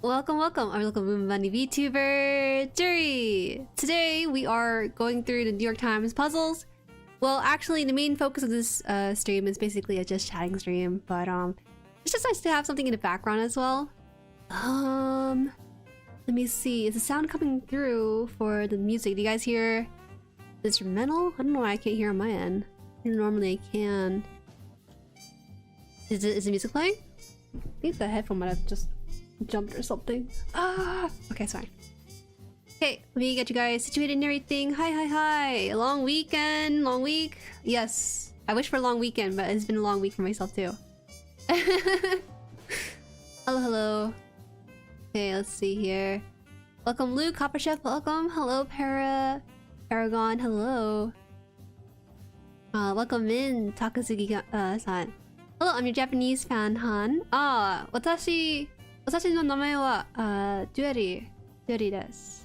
Welcome, welcome, money VTuber Jueri! Today we are going through the New York Times puzzles. Well, actually, the main focus of this stream is basically a just chatting stream, but it's just nice to have something in the background as well. Let me see. Is the sound coming through for the music? Do you guys hear the instrumental? I don't know why I can't hear on my end. Normally I can. Is the music playing? I think the headphone might have just jumped or something. Okay, it's fine. Okay, let me get you guys situated and everything. Hi. Long weekend, long week. Yes, I wish for a long weekend, but it's been a long week for myself too. Hello. Okay, let's see here. Welcome, Luke, Copper Chef, welcome. Hello, Paragon, hello. Welcome in, Takazuki-san. Hello, I'm your Japanese fan, Han. Watashi no namae wa Jueri desu.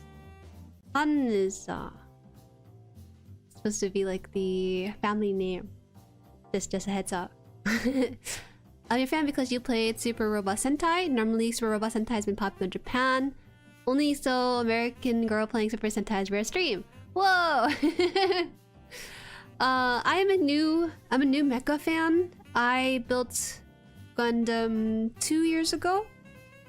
Han is supposed to be like the family name. Just a heads up. I'm your fan because you played Super Robot Sentai. Normally, Super Robot Sentai has been popular in Japan. Only so American girl playing Super Sentai is rare stream. Whoa! I'm a new mecha fan. I built Gundam 2 years ago.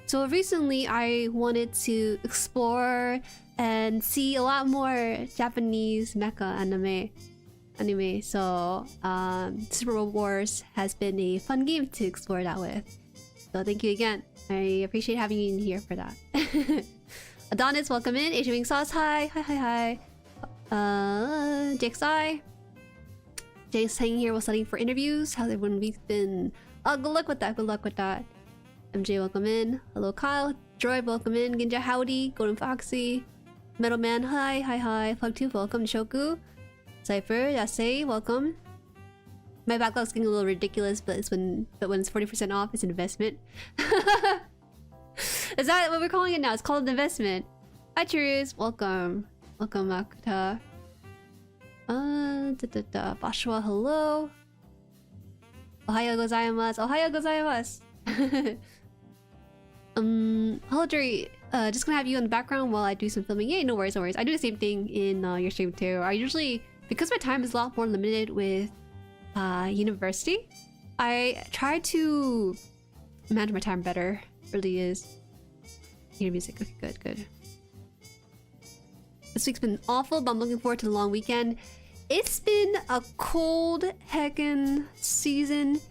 So recently I wanted to explore and see a lot more Japanese mecha anime. So Super Robot Wars has been a fun game to explore that with. So thank you again. I appreciate having you in here for that. Adonis, welcome in. Asian Wing Sauce, hi. Jake's Eye. Jake's hanging here while studying for interviews. How's everyone week's been? Good luck with that. MJ, welcome in. Hello, Kyle. Droid, welcome in. Ginja, howdy. Golden Foxy. Metal Man, hi. Plug2, welcome. Shoku. Cypher, Yasei, welcome. My backlog's getting a little ridiculous, but when it's 40% off, it's an investment. Is that what we're calling it now? It's called an investment. Hi, cheers. Welcome, Makuta. Bashwa, hello. Ohayo gozaimasu. Hello, Jueri. Just gonna have you in the background while I do some filming. Yay, no worries. I do the same thing in your stream too. I usually, because my time is a lot more limited with university, I try to manage my time better. It really is. Hear music. Okay, good. This week's been awful, but I'm looking forward to the long weekend. It's been a cold heckin' season.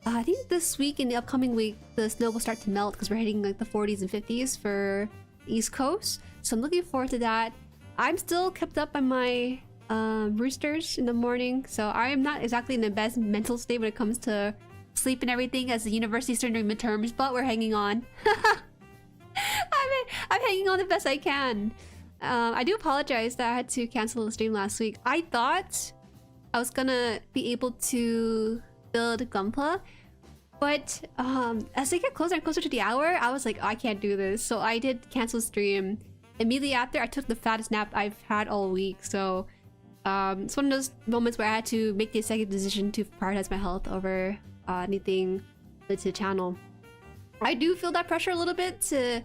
I think this week and the upcoming week, the snow will start to melt because we're hitting like the 40s and 50s for the East Coast. So I'm looking forward to that. I'm still kept up by my roosters in the morning, so I am not exactly in the best mental state when it comes to sleep and everything as the university's starting during midterms, but we're hanging on. I'm hanging on the best I can. I do apologize that I had to cancel the stream last week. I thought I was gonna be able to build Gunpla, but as they get closer and closer to the hour, I was like, I can't do this. So I did cancel the stream. Immediately after, I took the fattest nap I've had all week. So it's one of those moments where I had to make the executive decision to prioritize my health over anything related to the channel. I do feel that pressure a little bit to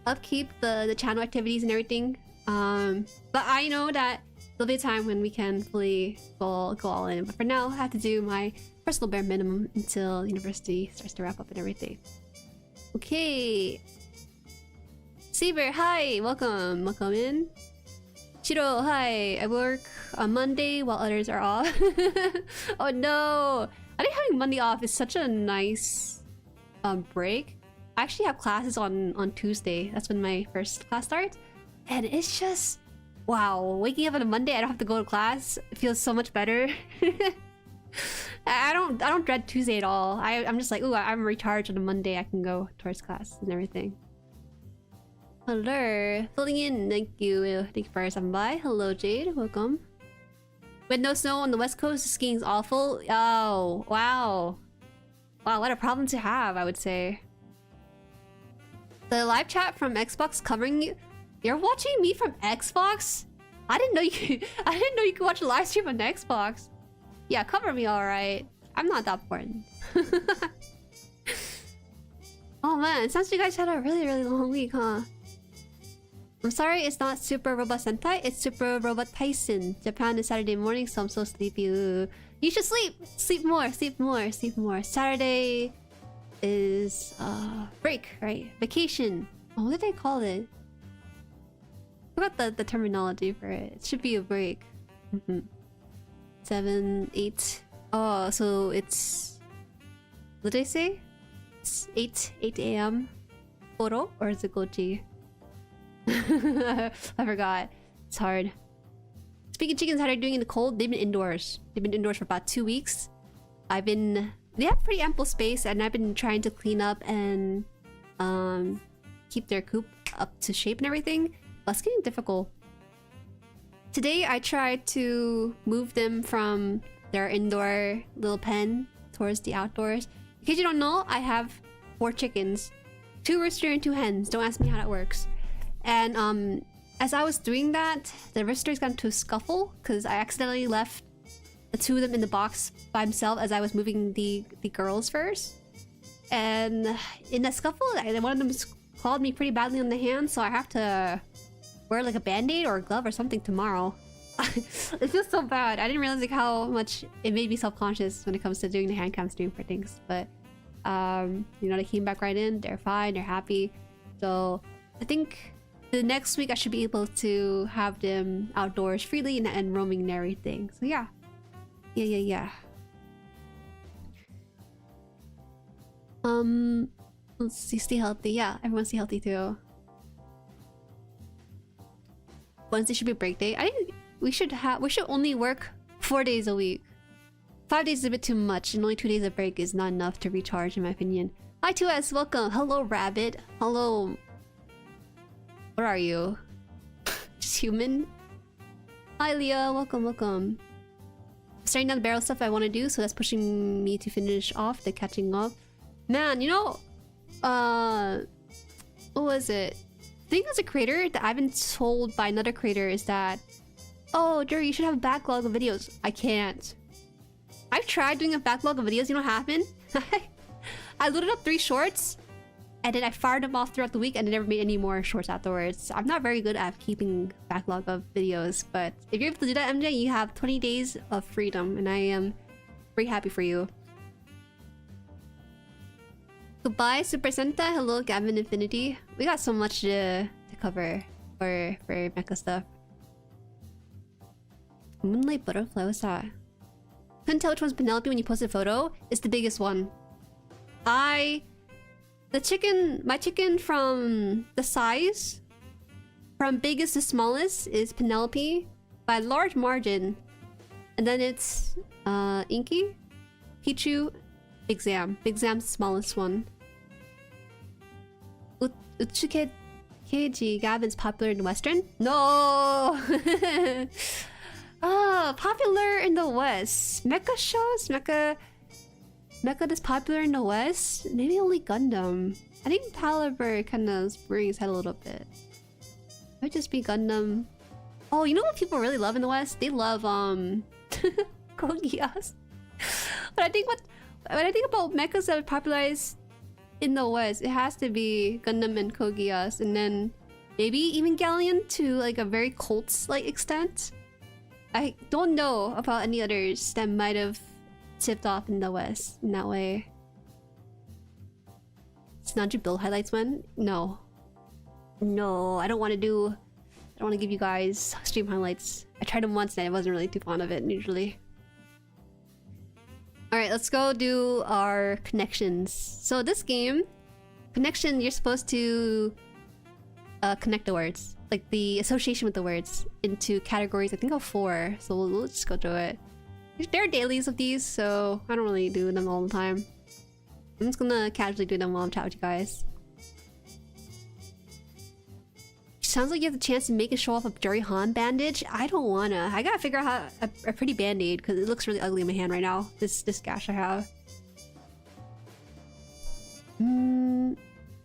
upkeep the channel activities and everything. But I know that there'll be a time when we can fully go all in. But for now, I have to do my personal bare minimum until university starts to wrap up and everything. Okay. Saber, hi! Welcome in. Shiro, hi! I work on Monday while others are off. Oh no! I think having Monday off is such a nice break. I actually have classes on Tuesday. That's when my first class starts. And it's just, wow, waking up on a Monday, I don't have to go to class. It feels so much better. I don't dread Tuesday at all. I'm just like, ooh, I'm recharged on a Monday. I can go towards class and everything. Hello, filling in. Thank you for stopping by. Hello, Jade. Welcome. With no snow on the West Coast, skiing's awful. Oh, wow. Wow, what a problem to have, I would say. The live chat from Xbox covering you. You're watching me from Xbox? I didn't know you could watch a live stream on Xbox. Yeah, cover me, alright. I'm not that important. Oh man, it sounds like you guys had a really long week, huh? I'm sorry, it's not Super Robot Sentai, it's Super Robot Tyson. Japan is Saturday morning, so I'm so sleepy. You should sleep! Sleep more, sleep more, sleep more. Saturday is break, right? Vacation. Oh, what did they call it? I forgot the terminology for it. It should be a break. 7, 8. Oh, so it's... What did I say? It's 8 a.m. Oro? Or is it Gochi? I forgot. It's hard. Speaking of chickens, how are they doing in the cold? They've been indoors. They've been indoors for about 2 weeks. They have pretty ample space, and I've been trying to clean up and keep their coop up to shape and everything. But it's getting difficult. Today, I tried to move them from their indoor little pen towards the outdoors. In case you don't know, I have 4 chickens. 2 roosters and 2 hens. Don't ask me how that works. And as I was doing that, the roosters got into a scuffle because I accidentally left the 2 of them in the box by himself as I was moving the girls first. And in that scuffle, one of them clawed me pretty badly on the hand, so I have to wear like a band-aid or a glove or something tomorrow. It feels so bad. I didn't realize like how much it made me self-conscious when it comes to doing the hand cam stream for things. But you know, they came back right in. They're fine. They're happy. So I think the next week I should be able to have them outdoors freely and roaming and everything. So yeah. Yeah. Let's see, stay healthy. Yeah, everyone stay healthy too. Wednesday should be break day. I think we should only work 4 days a week. 5 days is a bit too much, and only 2 days of break is not enough to recharge, in my opinion. Hi 2S, welcome. Hello Rabbit. Hello. What are you? Just human? Hi Leah, welcome. Starting down the barrel stuff I want to do, so that's pushing me to finish off the catching up. Man, you know, what was it? The thing as a creator that I've been told by another creator is that, oh, Jueri, you should have a backlog of videos. I can't. I've tried doing a backlog of videos. You know what happened? I loaded up 3 shorts, and then I fired them off throughout the week, and I never made any more shorts afterwards. I'm not very good at keeping backlog of videos, but if you're able to do that, MJ, you have 20 days of freedom, and I am very happy for you. Goodbye, Super Sentai. Hello, Gavin Infinity. We got so much to cover for mecha stuff. Moonlight Butterfly, what's that? Couldn't tell which one's Penelope when you posted a photo. It's the biggest one. My chicken from the size, from biggest to smallest, is Penelope by a large margin. And then it's Inky, Pichu, Big Zam. Big Zam's the smallest one. Utsuke Keiji Gavin's popular in the Western? No! Popular in the West. Mecha shows? Mecha that's popular in the West? Maybe only Gundam. I think Caliber kind of is rearing his head a little bit. Might just be Gundam. Oh, you know what people really love in the West? They love Kogias. But when I think about mechas that are popularized in the West, it has to be Gundam and Kogias, and then maybe even Galleon to like a very cult-like extent. I don't know about any others that might have tipped off in the West in that way. Does Nanju build highlights one? No. I don't want to give you guys stream highlights. I tried them once and I wasn't really too fond of it usually. Alright, let's go do our connections. So this game, connection, you're supposed to connect the words. Like the association with the words into categories, I think of 4. So let's just go through it. There are dailies of these, so I don't really do them all the time. I'm just gonna casually do them while I'm chatting with you guys. Sounds like you have the chance to make a show off of JueriHaan bandage. I don't wanna. I gotta figure out how a pretty band-aid because it looks really ugly in my hand right now. This gash I have.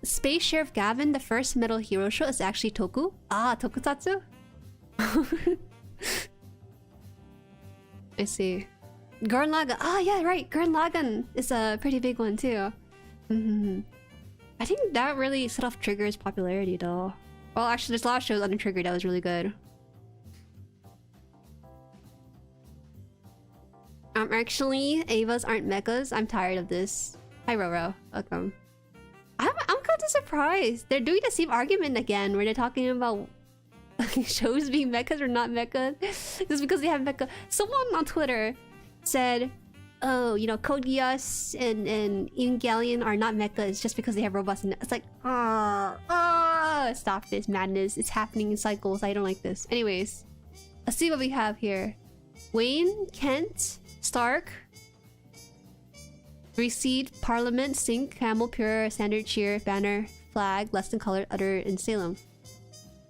Space Sheriff Gavin, the first Metal Hero show, is actually Toku. Ah, Tokusatsu? I see. Gurren Lagann. Ah, yeah, right. Gurren Lagann is a pretty big one too. I I think that really set off Trigger's popularity though. Well, actually, there's a lot of shows under Trigger that was really good. Actually, Avas aren't mechas. I'm tired of this. Hi, Roro. Welcome. I'm kind of surprised. They're doing the same argument again, where they're talking about shows being mechas or not mechas. Just because they have mecha. Someone on Twitter said, "Oh, you know, Code Geass and Evangelion are not mechas just because they have robots." And it's like, stop this madness. It's happening in cycles. I don't like this. Anyways, let's see what we have here. Wayne, Kent, Stark, Reseed, Parliament, Sink, Camel, Pure, Standard, Cheer, Banner, Flag, Less Than Colored, Other, and Salem.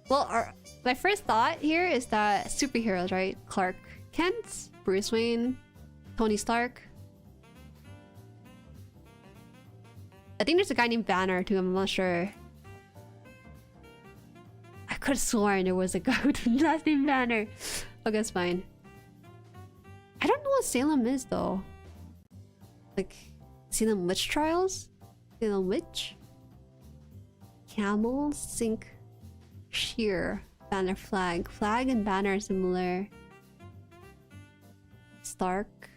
Well, my first thought here is that superheroes, right? Clark Kent, Bruce Wayne, Tony Stark. I think there's a guy named Banner too, I'm not sure. I could have sworn there was a guy with the last name Banner. Okay, it's fine. I don't know what Salem is though. Like, Salem Witch Trials? Salem Witch? Camel, Sink, Sheer, Banner, Flag. Flag and Banner are similar. Stark,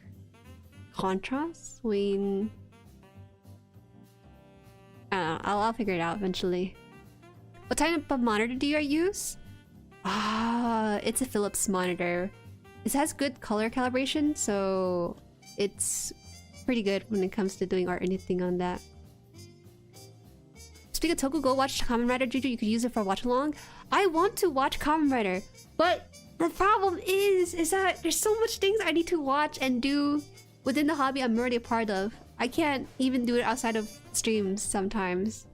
Contrast, Wayne. I don't know, I'll figure it out eventually. What type of monitor do you use? It's a Philips monitor. It has good color calibration, so it's pretty good when it comes to doing art or anything on that. Speaking of Toku, go watch Kamen Rider, Juju. You could use it for watch along. I want to watch Kamen Rider, but the problem is that there's so much things I need to watch and do within the hobby I'm already a part of. I can't even do it outside of streams sometimes.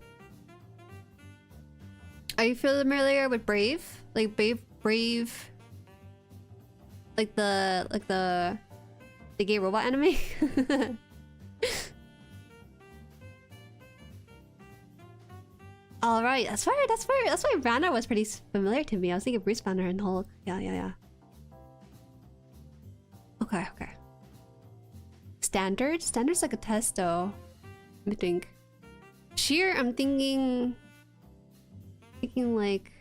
Are you familiar with Brave? Like Brave. Like the gay robot anime? Alright, that's why Banner was pretty familiar to me. I was thinking Bruce Banner and Hulk. Yeah. Okay. Standard's like a test though. Let me think. Sheer, I'm thinking like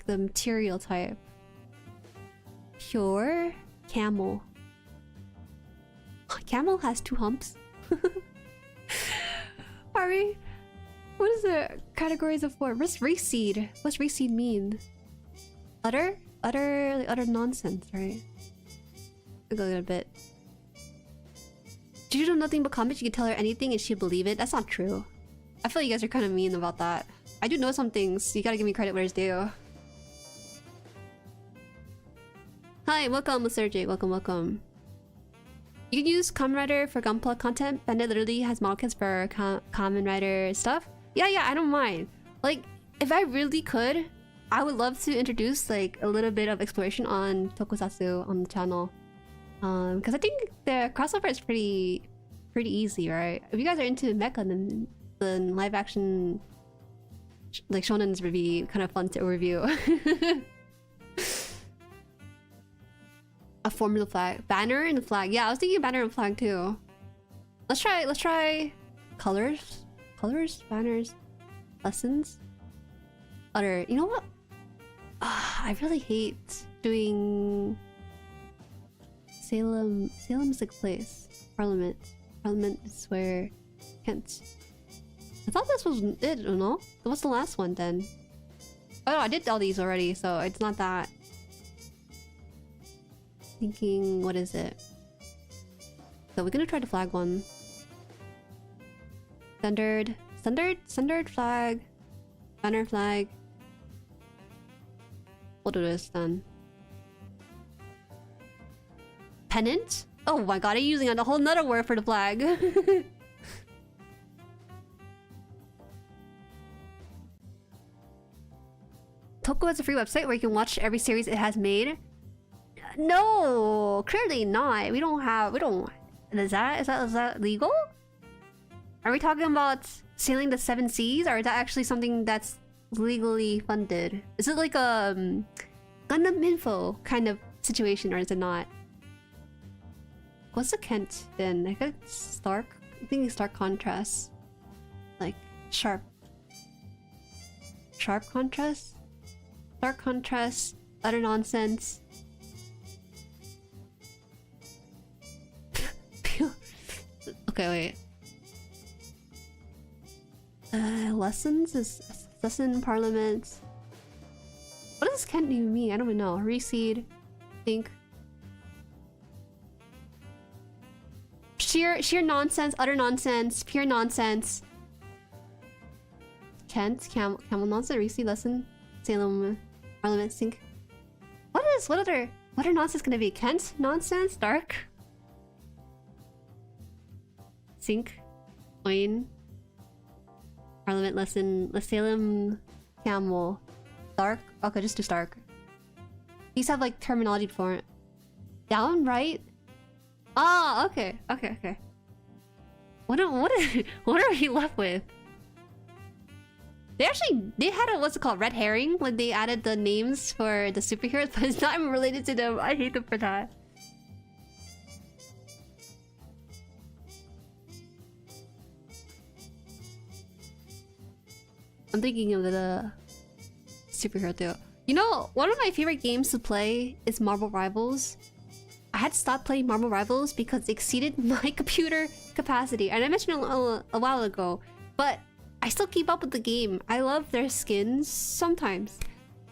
the material type. Pure, Camel. Camel has 2 humps. Are we? What is the categories of 4? What's Reseed? What's Reseed mean? Utter nonsense, right? I'll go a bit. Do you know nothing but comments? You can tell her anything and she'll believe it. That's not true. I feel you guys are kind of mean about that. I do know some things, so you gotta give me credit where it's due. Hi, welcome, Mr. J. Welcome. You can use Kamen Rider for Gunpla content. Bandit literally has model kits for Kamen Rider stuff. Yeah, I don't mind. Like, if I really could, I would love to introduce like a little bit of exploration on Tokusatsu on the channel. Because I think the crossover is pretty easy, right? If you guys are into mecha, then live action like shonens would be kind of fun to review. A formula flag, banner and flag. Yeah, I was thinking banner and flag too. Let's try colors, banners, lessons. Other. You know what? I really hate doing Salem. Salem's like place. Parliament is where Kent. I thought this was it. No, what's the last one then? Oh no, I did all these already, so it's not that. Thinking, what is it? So we're gonna try the flag one. Standard flag, banner flag. We'll do this then. Pennant? Oh my god, I'm using a whole nother word for the flag. Toko has a free website where you can watch every series it has made. No, clearly not. We don't. Is that legal? Are we talking about sailing the 7 seas, or is that actually something that's legally funded? Is it like a Gundam Info kind of situation, or is it not? What's the Kent then? I got Stark. I'm thinking Stark Contrast. like sharp contrast, stark contrast, utter nonsense. Okay, wait. Lessons is lesson parliament. What does Kent even mean? I don't even know. Reseed, think. Sheer nonsense, utter nonsense, pure nonsense. Kent, camel nonsense, reseed, lesson, Salem, parliament, think. What other nonsense gonna be? Kent nonsense, dark. Sink, Wayne, parliament, lesson, Salem, camel, dark. Okay, just do Stark. These have like terminology for it. Downright. Ah, okay. What are we left with? They had a what's it called, red herring when they added the names for the superheroes, but it's not even related to them. I hate them for that. I'm thinking of the superhero too. You know, one of my favorite games to play is Marvel Rivals. I had to stop playing Marvel Rivals because it exceeded my computer capacity. And I mentioned it a while ago, but I still keep up with the game. I love their skins sometimes.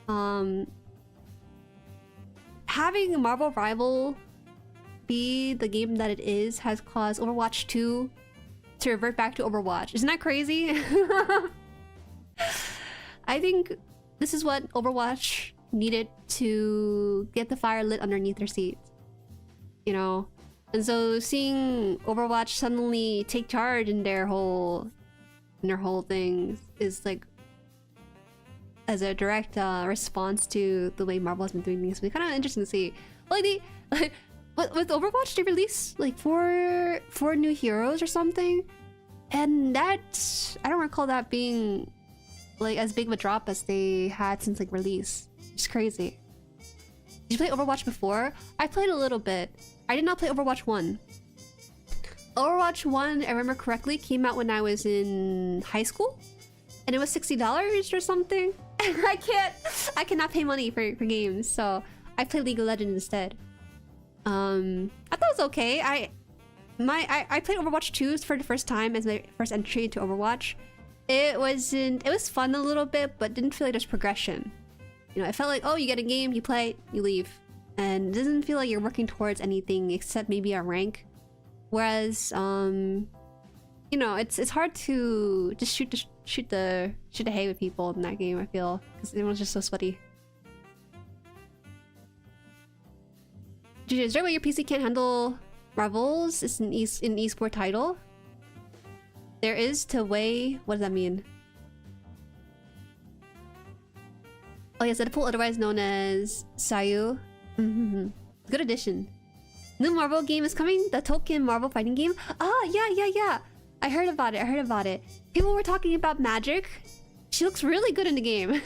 Having a Marvel Rival be the game that it is has caused Overwatch 2 to revert back to Overwatch. Isn't that crazy? I think this is what Overwatch needed to get the fire lit underneath their seats. You know? And so seeing Overwatch suddenly take charge in their whole thing is like as a direct response to the way Marvel has been doing things. It's kind of interesting to see. Like with Overwatch, they released like four new heroes or something, and that I don't recall that being like as big of a drop as they had since like release. It's crazy. Did you play Overwatch before? I played a little bit. I did not play Overwatch 1. Overwatch 1, I remember correctly, came out when I was in high school, and it was $60 or something. And I cannot pay money for games, so I played League of Legends instead. I thought it was okay. I played Overwatch 2 for the first time as my first entry into Overwatch. It was fun a little bit, but didn't feel like there's progression. You know, it felt like, oh, you get a game, you play, you leave. And it doesn't feel like you're working towards anything except maybe a rank. Whereas, you know, it's hard to just shoot the hay with people in that game, I feel. Because everyone's just so sweaty. Is there a way your PC can't handle Rivals? It's an esport title. There is to weigh... What does that mean? Oh yes, Deadpool, otherwise known as Sayu. Good addition. New Marvel game is coming? The Tolkien Marvel fighting game? Ah, yeah. I heard about it. People were talking about Magic. She looks really good in the game.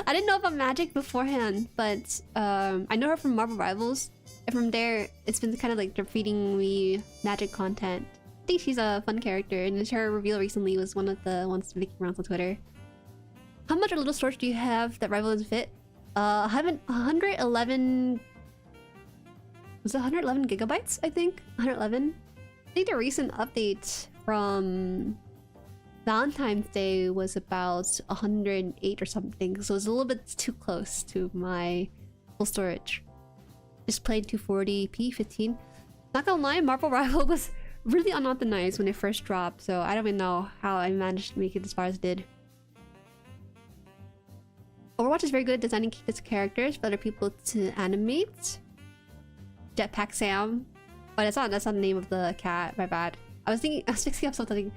I didn't know about Magic beforehand, but I know her from Marvel Rivals. And from there, it's been kind of like they're feeding me Magic content. I think she's a fun character, and her reveal recently was one of the ones making rounds on Twitter. How much little storage do you have that Rival doesn't fit? I haven't 111... Was it 111 gigabytes, I think? 111? I think the recent update from Valentine's Day was about 108 or something, so it's a little bit too close to my full storage. Just played 240p 15. Not gonna lie, Marvel Rival was really unauthorized when it first dropped, so I don't even know how I managed to make it as far as it did. Overwatch is very good at designing its characters for other people to animate. Jetpack Sam. Oh, that's not the name of the cat. My bad. I was fixing up something.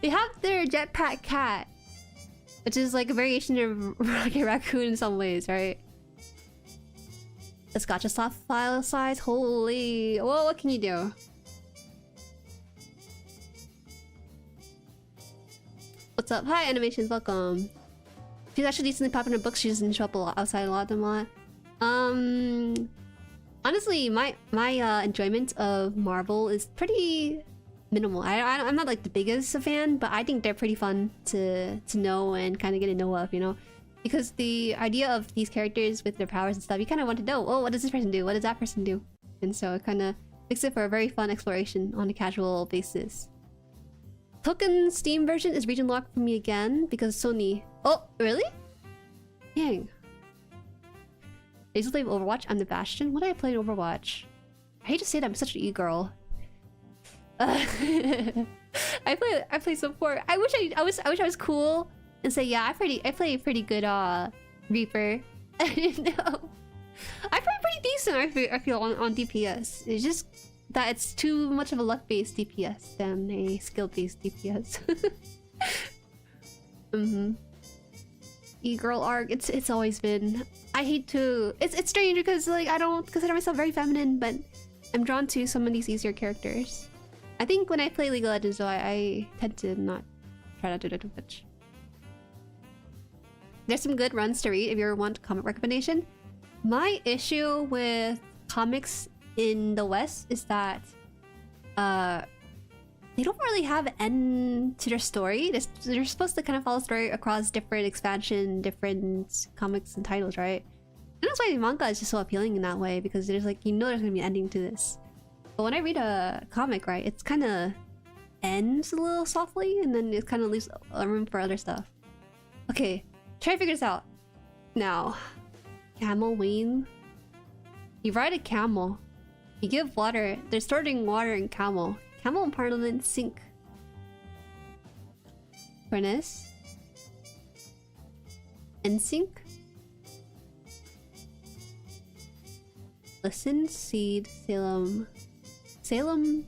They have their Jetpack Cat, which is like a variation of Rocket Raccoon in some ways, right? It's gotcha soft file size. Holy. Well, what can you do? What's up? Hi, Animations. Welcome. She's actually decently popular in books. She doesn't show up outside a lot. Honestly, my enjoyment of Marvel is pretty minimal. I'm not like the biggest fan, but I think they're pretty fun to know and kind of get to know of, you know? Because the idea of these characters with their powers and stuff, you kind of want to know, oh, what does this person do? What does that person do? And so it kind of makes it for a very fun exploration on a casual basis. Token Steam version is region locked for me again because Sony. Oh, really? Dang. I used to play Overwatch. I'm the Bastion. What did I play in Overwatch? I hate to say that I'm such an e-girl. I play support. I wish I was cool and say yeah. I play pretty good Reaper. No, I play pretty decent. I feel on DPS. It's just that it's too much of a luck-based DPS than a skill-based DPS. E-girl arc. It's always been. I hate to. It's strange because like I don't consider myself very feminine, but I'm drawn to some of these easier characters. I think when I play League of Legends though, I tend to try not to do too much. There's some good runs to read if you ever want comic recommendation. My issue with comics in the West is that they don't really have an end to their story. They're supposed to kind of follow story across different expansion, different comics and titles, right? And that's why the manga is just so appealing in that way, because there's like, you know there's gonna be an ending to this. But when I read a comic, right, it's kind of ends a little softly, and then it kind of leaves a room for other stuff. Okay, try to figure this out. Now, camel Wayne. You ride a camel. You give water. They're storing water in camel. Camel and Parliament sink. Furnace. NSYNC. Listen, Seed, Salem. Salem.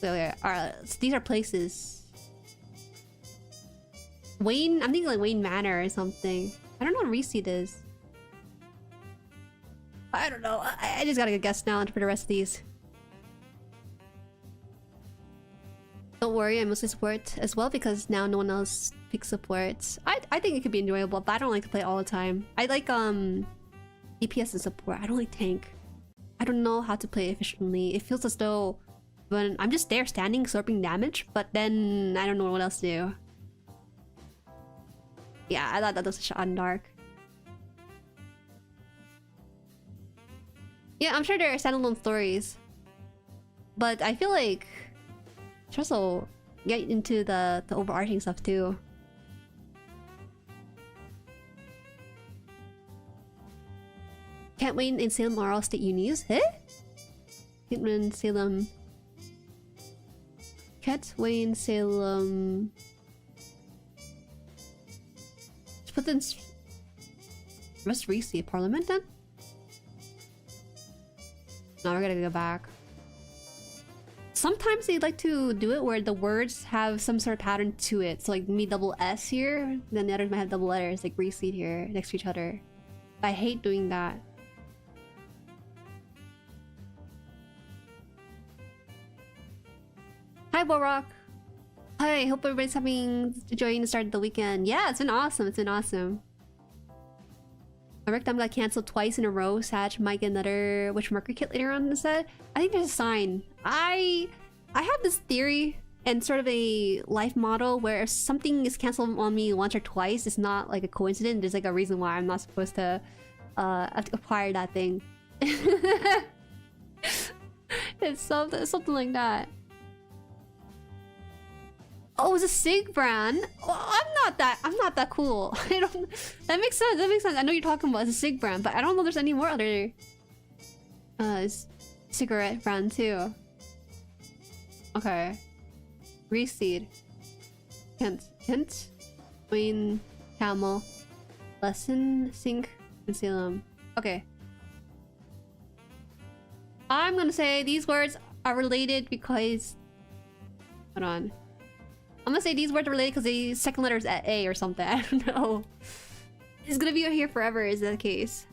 These are places. Wayne. I'm thinking like Wayne Manor or something. I don't know what Reseed is. I don't know. I just gotta guess now for the rest of these. Don't worry, I mostly support as well because now no one else picks support. I think it could be enjoyable, but I don't like to play it all the time. I like DPS and support. I don't like tank. I don't know how to play efficiently. It feels as though when I'm just there standing absorbing damage, but then I don't know what else to do. Yeah, I thought that was a shot in dark. Yeah, I'm sure there are standalone stories, but I feel like should also get into the overarching stuff too. Can't Wayne and Salem are all state unis? Huh? Hitman, Salem. Can't Wayne, Salem. Let's put in. Must Reseed Parliament then? No, we're gonna go back. Sometimes they like to do it where the words have some sort of pattern to it. So like me double S here, then the others might have double letters like Reseed here next to each other. I hate doing that. Hi Borok! Hi, hope everybody's enjoying the start of the weekend. Yeah, it's been awesome, it's been awesome. My Rectum got cancelled twice in a row. Satch might get another Witchmarker kit later on instead. I think there's a sign. I have this theory and sort of a life model where if something is cancelled on me once or twice, it's not like a coincidence. There's like a reason why I'm not supposed to acquire that thing. It's something like that. Oh, it's a Sig brand. Well, I'm not that cool. I don't. That makes sense. That makes sense. I know you're talking about it's a Sig brand, but I don't know there's any more other cigarette brand too. Okay. Reseed. Kent. Wayne. Camel. Lesson. Sync. And Salem. Okay. I'm gonna say these words are related because. Hold on. I'm gonna say these words are related because the second letter is at A or something. I don't know. It's gonna be here forever, is that the case?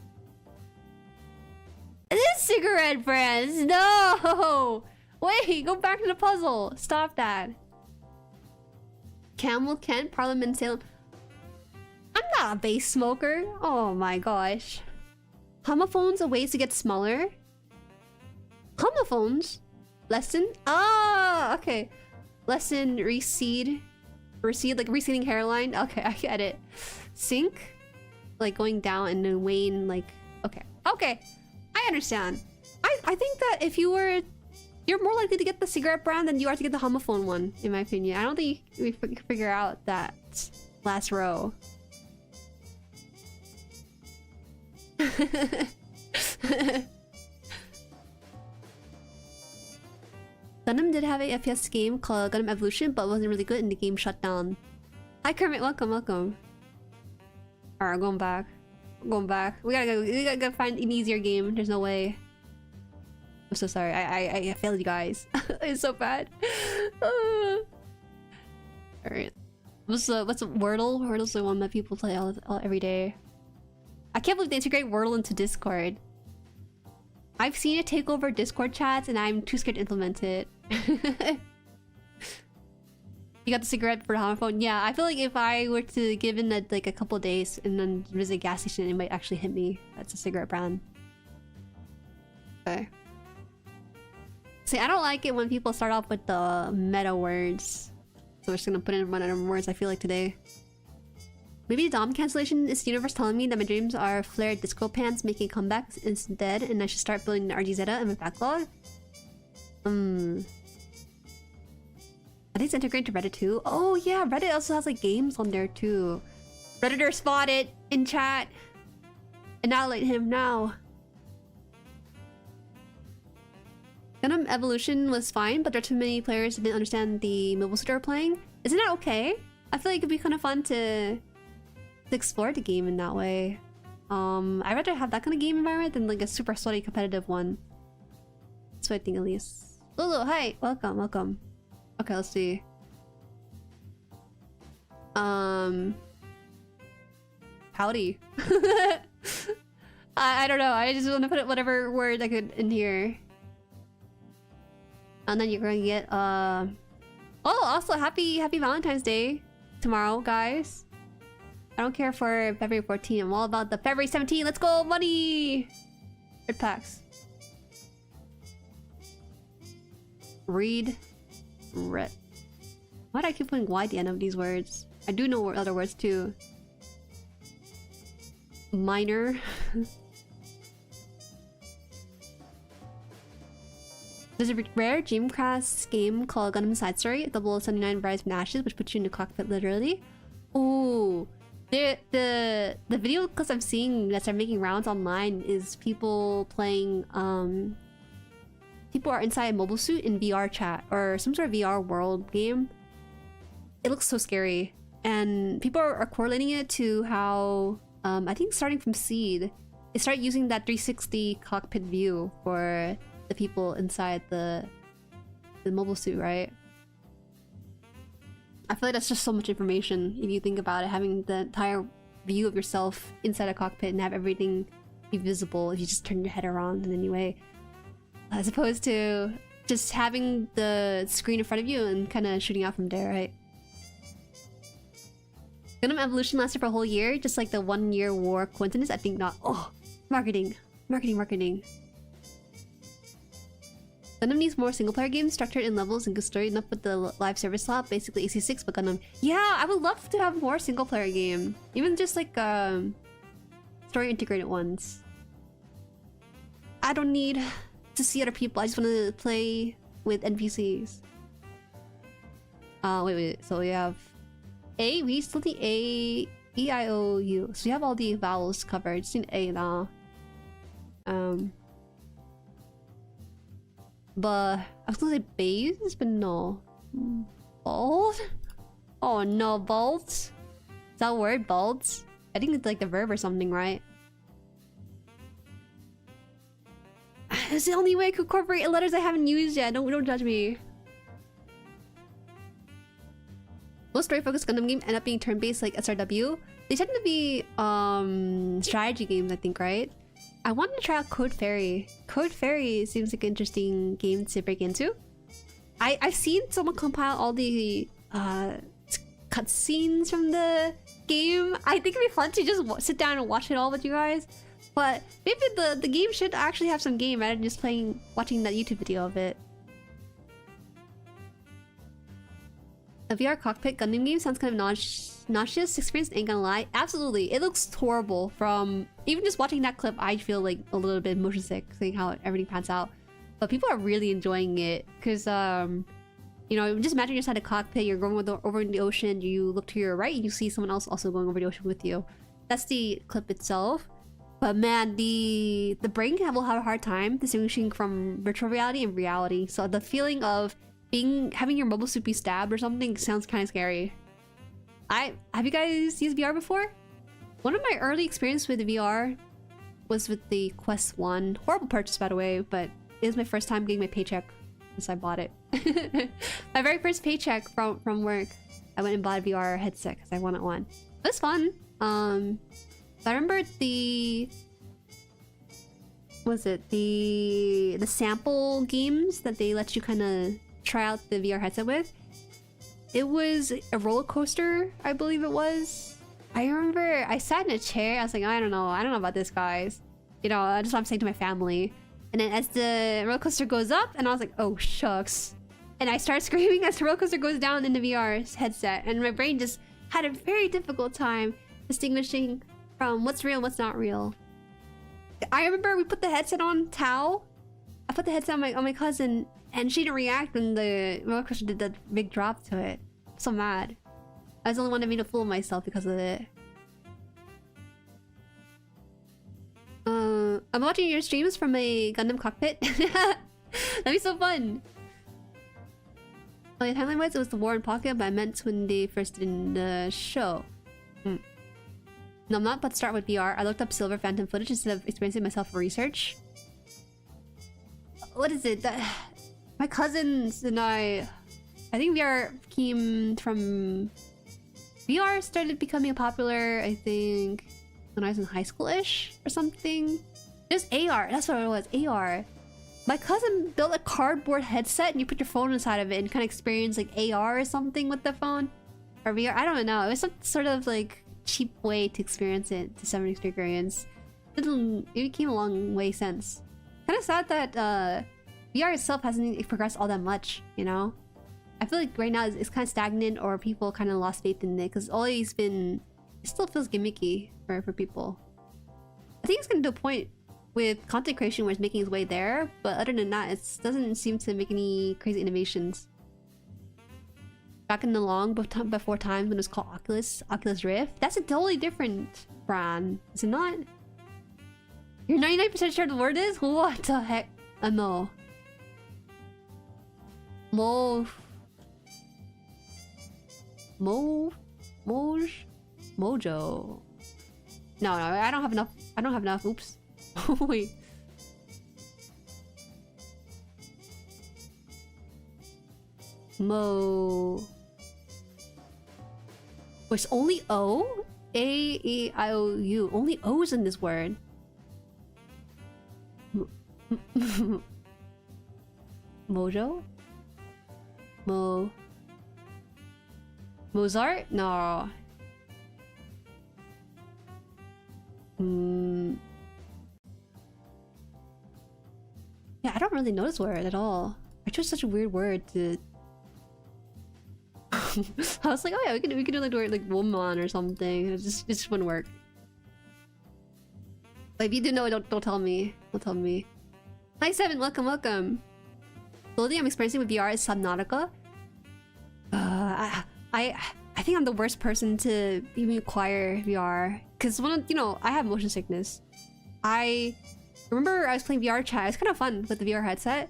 This cigarette brands! No! Wait, go back to the puzzle. Stop that. Camel, Kent, Parliament, Salem. I'm not a base smoker. Oh my gosh. Homophones are ways to get smaller? Homophones? Lesson? Oh, okay. Lesson recede. Recede, like receding hairline. Okay, I get it. Sink? Like going down and then wane, like... Okay. Okay. I understand. I think that if you were... You're more likely to get the cigarette brand than you are to get the homophone one, in my opinion. I don't think we can figure out that last row. Gundam did have a FPS game called Gundam Evolution, but wasn't really good and the game shut down. Hi Kermit, welcome, welcome. Alright, going back. Going back. We gotta go find an easier game. There's no way. I'm so sorry. I failed you guys. It's so bad. Alright. What's Wordle? Wordle's the one that people play every day. I can't believe they integrate Wordle into Discord. I've seen it take over Discord chats and I'm too scared to implement it. You got the cigarette for the homophone? Yeah, I feel like if I were to give in like a couple days and then visit a gas station, it might actually hit me. That's a cigarette brand. Okay. See, I don't like it when people start off with the meta words. So we're just gonna put in one of them words I feel like today. Maybe the Dom cancellation is the universe telling me that my dreams are flared disco pants making comebacks instead and I should start building the RGZ in my backlog? I think it's integrated to Reddit too. Oh yeah, Reddit also has like games on there too. Redditor spotted in chat. Annihilate him now. Gundam Evolution was fine, but there are too many players who didn't understand the mobile suit they were playing. Isn't that okay? I feel like it'd be kind of fun to explore the game in that way. I'd rather have that kind of game environment than like a super sweaty competitive one. That's what I think at least. Lulu, hi! Welcome, welcome. Okay, let's see. Howdy. I don't know, I just want to put whatever word I could in here. And then you're gonna get oh, also happy Valentine's Day tomorrow, guys. I don't care for February 14. I'm all about the February 17. Let's go, money! Red packs. Read. Ret. Why do I keep putting Y at the end of these words? I do know other words too. Minor. There's a rare Dreamcast game called Gundam Side Story, 0079 Rise from Ashes, which puts you in the cockpit literally. Ooh. The video clips I'm seeing that are making rounds online is people playing people are inside a mobile suit in VR chat or some sort of VR world game. It looks so scary. And people are correlating it to how I think starting from Seed, they start using that 360 cockpit view for the people inside the mobile suit, right? I feel like that's just so much information if you think about it, having the entire view of yourself inside a cockpit and have everything be visible if you just turn your head around in any way. As opposed to just having the screen in front of you and kind of shooting out from there, right? Gundam Evolution lasted for a whole year, just like the 1 year war coincidence? I think not. Oh, marketing. Marketing. Gundam needs more single-player games structured in levels and good story, enough with the live service slot, basically AC6, but Gundam. Yeah, I would love to have more single-player game. Even just like story-integrated ones. I don't need to see other people, I just want to play with NPCs. Wait, so we have A, we still need A, E, I, O, U. So we have all the vowels covered, just need A now. But I was gonna say base, but no. Bald? Oh no, bald? Is that a word, bald? I think it's like the verb or something, right? It's the only way I could incorporate letters I haven't used yet. Don't judge me. Most story-focused Gundam games end up being turn-based like SRW. They tend to be strategy games, I think, right? I wanted to try out Code Fairy. Code Fairy seems like an interesting game to break into. I've seen someone compile all the cutscenes from the game. I think it'd be fun to just sit down and watch it all with you guys. But maybe the game should actually have some game rather than just watching that YouTube video of it. A VR cockpit Gundam game sounds kind of nauseous. Experience ain't gonna lie. Absolutely, it looks horrible. From even just watching that clip, I feel like a little bit motion sick, seeing how everything pans out. But people are really enjoying it because you know, just imagine you're inside a cockpit, you're going over in the ocean, you look to your right and you see someone else also going over the ocean with you. That's the clip itself. But man, the brain will have a hard time distinguishing from virtual reality and reality. So the feeling of having your mobile suit be stabbed or something sounds kind of scary. Have you guys used VR before? One of my early experience with VR was with the Quest 1. Horrible purchase, by the way, but it was my first time getting my paycheck since I bought it. My very first paycheck from work, I went and bought a VR headset because I wanted one. It was fun. I remember the sample games that they let you kind of try out the VR headset with. It was a roller coaster, I believe it was. I remember I sat in a chair. I was like, I don't know about this, guys. You know, that's what I'm saying to my family. And then as the roller coaster goes up, and I was like, oh shucks. And I start screaming as the roller coaster goes down in the VR headset. And my brain just had a very difficult time distinguishing from what's real and what's not real. I remember we put the headset on Tao. I put the headset on my cousin, and she didn't react when the roller coaster did that big drop to it. So mad. I was the only one that made a fool of myself because of it. I'm watching your streams from a Gundam cockpit. That'd be so fun. Oh yeah, timeline-wise, it was the War in Pocket, but I meant when they first did in the show. No, I'm not about to start with VR. I looked up Silver Phantom footage instead of experiencing myself for research. What is it? My cousins and I think VR came from... VR started becoming popular, I think, when I was in high school-ish or something. Just AR, that's what it was, AR. My cousin built a cardboard headset and you put your phone inside of it and kind of experience like AR or something with the phone. Or VR, I don't know. It was some sort of like cheap way to experience it, to 7 experience. It came a long way since. Kind of sad that VR itself hasn't progressed all that much, you know? I feel like right now it's kind of stagnant, or people kind of lost faith in it because it's always been... It still feels gimmicky for people. I think it's getting to a point with content creation where it's making its way there, but other than that, it doesn't seem to make any crazy innovations. Back in the long before times when it was called Oculus Rift, that's a totally different brand, is it not? You're 99% sure the word is? What the heck? No. Mojo. No, I don't have enough. I don't have enough. Oops. Wait. It's only O? A-E-I-O-U. Only O's in this word. Mojo? Mozart? No. Yeah, I don't really know this word at all. I chose such a weird word to... I was like, oh yeah, we could do like the word like woman or something. It just wouldn't work. But if you do know it, don't tell me. Don't tell me. Hi Seven, welcome. Slowly I'm experiencing with VR is Subnautica. I think I'm the worst person to even acquire VR because you know, I have motion sickness. I remember I was playing VR chat. It's kind of fun with the VR headset.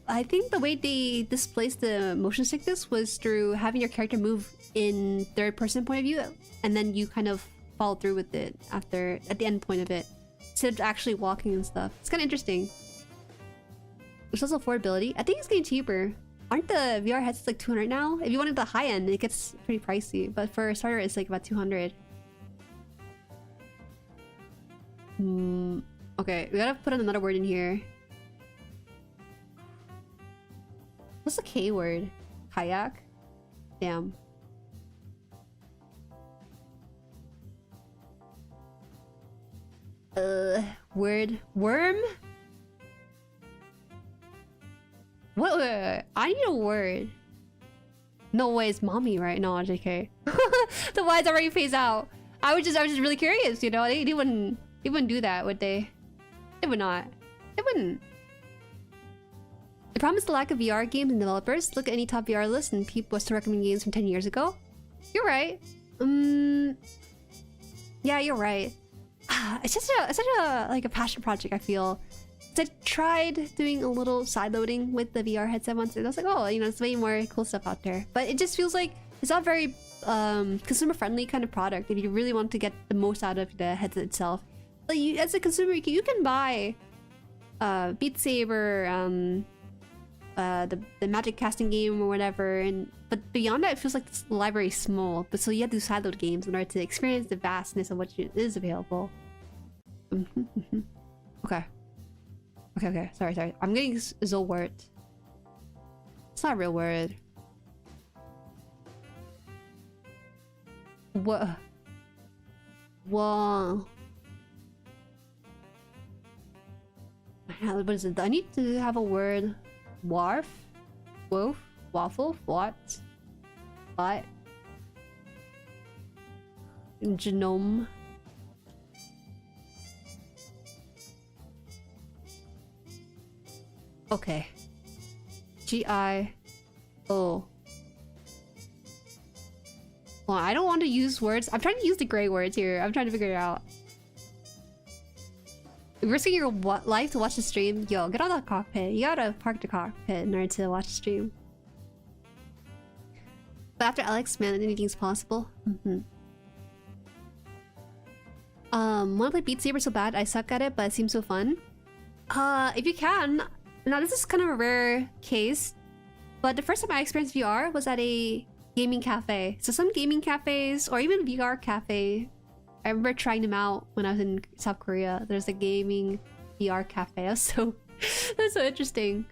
I think the way they displaced the motion sickness was through having your character move in third-person point of view, and then you kind of follow through with it at the end point of it, instead of actually walking and stuff. It's kind of interesting. There's also affordability. I think it's getting cheaper. Aren't the VR headsets like 200 now? If you wanted the high end, it gets pretty pricey, but for a starter, it's like about 200. Okay, we gotta put another word in here. What's the K word? Kayak? Damn. Word. Worm? What? I need a word. No way, it's mommy, right? No, JK. The Y's already phased out. I was just really curious, you know? They wouldn't do that, would they? They would not. They wouldn't. They promised the lack of VR games and developers. Look at any top VR list and people still recommend games from 10 years ago. You're right. Yeah, you're right. It's such a like a passion project, I feel. I tried doing a little side loading with the VR headset once, and I was like, oh, you know, there's way more cool stuff out there. But it just feels like it's not very consumer friendly kind of product if you really want to get the most out of the headset itself. Like you, as a consumer, you can buy Beat Saber, the magic casting game or whatever, but beyond that, it feels like the library is small. But so you have to sideload games in order to experience the vastness of what is available. Okay. Sorry. I'm getting Zolwort. It's not a real word. What? Whoa. What is it? I need to have a word. Warf? Wolf? Waffle? What? What? Genome? Okay. G-I-O. Well, I don't want to use words. I'm trying to use the gray words here. I'm trying to figure it out. Risking your life to watch the stream? Yo, get out of the cockpit. You gotta park the cockpit in order to watch the stream. But after Alex, man, anything's possible. Wanna play Beat Saber so bad? I suck at it, but it seems so fun. If you can. Now, this is kind of a rare case, but the first time I experienced VR was at a gaming cafe. So some gaming cafes, or even VR cafe, I remember trying them out when I was in South Korea. There's a gaming VR cafe. That's so interesting.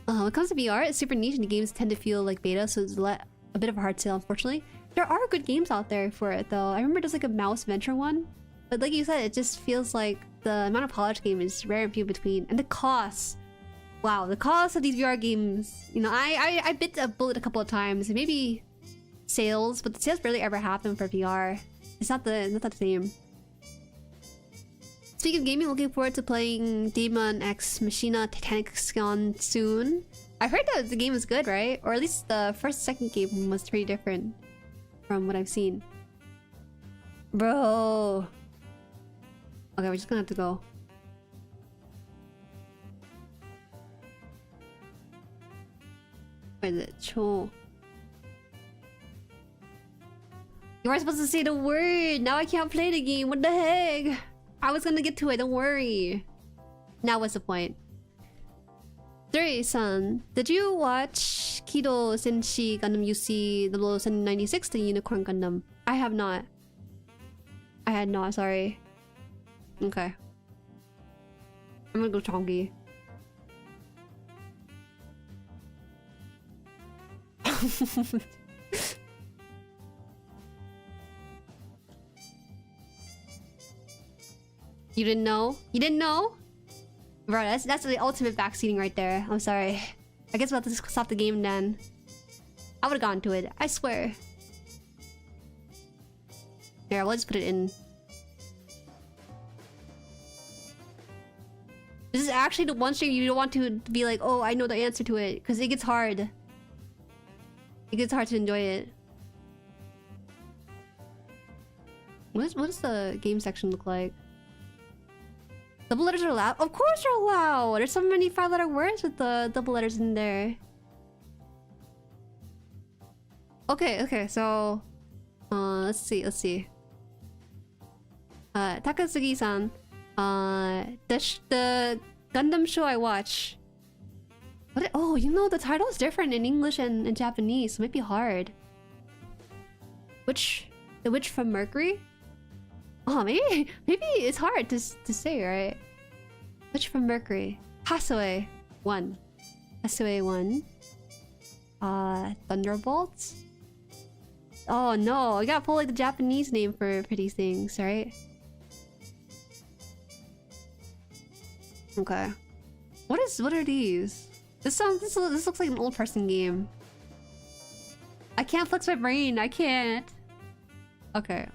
When it comes to VR, it's super niche and the games tend to feel like beta, so it's a bit of a hard sell, unfortunately. There are good games out there for it, though. I remember there's like a mouse venture one, but like you said, it just feels like the amount of polished game is rare and few between. And the cost. Wow, the cost of these VR games. You know, I bit a bullet a couple of times. Maybe sales, but the sales barely ever happen for VR. It's not the same. Speaking of gaming, looking forward to playing Demon X Machina Titanic Scan soon. I've heard that the game is good, right? Or at least the first second game was pretty different from what I've seen. Bro. Okay, we're just gonna have to go. Where is it? Cho. You were supposed to say the word! Now I can't play the game, what the heck? I was gonna get to it, don't worry. Now what's the point? Jueri-san, did you watch Kido Senshi Gundam UC 0096, the Unicorn Gundam? I have not. I had not, sorry. Okay. I'm gonna go chonky. You didn't know? You didn't know? Bro, that's the ultimate backseating right there. I'm sorry. I guess we'll have to stop the game then. I would've gone to it, I swear. Here, we'll just put it in. This is actually the one stream you don't want to be like, oh, I know the answer to it. Because it gets hard. It gets hard to enjoy it. What does the game section look like? Double letters are allowed? Of course they're allowed! There's so many 5-letter words with the double letters in there. Okay, so... let's see. Takatsugi-san. The Gundam show I watch. Oh, you know, the title is different in English and in Japanese, so it might be hard. The Witch from Mercury? Oh, maybe it's hard to say, right? Witch from Mercury. Hasue 1. Hasue 1. Thunderbolts? Oh no, I gotta pull like the Japanese name for these things, right? Okay. What are these? This looks like an old person game. I can't flex my brain. I can't. Okay.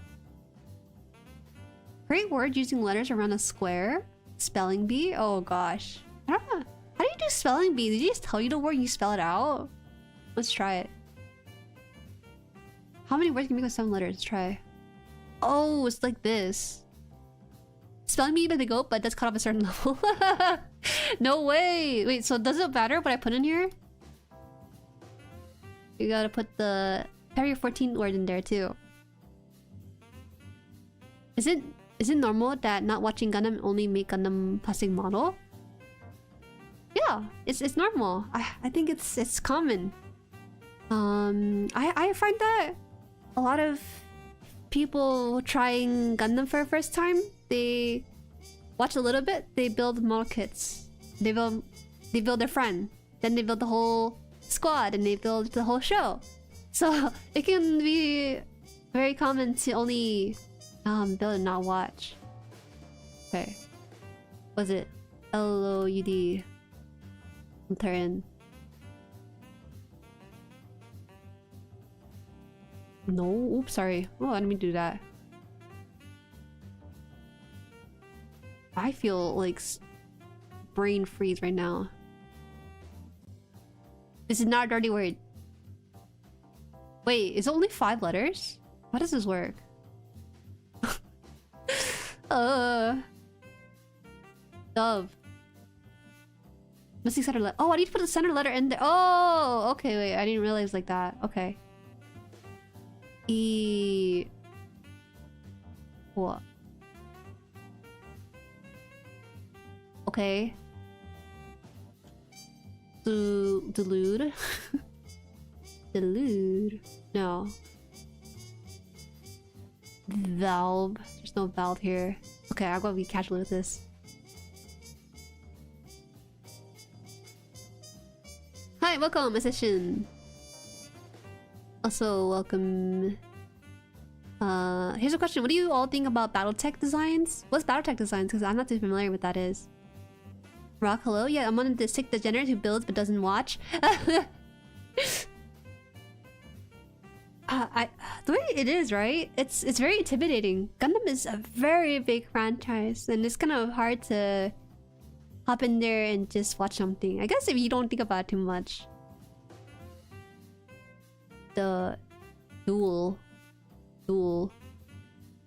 Create word using letters around a square. Spelling bee? Oh gosh. I don't know. How do you do spelling bee? Did you just tell you the word and you spell it out? Let's try it. How many words can you make with 7 letters? Let's try. Oh, it's like this. Spelling bee by the goat, but that's cut off a certain level. No way! Wait, so does it matter what I put in here? You gotta put the Perry 14 word in there too. Is it normal that not watching Gundam only make Gundam plastic model? Yeah, it's normal. I think it's common. I find that a lot of people trying Gundam for the first time, they watch a little bit, they build model kits. They build their friend, then they build the whole squad, and they build the whole show. So it can be very common to only build and not watch. Okay. Was it LOUD? Turn. No, oops, sorry. Oh, I didn't mean to do that. I feel like brain freeze right now. This is not a dirty word. Wait, is it only 5 letters? How does this work? Dove. Missing center letter. Oh, I need to put the center letter in there. Oh, okay, wait. I didn't realize like that. Okay. E. What? Okay. Delude. Delude. No. Valve. There's no valve here. Okay, I'm gonna be casual with this. Hi, welcome, Musician. Also, welcome. Here's a question. What do you all think about Battletech designs? What's Battletech designs? Because I'm not too familiar with what that is. Rock, hello? Yeah, I'm one of the sick degenerates who builds but doesn't watch. The way it is, right? It's very intimidating. Gundam is a very big franchise, and it's kind of hard to hop in there and just watch something. I guess if you don't think about it too much. The duel.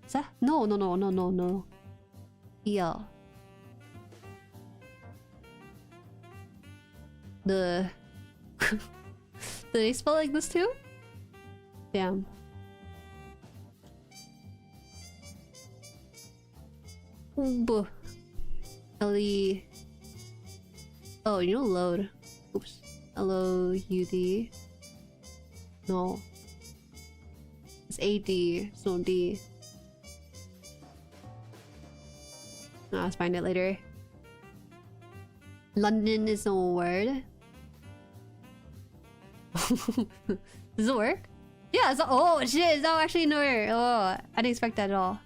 Is that? No. Yeah. Do they spell like this too? Damn. Buh. L-E... Oh, you know load. Oops. L-O-U-D. No. It's A-D. It's no D. I'll find it later. London is no word. Does it work? Yeah, it's oh shit, it's not actually nowhere. Oh, I didn't expect that at all.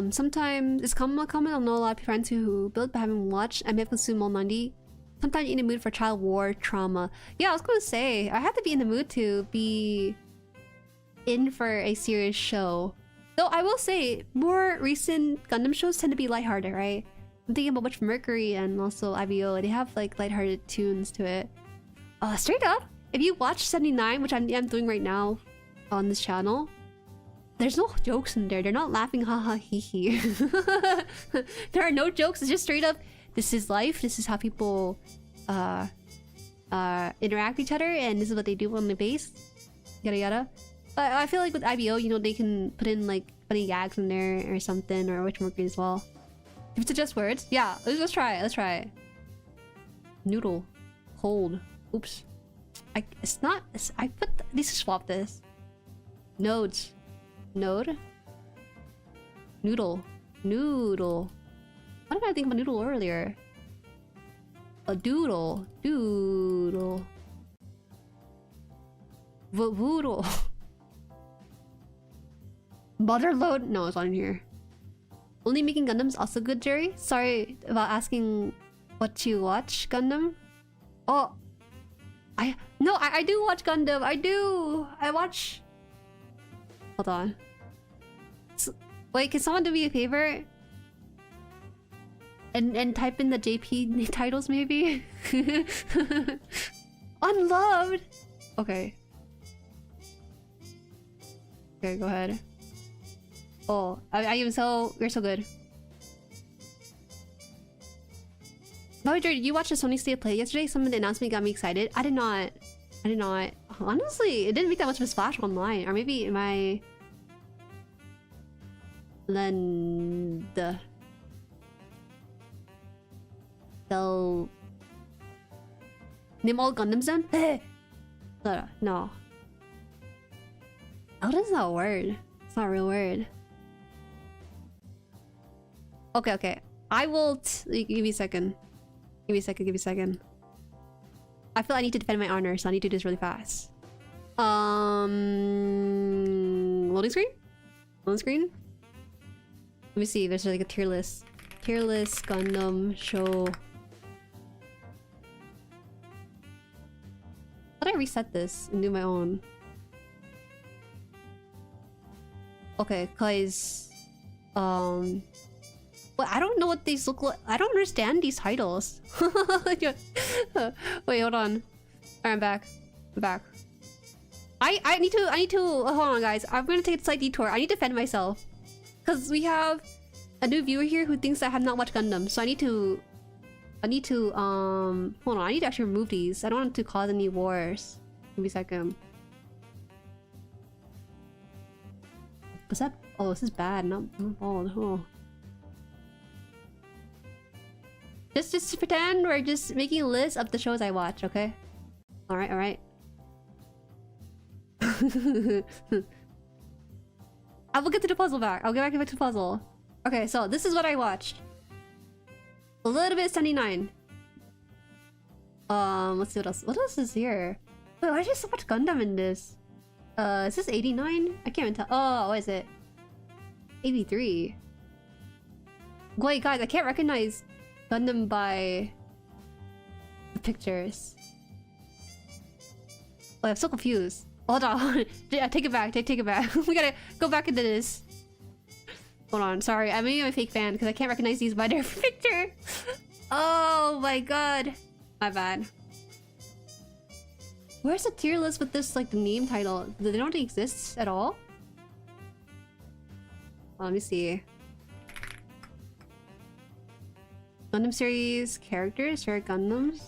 Sometimes it's common. I know a lot of friends who build but haven't watched. I may have consumed all 90. Sometimes in the mood for child war trauma. Yeah, I was gonna say I have to be in the mood to be in for a serious show. Though I will say more recent Gundam shows tend to be lighthearted, right? I'm thinking about Witch Mercury and also IBO. They have like lighthearted tunes to it. Straight up, if you watch 79, which I'm doing right now on this channel, there's no jokes in there. They're not laughing, haha, hee hee. There are no jokes. It's just straight up. This is life. This is how people interact with each other, and this is what they do on the base. Yada yada. But I feel like with IBO, you know, they can put in like funny gags in there or something, or Witch Mercury as well. If it's just words, yeah. Let's try it. Let's try it. Noodle, cold. Oops. It's not. I need to swap this. Nodes. Node. Noodle. Noodle. Why did I think about noodle earlier? A doodle. Doodle. Voodle. Motherload. No, it's not in here. Only making Gundams also good, Jueri? Sorry about asking What you watch, Gundam? Oh, I do watch Gundam. I do. I watch. Hold on. Wait, can someone do me a favor? And type in the JP titles maybe? Unloved! Okay. Okay, go ahead. Oh, I am so... You're so good. No, Jueri, you watched the Sony State of Play yesterday? Some of the announcement got me excited. I did not. I did not. Honestly, it didn't make that much of a splash online. Or maybe my... They'll... Name all Gundams then? No. What is that word? It's not a real word. Okay. I will... Give me a second. Give me a second. I feel I need to defend my honor, so I need to do this really fast. Loading screen? Loading screen? Let me see, there's like a tier list. Tier list, Gundam, show... How did I reset this and do my own? Okay, cause... Well, I don't know what these look like. I don't understand these titles. Wait, hold on. Alright, I'm back. I'm back. I need to hold on, guys. I'm gonna take a slight detour. I need to defend myself. Cause we have a new viewer here who thinks I have not watched Gundam. So I need to hold on, I need to actually remove these. I don't want to cause any wars. Give me a second. What's that? Oh, this is bad. Not bald. Oh. Just pretend we're just making a list of the shows I watch, okay? Alright. I will get to the puzzle back. I'll get back to the puzzle. Okay, so this is what I watched. A little bit of 79. Let's see what else. What else is here? Wait, why is there so much Gundam in this? Is this 89? I can't even tell. Oh, what is it? 83. Wait, guys, I can't recognize Gundam by the pictures. Oh, I'm so confused. Hold on. Take it back. Take it back. We gotta go back into this. Hold on. Sorry. I may be a fake fan because I can't recognize these by their picture. Oh my god. My bad. Where's the tier list with this, like, the name title? They don't exist at all? Let me see. Gundam series, characters, favorite Gundams,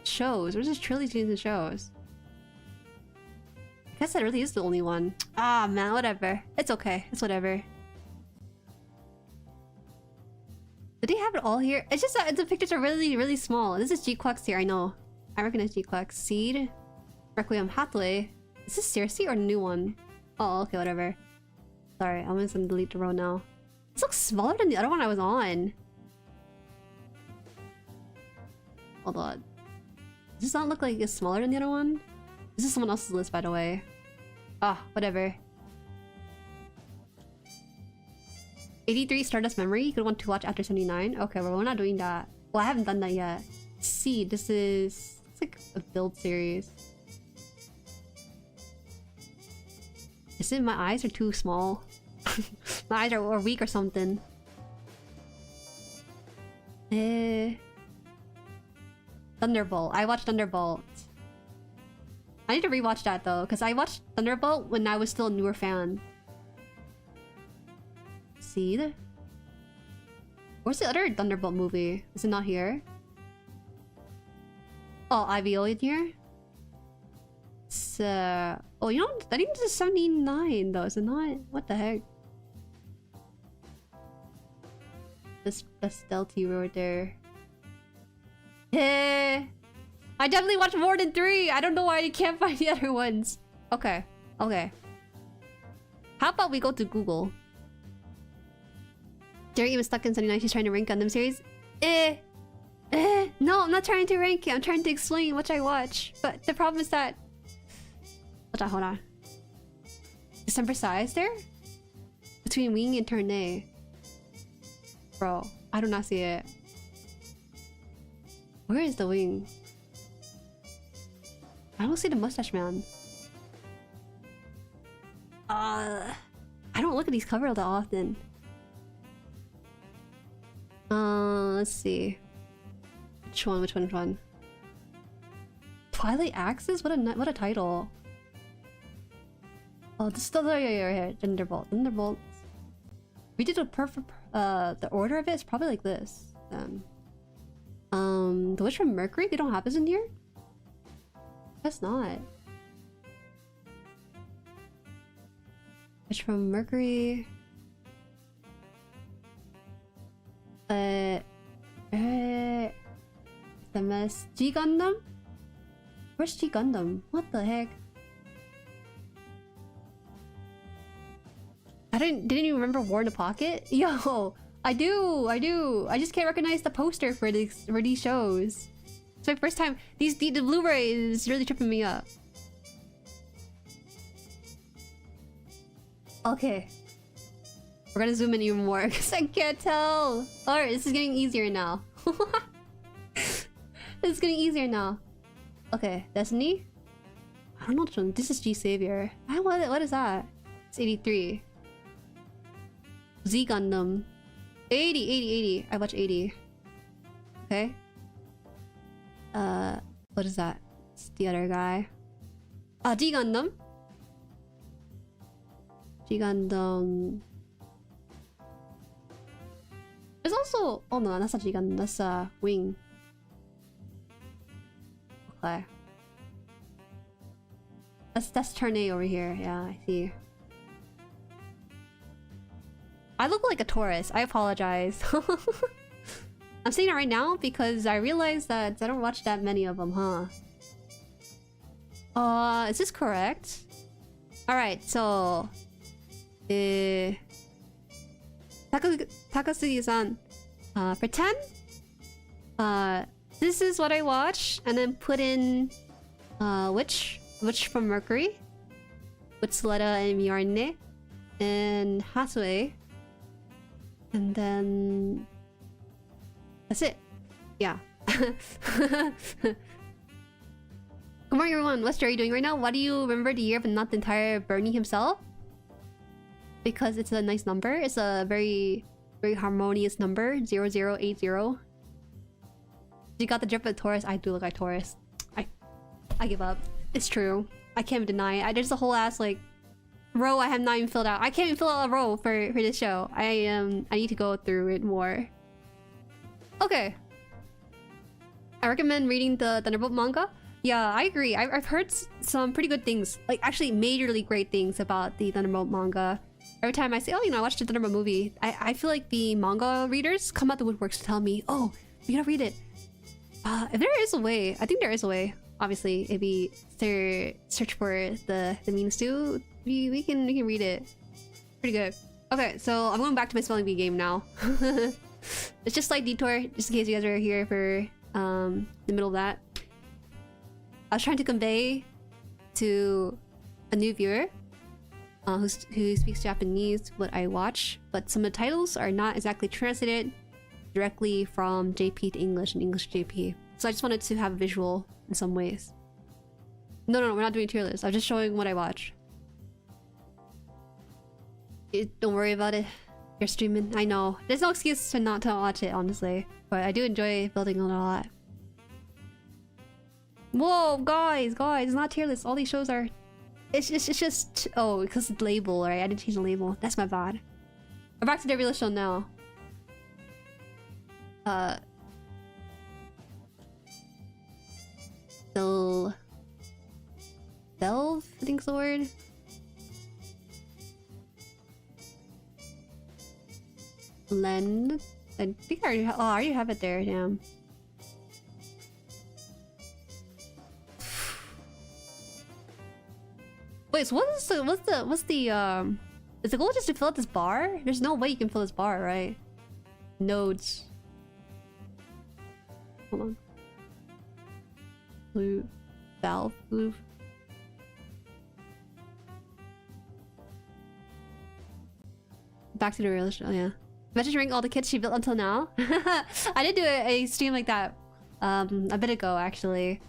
shows. Where's this trilogy of shows? I guess that really is the only one. Ah, man, whatever. It's okay. It's whatever. Did they have it all here? It's just that the pictures are really, really small. This is G-Quex here, I know. I recognize G-Quex. Seed. Requiem Hathaway. Is this seriously or a new one? Oh, okay, whatever. Sorry, I'm just gonna delete the row now. This looks smaller than the other one I was on. Hold on. Does this not look like it's smaller than the other one? This is someone else's list, by the way. Ah, whatever. 83 Stardust Memory. You could want to watch after 79. Okay, well, we're not doing that. Well, I haven't done that yet. See, this is... It's like a build series. Is it my eyes are too small? My eyes are weak or something. Thunderbolt. I watched Thunderbolt. I need to rewatch that though, because I watched Thunderbolt when I was still a newer fan. Seed? Where's the other Thunderbolt movie? Is it not here? Oh, IVO in here? It's, oh, you know, I think this is 79 though, is it not? What the heck? This stealthy right there. I definitely watched more than 3! I don't know why I can't find the other ones. Okay. Okay. How about we go to Google? Jueri was stuck in 79. She's trying to rank Gundam series. No, I'm not trying to rank it. I'm trying to explain what I watch. But the problem is that... Hold on. Is some precise there? Between Wing and Turn A. Bro, I do not see it. Where is the wing? I don't see the mustache man. I don't look at these covers that often. Let's see. Which one? Twilight Axis? What a title. Oh, this is the here. Thunderbolt. We did a perfect the order of it is probably like this. Then. The Witch from Mercury? They don't have this in here? Guess not. Witch from Mercury. SMS G Gundam? Where's G Gundam? What the heck? Didn't even remember War in the Pocket? Yo, I do. I just can't recognize the poster for these shows. It's my first time. The Blu-ray is really tripping me up. Okay. We're gonna zoom in even more because I can't tell. Alright, this is getting easier now. This is getting easier now. Okay, Destiny? I don't know which one. This is G Savior. What is that? It's 83. Z Gundam. 80. I watch 80. Okay. What is that? It's the other guy. G Gundam. G Gundam. There's also... Oh no, that's not G Gundam. That's Wing. Okay. That's turn A over here. Yeah, I see. I look like a tourist. I apologize. I'm saying it right now because I realized that I don't watch that many of them, huh? Is this correct? Alright, so... Takasugi-san. For 10? This is what I watch, and then put in... Witch from Mercury. With Sletta and Miyarne. And Hasue. And then... That's it. Yeah. Good morning, everyone. What's Jueri doing right now? Why do you remember the year but not the entire Bernie himself? Because it's a nice number. It's a very, very harmonious number. 0080. You got the drip of Taurus. I do look like Taurus. I give up. It's true. I can't deny it. There's a whole ass like row I have not even filled out. I can't even fill out a row for this show. I need to go through it more. Okay. I recommend reading the Thunderbolt manga. Yeah, I agree. I've heard some pretty good things. Like, actually majorly great things about the Thunderbolt manga. Every time I say, oh, you know, I watched the Thunderbolt movie, I feel like the manga readers come out the woodworks to tell me, oh, you gotta read it. If there is a way, I think there is a way. Obviously, if we search for the means to, we can read it. Pretty good. Okay, so I'm going back to my spelling bee game now. It's just like detour, just in case you guys are here for the middle of that. I was trying to convey to a new viewer who speaks Japanese what I watch, but some of the titles are not exactly translated directly from JP to English and English to JP. So I just wanted to have a visual in some ways. No, we're not doing tier lists. I'm just showing what I watch. Don't worry about it. You're streaming. I know. There's no excuse to not to watch it, honestly. But I do enjoy building on it a lot. Whoa, guys, it's not tier list. All these shows are... It's just... Oh, because it's label, right? I didn't change the label. That's my bad. We're back to the real show now. Delve, I think's the word. Len, I think I already have it there. Damn. Wait, so what's the is the goal just to fill out this bar? There's no way you can fill this bar, right? Nodes. Hold on. Blue. Valve. Blue. Back to the real show, yeah. Imagine rank all the kits she built until now. I did do a stream like that a bit ago actually.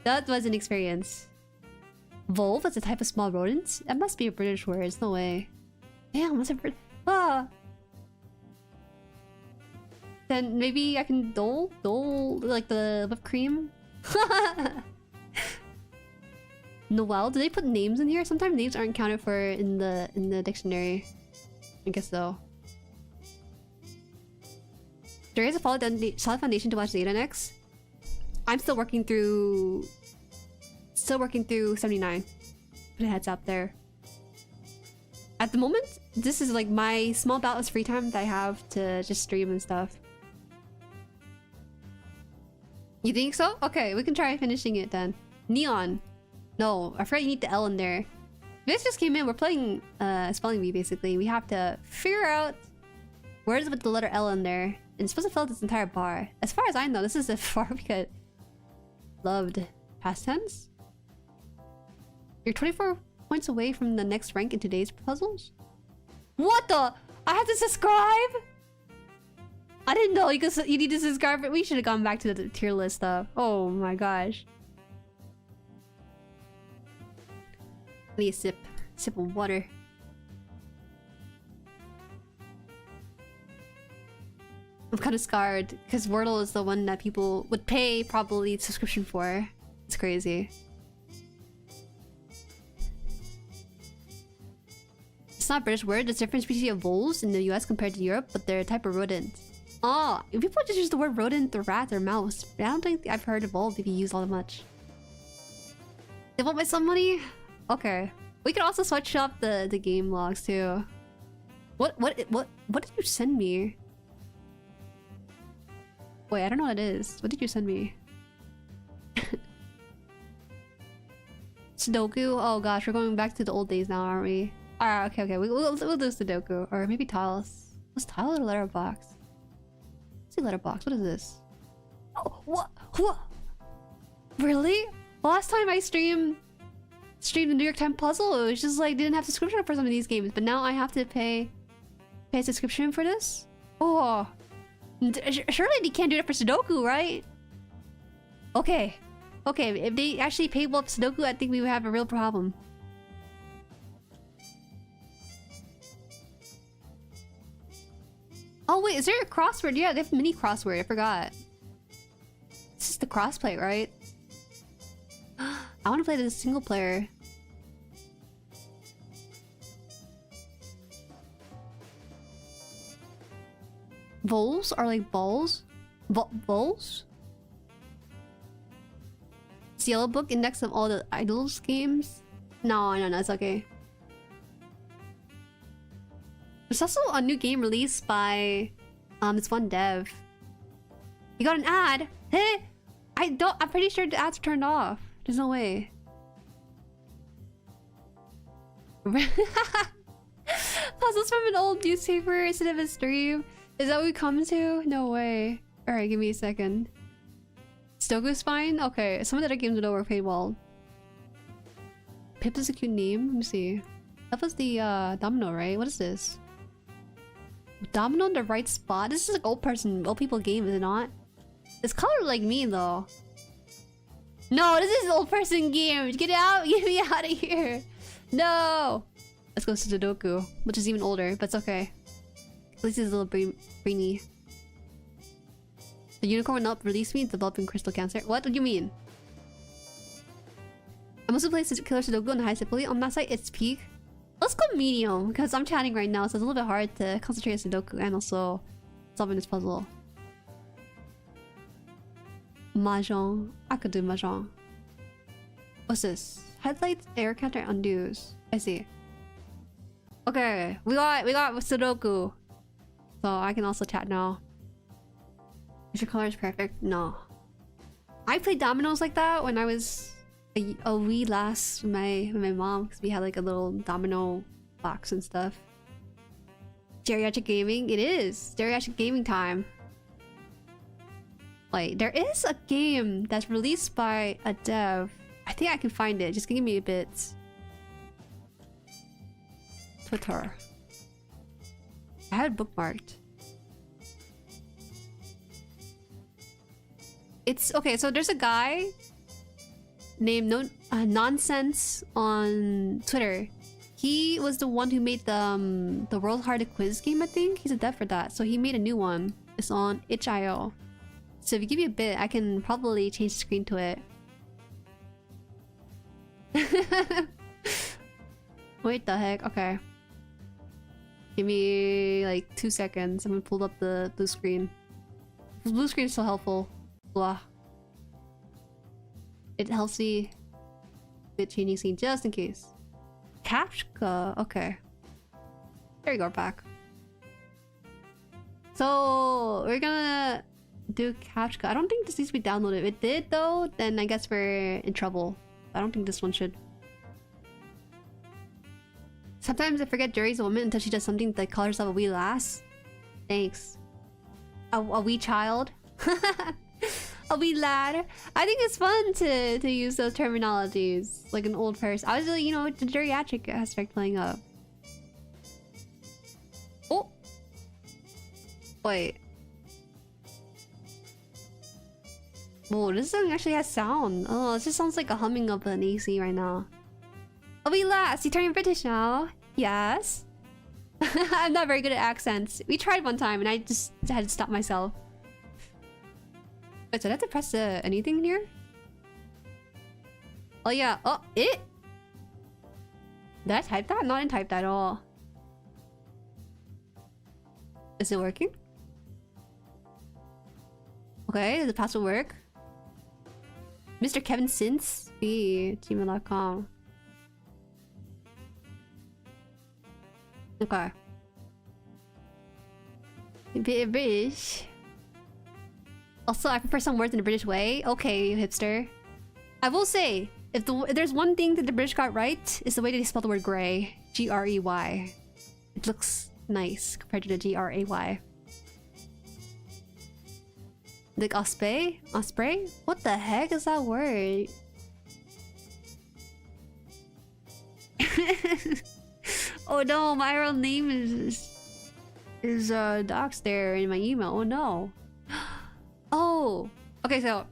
That was an experience. Vole is a type of small rodent? That must be a British word, there's no way. Damn, what's a Brit- Ah! Then maybe I can dole like the whipped cream? Noel, do they put names in here? Sometimes names aren't counted for in the dictionary. I guess so. There is a solid foundation to watch Zeta next. I'm still working through 79. Put a heads up there. At the moment, this is like my small bout of free time that I have to just stream and stuff. You think so? Okay, we can try finishing it then. Neon. No, I forgot you need the L in there. This just came in. We're playing spelling bee basically. We have to figure out words with the letter L in there. And it's supposed to fill out this entire bar. As far as I know, this is the bar we could loved past tense. You're 24 points away from the next rank in today's puzzles. What the? I have to subscribe? I didn't know you need to subscribe, but we should have gone back to the tier list stuff. Oh my gosh. I need a sip of water. I'm kind of scarred because Wordle is the one that people would pay probably subscription for. It's crazy. It's not a British word. There's a different species of voles in the US compared to Europe, but they're a type of rodent. Oh, people just use the word rodent or rat or mouse. I don't think I've heard of vole be used all that much. They want my some money? Okay. We could also switch up the game logs too. What did you send me? Wait, I don't know what it is. What did you send me? Sudoku? Oh gosh, we're going back to the old days now, aren't we? Alright, okay. We'll do Sudoku. Or maybe tiles. Was tile or letterbox? Let's see letterbox. What is this? Oh, what? Really? Last time I streamed the New York Times puzzle, it was just like didn't have subscription for some of these games, but now I have to pay a subscription for this? Oh. Surely they can't do it for Sudoku, right? Okay. Okay, if they actually pay well for Sudoku, I think we would have a real problem. Oh wait, is there a crossword? Yeah, they have mini crossword, I forgot. This is the crossplay, right? I want to play this single player. Voles are like balls? Voles? It's the yellow book index of all the idols games? No, it's okay. There's also a new game released by it's one dev. You got an ad? Hey! I'm pretty sure the ads are turned off. There's no way. Puzzles from an old newspaper instead of a stream? Is that what we come to? No way. Alright, give me a second. Sudoku's fine? Okay, some of the other games don't work paid well. Pip is a cute name. Let me see. That was the domino, right? What is this? Domino in the right spot? This is like old people game, is it not? It's colored like me though. No, this is an old person game. Get out! Get me out of here! No! Let's go to Sudoku, which is even older, but it's okay. At least it's a little brainy. The unicorn will not release me, developing crystal cancer. What do you mean? I mostly play Killer Sudoku on the highest difficulty. On that site, it's peak. Let's go medium, because I'm chatting right now, so it's a little bit hard to concentrate on Sudoku and also solving this puzzle. Mahjong. I could do Mahjong. What's this? Highlights, error counter, undos. I see. Okay, we got Sudoku. So I can also chat now. Is your color is perfect? No. I played dominoes like that when I was a wee lass with my mom, because we had like a little domino box and stuff. Jueritic gaming? It is! Jueritic gaming time. Wait, there is a game that's released by a dev. I think I can find it. Just give me a bit. Twitter. I had it bookmarked. It's okay. So there's a guy named Nonsense on Twitter. He was the one who made the World Hard Quiz game. I think he's a dev for that. So he made a new one. It's on itch.io. So if you give me a bit, I can probably change the screen to it. Wait, the heck? Okay. Give me like 2 seconds. I'm gonna pull up the blue screen. The blue screen is so helpful. Blah. It helps me with changing scene just in case. Captcha. Okay. There you go, back. So we're gonna do Captcha. I don't think this needs to be downloaded. If it did though, then I guess we're in trouble. I don't think this one should. Sometimes I forget Jueri's a woman until she does something that calls herself a wee lass. Thanks. A wee child. A wee lad. I think it's fun to use those terminologies like an old person. I was really, you know, the geriatric aspect playing up. Oh. Wait. Whoa, this song actually has sound. Oh, it just sounds like a humming of an AC right now. Oh, we last. You turning British now? Yes. I'm not very good at accents. We tried one time and I just had to stop myself. Wait, so I have to press anything here? Oh yeah. Oh, it? Did I type that? Not in type that at all. Is it working? Okay, does the password work? Mr. Kevin Since gmail.com. Okay. British. Also, I prefer some words in a British way. Okay, you hipster. I will say, if there's one thing that the British got right, is the way they spell the word grey. G-R-E-Y. It looks nice compared to the G-R-A-Y. Like osprey? Osprey? What the heck is that word? Oh no, my real name is doxed there in my email. Oh no. Oh. Okay, so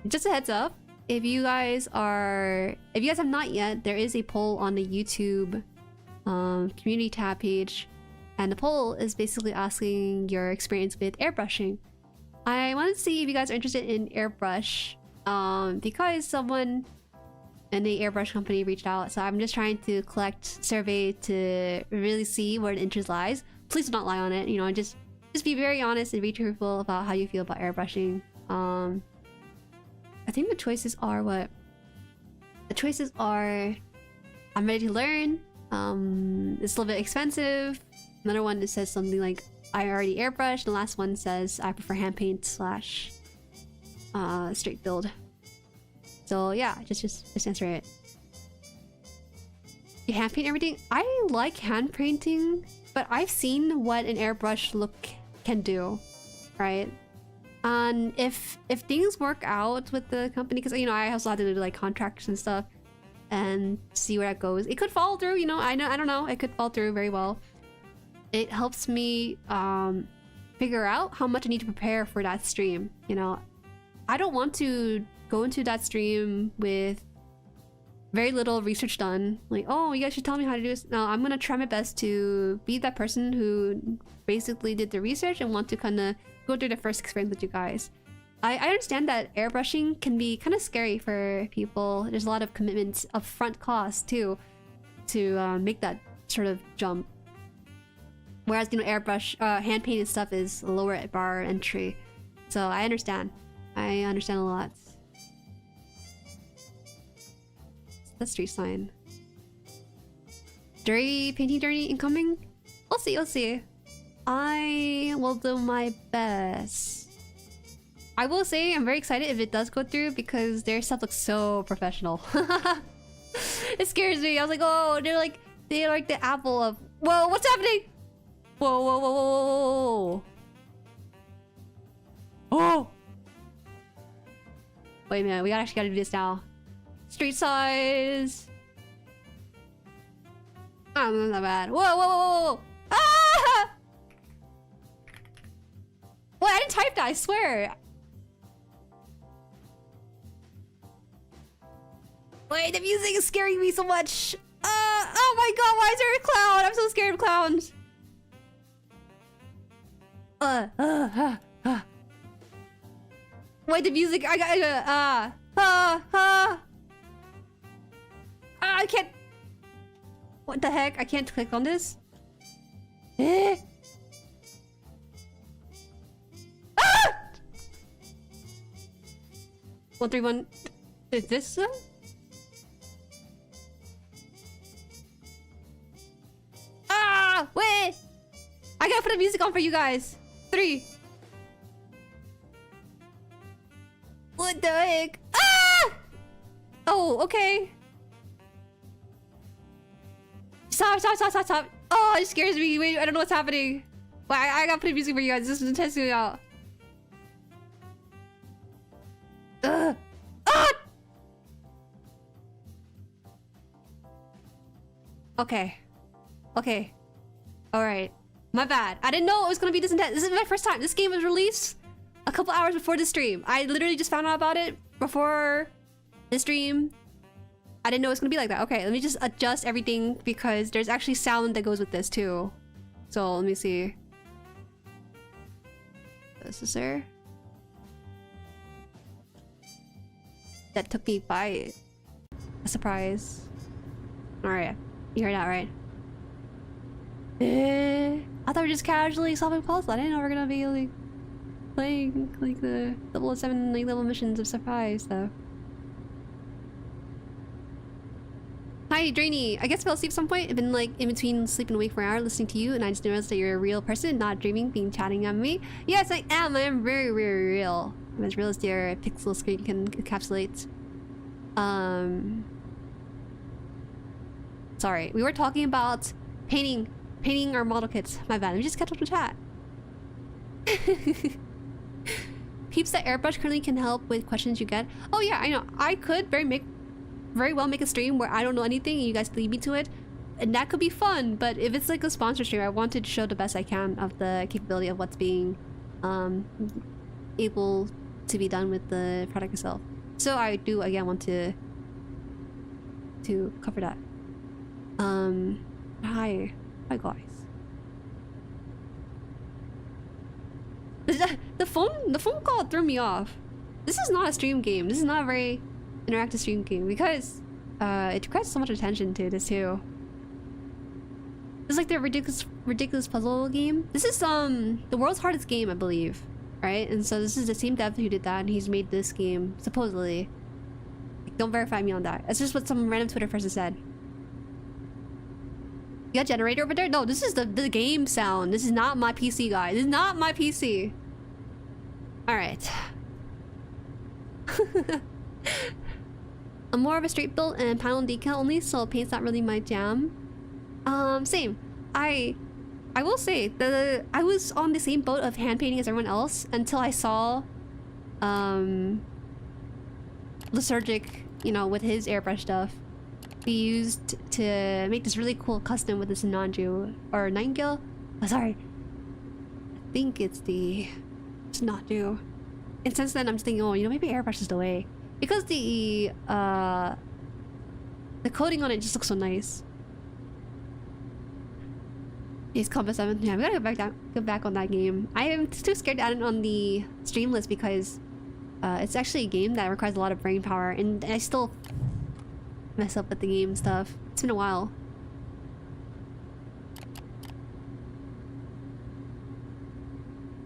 just a heads up, if you guys have not yet, there is a poll on the YouTube community tab page. And the poll is basically asking your experience with airbrushing. I wanted to see if you guys are interested in airbrush because someone in the airbrush company reached out. So I'm just trying to collect survey to really see where the interest lies. Please do not lie on it. You know, just be very honest and be truthful about how you feel about airbrushing. I think the choices are what? The choices are I'm ready to learn. It's a little bit expensive. Another one that says something like I already airbrushed. The last one says I prefer hand paint / straight build. So yeah, just answer it. You hand paint everything? I like hand painting, but I've seen what an airbrush look can do, right? And if things work out with the company, because you know I also have to do like contracts and stuff and see where that goes. It could fall through, you know. I don't know. It could fall through very well. It helps me figure out how much I need to prepare for that stream. You know, I don't want to go into that stream with very little research done. Like, oh, you guys should tell me how to do this. No, I'm gonna try my best to be that person who basically did the research and want to kind of go through the first experience with you guys. I understand that airbrushing can be kind of scary for people. There's a lot of commitments, upfront costs too, to make that sort of jump. Whereas, you know, airbrush, hand painted stuff is a lower bar entry. So I understand. I understand a lot. That's street sign. Jueri painting journey incoming? We'll see, we'll see. I will do my best. I will say I'm very excited if it does go through because their stuff looks so professional. It scares me. I was like, oh, they're like the apple of... Whoa, what's happening? Whoa, whoa, whoa, whoa, whoa. Oh! Wait a minute, we actually gotta do this now. Street size. Oh, not that bad. Whoa, whoa, whoa, whoa! Ah! I swear. Wait, the music is scaring me so much. Oh my god, why is there a clown? I'm so scared of clowns. Wait, the music. I can't. What the heck? I can't click on this. Ah! 131. Is this them? Ah! Wait! I gotta put the music on for you guys. 3. What the heck? Ah! Oh, okay. Stop. Oh, it scares me. Wait, I don't know what's happening. Wait, I gotta put the music for you guys. This is testing me out. Ah! Okay. Alright. My bad. I didn't know it was gonna be this intense. This is my first time. This game was released a couple hours before the stream. I literally just found out about it before the stream. I didn't know it was gonna be like that. Okay, let me just adjust everything because there's actually sound that goes with this too. So let me see. This is there. That took me by a surprise. Alright, you heard that right? I thought we were just casually solving puzzles. I didn't know we were gonna be like playing like the 007 like level missions of surprise though. Hi, Drainy. I guess I fell asleep at some point. I've been like in between sleep and awake for an hour listening to you, and I just noticed that you're a real person, not dreaming, being chatting at me. Yes, I am. I am very, very real. I'm as real as your pixel screen can encapsulate. Sorry, we were talking about painting our model kits. My bad. Let me just catch up to chat. Peeps that airbrush currently can help with questions you get. Oh yeah, I know. I could very well make a stream where I don't know anything and you guys lead me to it, and that could be fun. But if it's like a sponsor stream, I wanted to show the best I can of the capability of what's being able to be done with the product itself. So I do again want to cover that. Hi guys. The phone call threw me off. This is not a stream game. This is not a very interactive stream game because it requires so much attention to this too. It's like the ridiculous puzzle game. This is the world's hardest game, I believe, right? And so this is the same dev who did that, and he's made this game supposedly. Like, don't verify me on that. That's just what some random Twitter person said. You got a generator over there? No, this is the game sound. This is not my PC, guys. This is not my PC. All right. I'm more of a straight build and panel and decal only, so paint's not really my jam. Same. I will say I was on the same boat of hand painting as everyone else until I saw Lysergic, you know, with his airbrush stuff be used to make this really cool custom with this Nanju or Nightingale. Oh, sorry. I think it's Nanju. And since then I'm just thinking, oh, you know, maybe airbrush is the way. Because the coating on it just looks so nice. He's Combat 7. Yeah, we gotta go back on that game. I am too scared to add it on the stream list because it's actually a game that requires a lot of brain power, and I still mess up with the game stuff. It's been a while.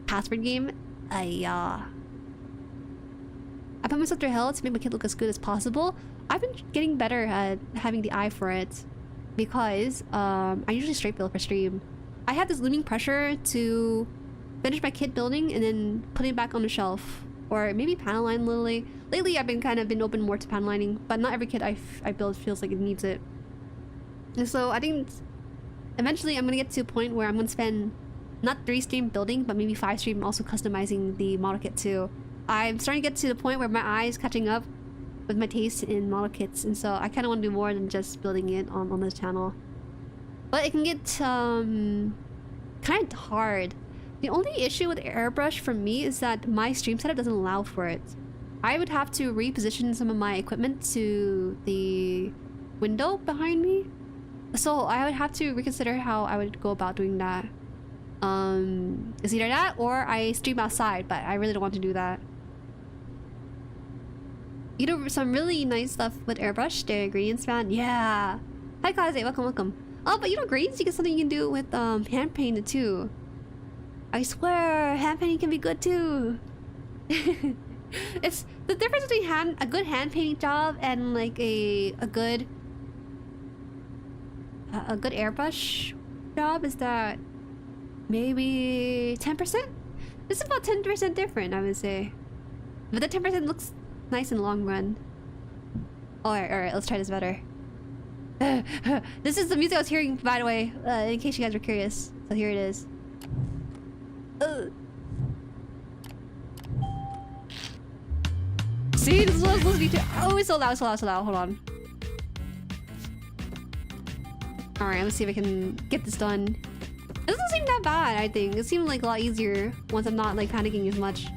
Password game? I put myself through hell to make my kid look as good as possible. I've been getting better at having the eye for it because I usually straight build for stream. I have this looming pressure to finish my kit building and then putting it back on the shelf, or maybe panel line literally. Lately I've been open more to panel lining, but not every kit I build feels like it needs it. And so I think eventually I'm gonna get to a point where I'm gonna spend not 3 stream building, but maybe 5 stream also customizing the model kit too. I'm starting to get to the point where my eye is catching up with my taste in model kits, and so I kind of want to do more than just building it on this channel. But it can get kind of hard The only issue with airbrush for me is that my stream setup doesn't allow for it. I would have to reposition some of my equipment to the window behind me. So I would have to reconsider how I would go about doing that. It's either that or I stream outside, but I really don't want to do that. You know, some really nice stuff with airbrush. The ingredients, man. Yeah. Hi, Kaze. Welcome, welcome. Oh, but you know, gradients, you get something you can do with hand painted too. I swear, hand painting can be good too. It's the difference between a good hand painting job and like a good airbrush job is that maybe 10%. It's about 10% different, I would say. But the 10% looks nice in the long run. Alright, let's try this better. This is the music I was hearing, by the way, in case you guys were curious. So here it is. See, this is what it's supposed to be too. Oh, it's so loud, so loud, so loud. Hold on. Alright, let's see if I can get this done. It doesn't seem that bad, I think. It seemed like a lot easier once I'm not like panicking as much.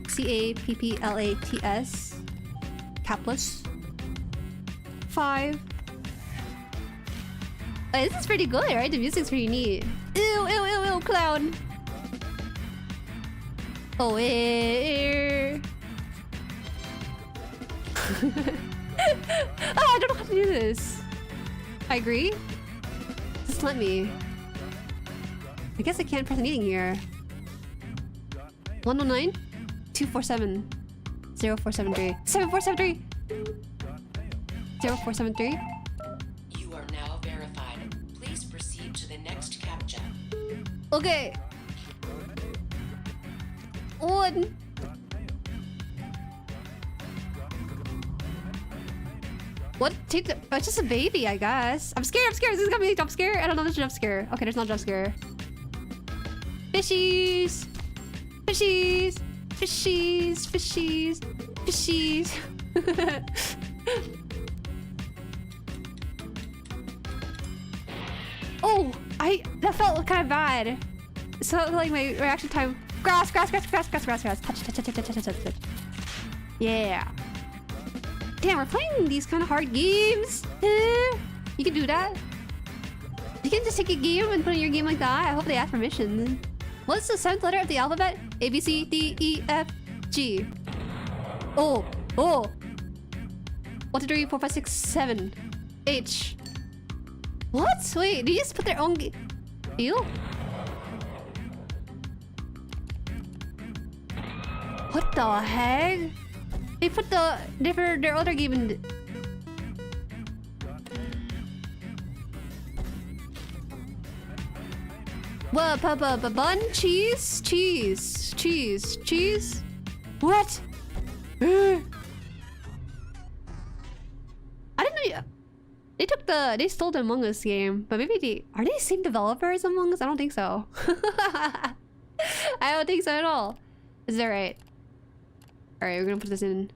CAPPLATS. Capless. 5. This is pretty good, right? The music's pretty neat. Ew, clown. Oh, I don't know how to do this. I agree. Just let me. I guess I can't press anything here. 109 247 0473 7473 0473. You are now verified. Please proceed to the next captcha. Okay. 1. What? Take the... Oh, it's just a baby, I guess. I'm scared. This is gonna be a jump scare. I don't know if there's a jump scare. Okay, there's not a jump scare. Fishies. Fishies. Fishies. Fishies. Fishies. Oh, that felt kind of bad. So like my reaction time. Grass. Touch. Yeah. Damn, we're playing these kind of hard games. You can do that. You can just take a game and put it in your game like that. I hope they ask permission. What's the 7th letter of the alphabet? A, B, C, D, E, F, G. Oh. 1, 2, 3, 4, 5, 6, 7. H. What? Wait, they just put their own Ew. What the heck? They put their other game in. What? Bun? Cheese? What? I didn't know. They stole the Among Us game, but maybe are they the same developers as Among Us? I don't think so. I don't think so at all. Is that right? Alright, we're gonna put this in.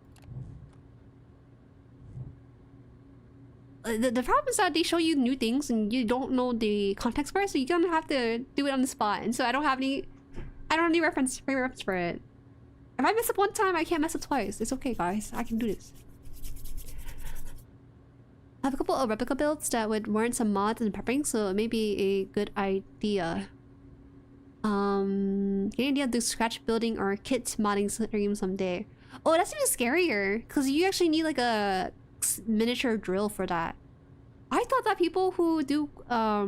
The problem is that they show you new things and you don't know the context for it, so you're gonna have to do it on the spot. And so I don't have any frame reference for it. If I mess up one time, I can't mess up twice. It's okay, guys. I can do this. I have a couple of replica builds that would warrant some mods and prepping, so it may be a good idea. Getting the idea to do scratch building or kit modding stream someday. Oh, that's even scarier because you actually need like a miniature drill for that. I thought that people who do a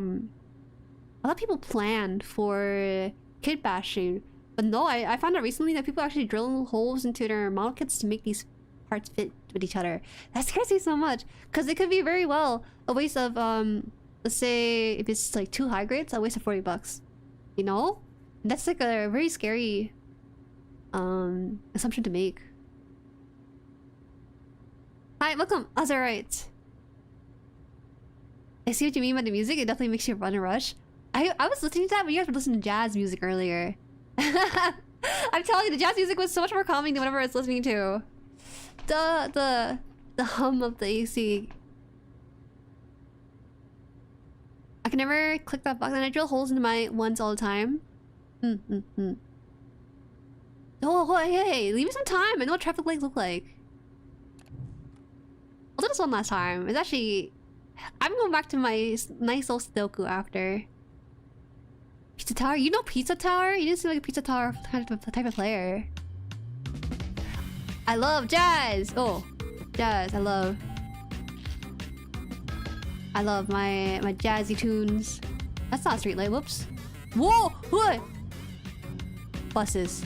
lot of people plan for kit bashing, but no, I found out recently that people actually drill holes into their model kits to make these parts fit with each other. That scares me so much because it could be very well a waste of let's say if it's like 2 high grades, a waste of $40. You know, that's like a very scary assumption to make. Hi, welcome. Azurite. I see what you mean by the music. It definitely makes you run a rush. I was listening to that, but you guys were listening to jazz music earlier. I'm telling you, the jazz music was so much more calming than whatever I was listening to. The hum of the AC. I can never click that box and I drill holes into my ones all the time. Oh, hey, leave me some time. I know what traffic lights look like. I'll do this one last time. It's actually... I'm going back to my nice old Sudoku after. Pizza Tower? You know Pizza Tower? You didn't seem like a Pizza Tower type of player. I love jazz! Oh, jazz, I love my jazzy tunes. That's not a street light, whoops. Whoa! What? Buses.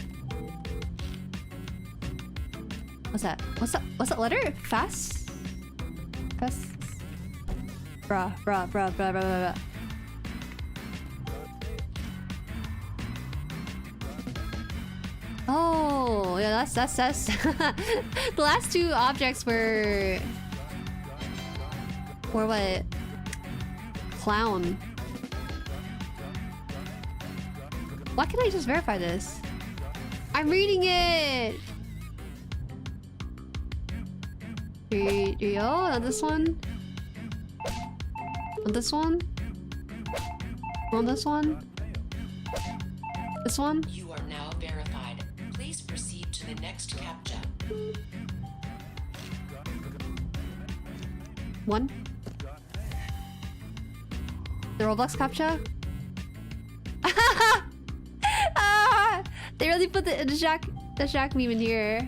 What's that? What's that letter? Fast? Fast? Bruh. Oh, yeah, that's the last two objects were what? Clown. Why can't I just verify this? I'm reading it. Oh, on this one. On this one. On this one. This one. You are now verified. Please proceed to the next captcha. One. The Roblox captcha. Ah, they really put the Jack meme in here.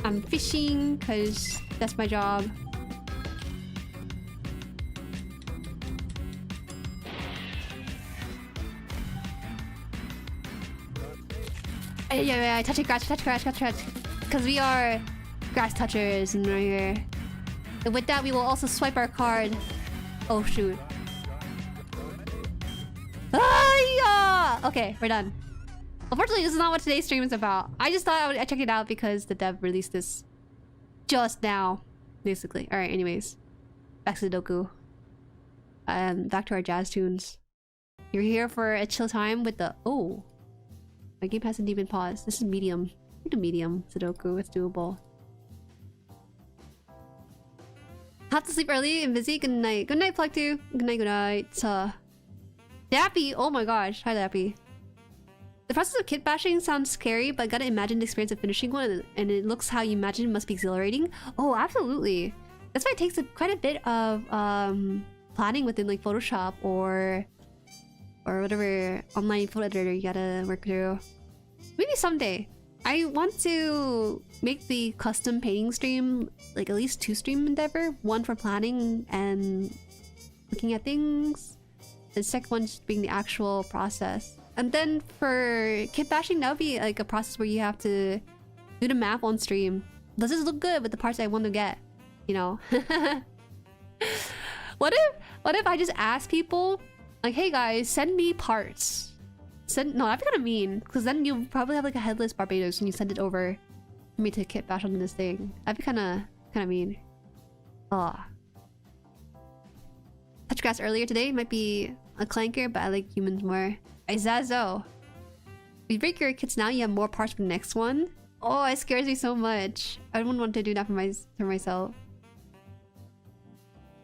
I'm fishing because that's my job. Yeah, touch grass. Because we are grass touchers and right here. And with that, we will also swipe our card. Oh, shoot. Ah, yeah! Okay, we're done. Unfortunately, this is not what today's stream is about. I just thought I'd check it out because the dev released this just now, basically. Alright, anyways. Back to the Doku. Back to our jazz tunes. You're here for a chill time with the... Oh. My game hasn't even paused. This is medium. I do medium Sudoku. It's doable. Have to sleep early and busy. Good night. Good night, Plug2. Good night. Dappy. Oh my gosh. Hi, Dappy. The process of kit bashing sounds scary, but gotta imagine the experience of finishing one, and it looks how you imagine must be exhilarating. Oh, absolutely. That's why it takes quite a bit of planning within like Photoshop or whatever online photo editor you gotta work through. Maybe someday. I want to make the custom painting stream like at least 2 stream endeavor. One for planning and looking at things. The second one just being the actual process. And then for kit bashing, that would be like a process where you have to do the math on stream. Does this look good with the parts I want to get? You know? What if I just ask people, like, hey guys, send me parts. No, that'd be kind of mean, because then you probably have like a headless Barbados and you send it over for me to kit bash on this thing. That'd be kind of mean. Ah. Touch grass earlier today might be a clanker, but I like humans more. Izazo. If you break your kits now, you have more parts for the next one. Oh, it scares me so much. I wouldn't want to do that for myself.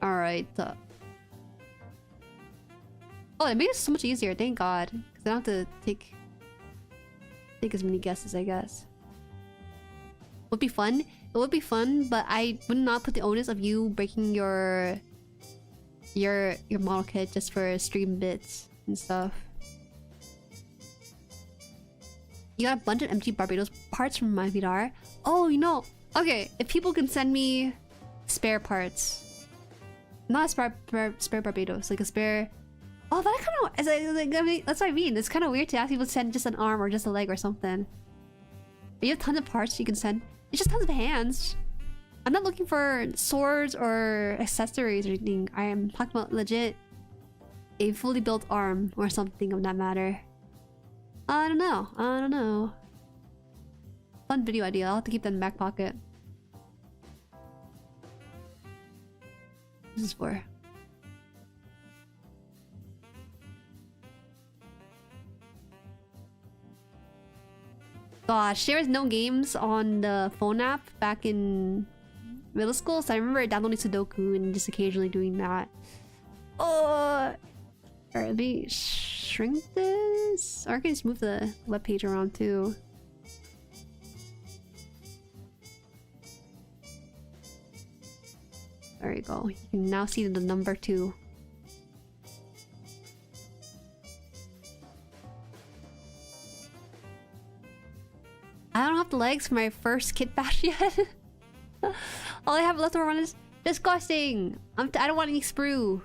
Alright. Oh, it made it so much easier, thank god. Because I don't have to take as many guesses, I guess. Would be fun. It would be fun, but I would not put the onus of you breaking your model kit just for stream bits and stuff. You got a bunch of empty Barbados parts from my VTuber. Oh, you know. Okay, if people can send me spare parts. Not a spare Barbados, like a spare... Oh, that kind of... I mean, that's what I mean. It's kind of weird to ask people to send just an arm or just a leg or something. But you have tons of parts you can send. It's just tons of hands. I'm not looking for swords or accessories or anything. I am talking about legit a fully built arm or something of that matter. I don't know. Fun video idea. I'll have to keep that in the back pocket. This is for... Gosh, there was no games on the phone app back in middle school, so I remember downloading Sudoku and just occasionally doing that. Oh, alright, let me shrink this. Or I can just move the web page around too. There you go. You can now see the number 2. I don't have the legs for my first kit bash yet. All I have left over is disgusting. I don't want any sprue.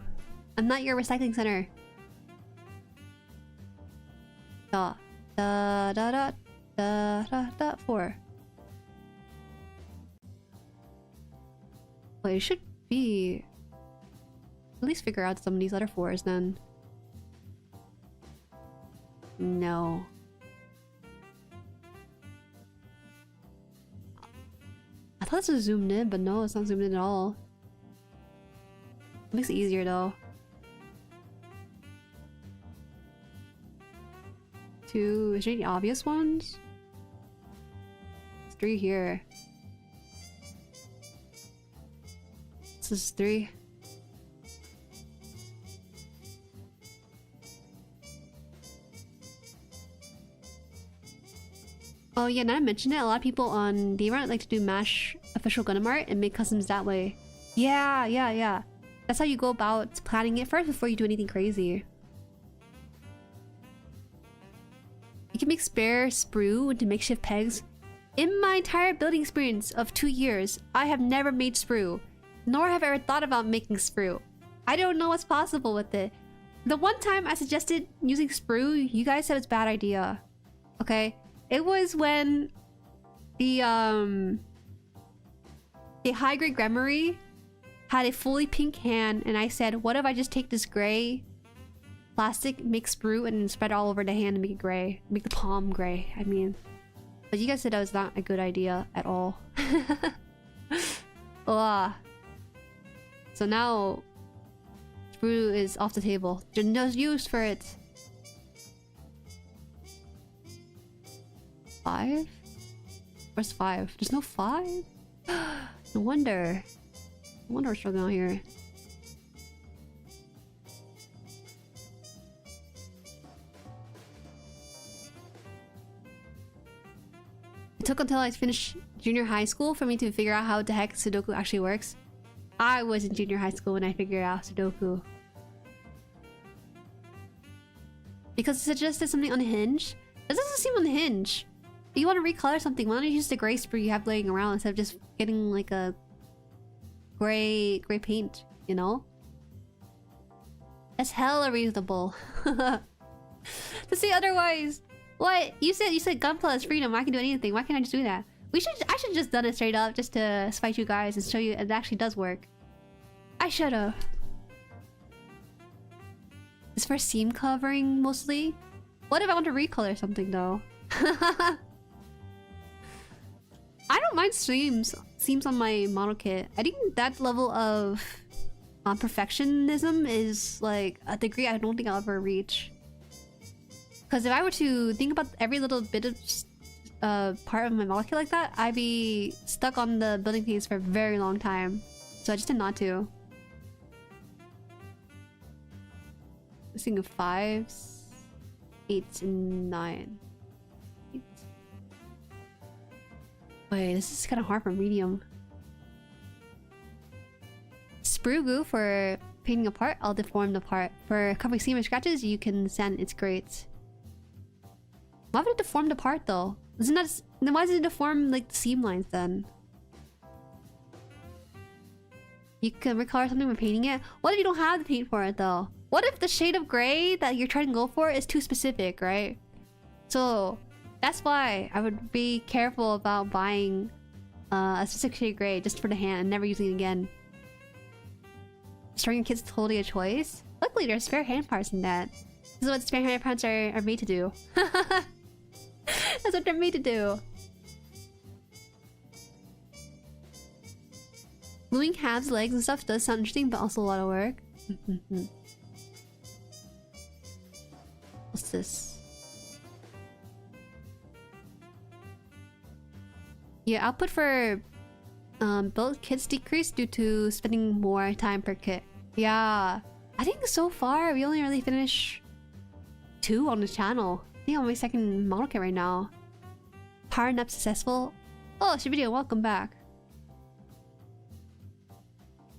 I'm not your recycling center. Da da da da da da da 4. Wait, it should be at least figure out some of these other 4s then. No. I thought this was zoomed in, but no, it's not zoomed in at all. It makes it easier though. 2. Is there any obvious ones? There's 3 here. This is 3. Oh yeah, now I mentioned it, a lot of people on VTuber like to do MASH official Gundam art and make customs that way. Yeah. That's how you go about planning it first before you do anything crazy. You can make spare sprue into makeshift pegs. In my entire building experience of 2 years, I have never made sprue, nor have I ever thought about making sprue. I don't know what's possible with it. The one time I suggested using sprue, you guys said it's a bad idea. Okay? It was when the high-grade Gremory had a fully pink hand, and I said, what if I just take this gray plastic, make sprue, and then spread it all over the hand and make it gray? Make the palm gray, I mean. But you guys said that was not a good idea at all. Ugh. So now, sprue is off the table. There's no use for it. 5? Where's 5? There's no 5? No wonder. No wonder we're struggling out here. It took until I finished junior high school for me to figure out how the heck Sudoku actually works. I was in junior high school when I figured out Sudoku. Because it suggested something unhinged. That doesn't seem unhinged. If you want to recolor something, why don't you use the gray sprue you have laying around instead of just getting like a gray paint, you know? That's hella reasonable. To say otherwise. What? You said Gunpla is freedom. I can do anything. Why can't I just do that? I should just done it straight up just to spite you guys and show you it actually does work. I should have. It's for seam covering mostly. What if I want to recolor something though? I don't mind seams on my model kit. I think that level of perfectionism is like a degree I don't think I'll ever reach. Because if I were to think about every little bit of part of my model kit like that, I'd be stuck on the building phase for a very long time. So I just did not to. I'm thinking of 5s, 8s, and 9. Wait, this is kind of hard for medium. Sprue goo for painting a part, I'll deform the part. For covering seam and scratches, you can sand, it's great. Why would it deform the part though? Isn't that, then why does it deform like the seam lines then? You can recolor something by painting it? What if you don't have the paint for it though? What if the shade of gray that you're trying to go for is too specific, right? So that's why I would be careful about buying a specific shade of gray just for the hand and never using it again. Storing your kids is totally a choice. Luckily, there's spare hand parts in that. This is what spare hand parts are made to do. That's what they're made to do. Gluing halves, legs, and stuff does sound interesting, but also a lot of work. What's this? Yeah, output for Build kits decreased due to spending more time per kit. Yeah. I think so far we only really finished 2 on the channel. I think I'm on my 2nd model kit right now. HaanArt successful. Oh, Shibidio, welcome back.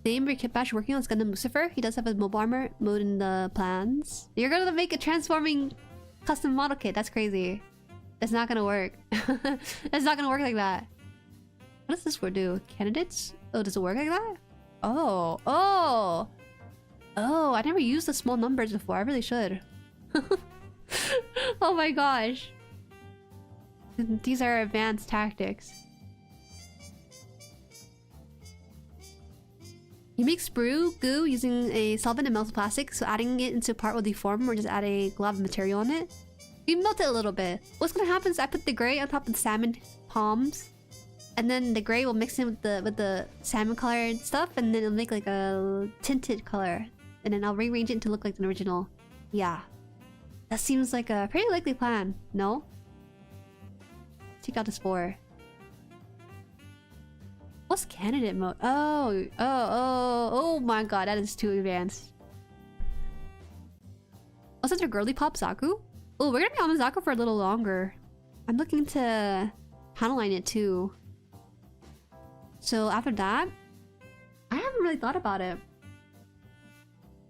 Name your kit batch working on Gundam Lucifer. He does have a mobile armor mode in the plans. You're gonna make a transforming custom model kit. That's crazy. That's not gonna work. That's not gonna work like that. What does this word do? Candidates? Oh, does it work like that? Oh, oh, oh! I never used the small numbers before. I really should. Oh my gosh! These are advanced tactics. You make sprue goo using a solvent and melted plastic, so adding it into a part will deform or just add a glob of material on it. You melt it a little bit. What's gonna happen is I put the gray on top of the salmon palms, and then the gray will mix in with the salmon colored stuff, and then it'll make like a tinted color, and then I'll rearrange it to look like the original. Yeah, that seems like a pretty likely plan. No? Check out the spore. What's candidate mode? Oh my god, that is too advanced. Oh, since our girly pop Zaku? Oh, we're gonna be on Zaku for a little longer. I'm looking to handline it too. So after that, I haven't really thought about it.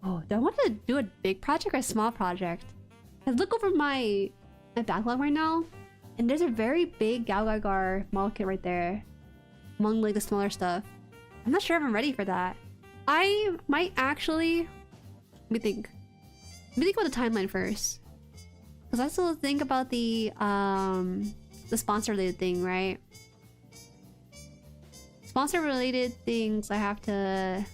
Oh, do I want to do a big project or a small project? I look over my backlog right now, and there's a very big Galgagar model kit right there. Among like the smaller stuff. I'm not sure if I'm ready for that. I might actually... Let me think about the timeline first. Because I still think about the sponsor related thing, right? Sponsor related things, I have to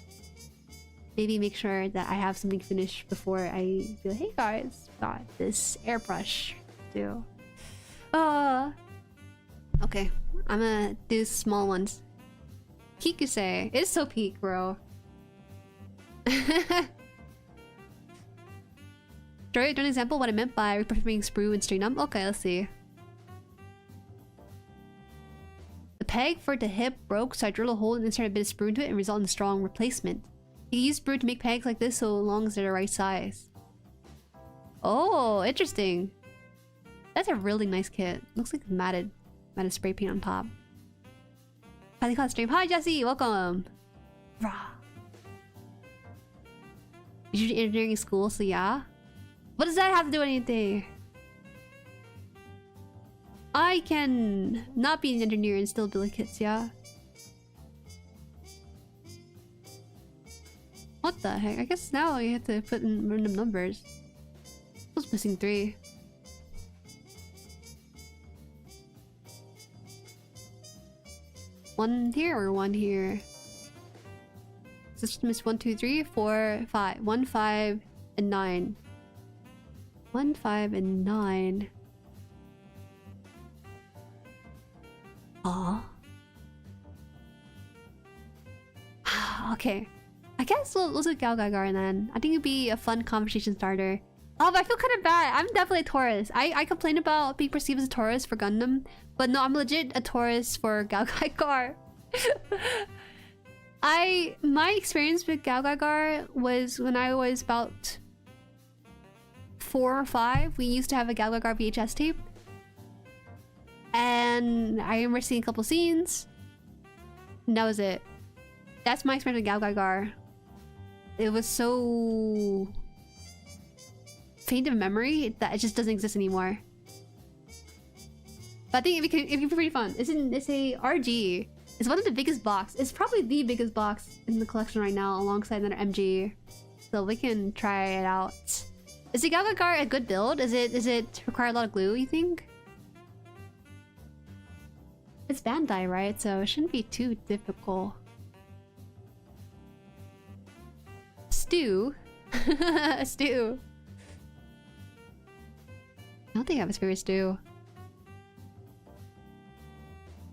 maybe make sure that I have something finished before I be like, hey guys, got this airbrush too. Okay, I'm gonna do small ones. Kikusei. It's so peak, bro. Show an example what I meant by repurposing sprue and string them. Okay, let's see. The peg for the hip broke, so I drilled a hole and inserted a bit of sprue into it and resulted in a strong replacement. You can use sprue to make pegs like this so long as they're the right size. Oh, interesting. That's a really nice kit. Looks like matted spray paint on top. Finally caught the stream. Hi Jesse, welcome. Rah. You should engineering school, so yeah. What does that have to do with anything? I can not be an engineer and still build kits, yeah. What the heck? I guess now you have to put in random numbers. I was missing 3. One here or one here? System is 1, 2, 3, 4, 5. 1, 5, and 9. 1, 5, and 9. Aw. Okay. I guess we'll do Galgagar then. I think it'd be a fun conversation starter. Oh, but I feel kind of bad. I'm definitely a Taurus. I complain about being perceived as a Taurus for Gundam, but no, I'm legit a Taurus for Galgagar. My experience with Galgagar was when I was about 4 or 5. We used to have a Galgagar VHS tape, and I remember seeing a couple scenes, and that was it. That's my experience with Galgagar. It was so faint of memory that it just doesn't exist anymore. But I think it'd be pretty fun. It's a RG. It's one of the biggest box. It's probably the biggest box in the collection right now, alongside another MG. So we can try it out. Is the Galgagar a good build? Does it require a lot of glue, you think? It's Bandai, right? So it shouldn't be too difficult. Stew? Stew. I don't think I have a favorite stew.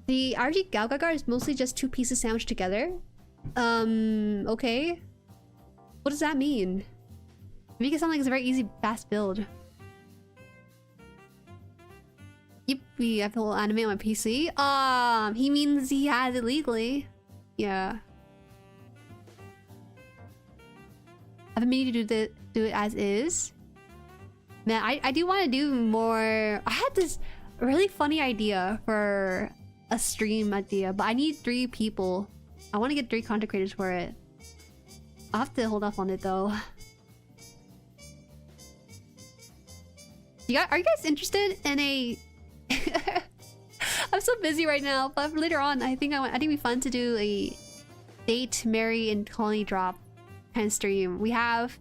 The RG Galgagar is mostly just 2 pieces sandwiched together. Okay. What does that mean? Make it sound like it's a very easy, fast build. Yep, we have the whole anime on my PC. He means he has it legally. Yeah. I've been meaning to do it as is. Man, I do want to do more. I had this really funny idea for a stream idea, but I need 3 people. I want to get 3 content creators for it. I'll have to hold off on it though. Are you guys interested in a... I'm so busy right now, but later on, I think it'd be fun to do a date, marry, and colony drop kind of stream. We have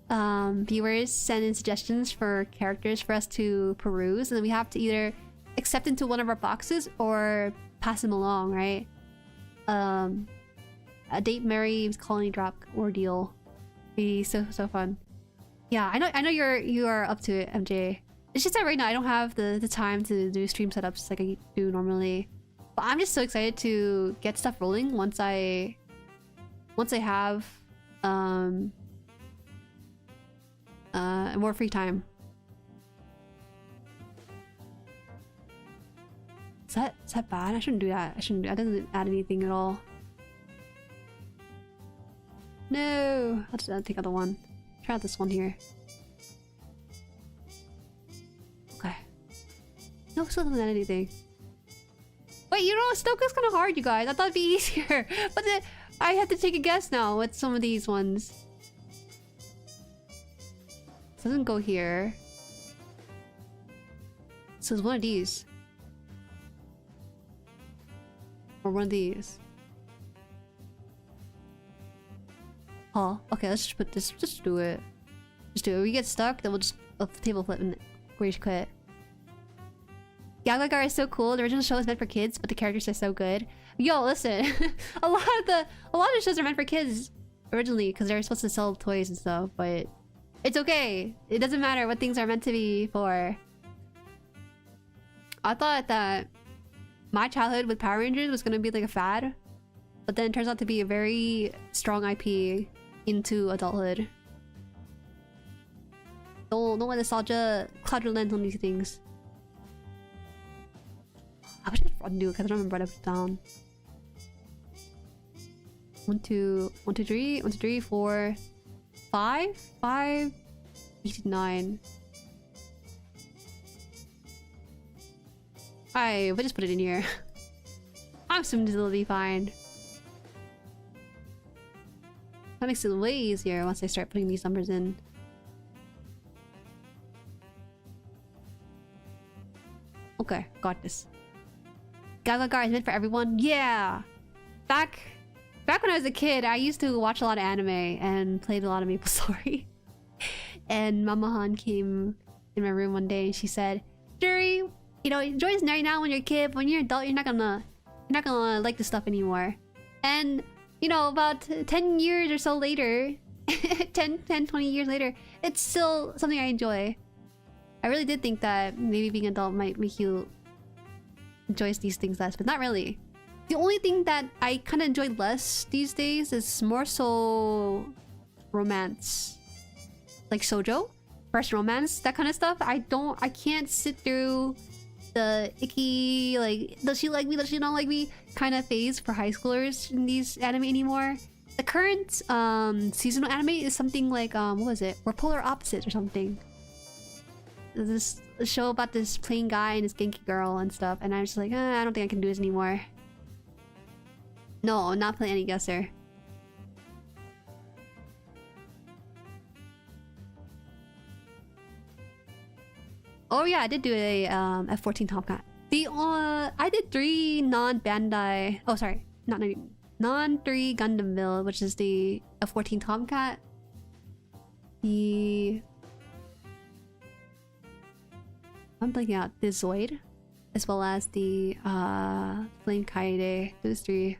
viewers send in suggestions for characters for us to peruse, and then we have to either accept into one of our boxes or pass them along, right? A date, marry, colony drop ordeal. Be so fun. Yeah, I know you are up to it, MJ. It's just that right now I don't have the time to do stream setups like I do normally. But I'm just so excited to get stuff rolling once I have more free time. Is that bad? I shouldn't do that. That doesn't add anything at all. No, I'll take other one. Try out this one here. Okay. No, still doesn't add anything. Wait, you know, Stoka's kind of hard, you guys. I thought it'd be easier, but then I have to take a guess now with some of these ones. It doesn't go here. So it's one of these. Or one of these. Oh, okay, let's just put this. Just do it. Just do it. If we get stuck, then we'll just table flip and rage quit. Gaglagar is so cool. The original show is meant for kids, but the characters are so good. Yo, listen, a lot of shows are meant for kids originally because they're supposed to sell toys and stuff. But it's okay. It doesn't matter what things are meant to be for. I thought that my childhood with Power Rangers was gonna be like a fad, but then it turns out to be a very strong IP into adulthood. Don't let nostalgia cloud your lens on these things. I wish I undo it because I don't remember what I've done. 1, 2, 3, 4, 5, 5, 8, 9. We'll just put it in here. I'm assuming this will be fine. That makes it way easier once I start putting these numbers in. Okay, got this. Gagagar is meant for everyone. Yeah! Back when I was a kid, I used to watch a lot of anime and played a lot of MapleStory. And Mama Han came in my room one day and she said, Jueri, you know, enjoy this right now when you're a kid, but when you're an adult, you're not gonna like this stuff anymore. And, you know, about 10 years or so later, 20 years later, it's still something I enjoy. I really did think that maybe being an adult might make you enjoy these things less, but not really. The only thing that I kind of enjoy less these days is more so romance. Like shoujo, first romance, that kind of stuff. I can't sit through the icky, like, does she like me, does she not like me kind of phase for high schoolers in these anime anymore. The current seasonal anime is something like, what was it? We're polar opposites or something. This show about this plain guy and this genki girl and stuff, and I'm just like, I don't think I can do this anymore. No, not play any guesser. Oh yeah, I did do a F14 Tomcat. I did 3 non-Bandai. Oh sorry, non-3 Gundam build, which is the F14 Tomcat. I'm blanking out the Zoid, as well as the Flame Kaede. Those 3.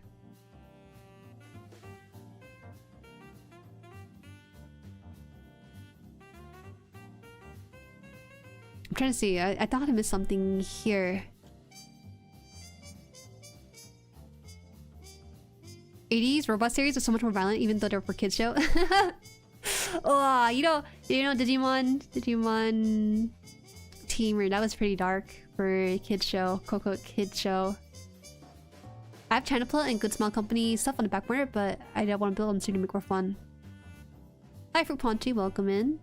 I'm trying to see. I thought I missed something here. 80s robot series are so much more violent, even though they're for kids show. Oh, you know Digimon Teamer, that was pretty dark for a kids show, Coco kids show. I have Chanapla and Good Smile Company stuff on the back burner, but I don't want to build on to make more fun. Hi, Fruit Ponchi, welcome in.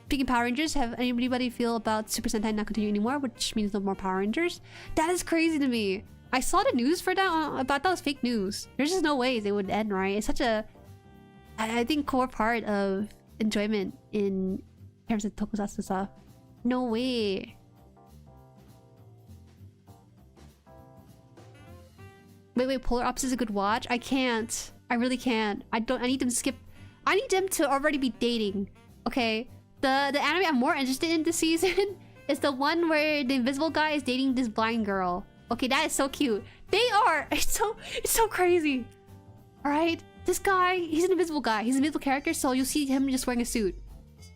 Speaking of Power Rangers, have anybody feel about Super Sentai not continuing anymore, which means no more Power Rangers? That is crazy to me. I saw the news for that. I thought that was fake news. There's just no way they would end, right? It's such a, I think, core part of enjoyment in terms of tokusatsu stuff. No way. Wait, Polar Opposites is a good watch? I can't. I really can't. I need them to skip. I need them to already be dating. Okay? The anime I'm more interested in this season is the one where the invisible guy is dating this blind girl. Okay, that is so cute. They are. It's so crazy. All right, this guy, he's an invisible guy. He's an invisible character, so you'll see him just wearing a suit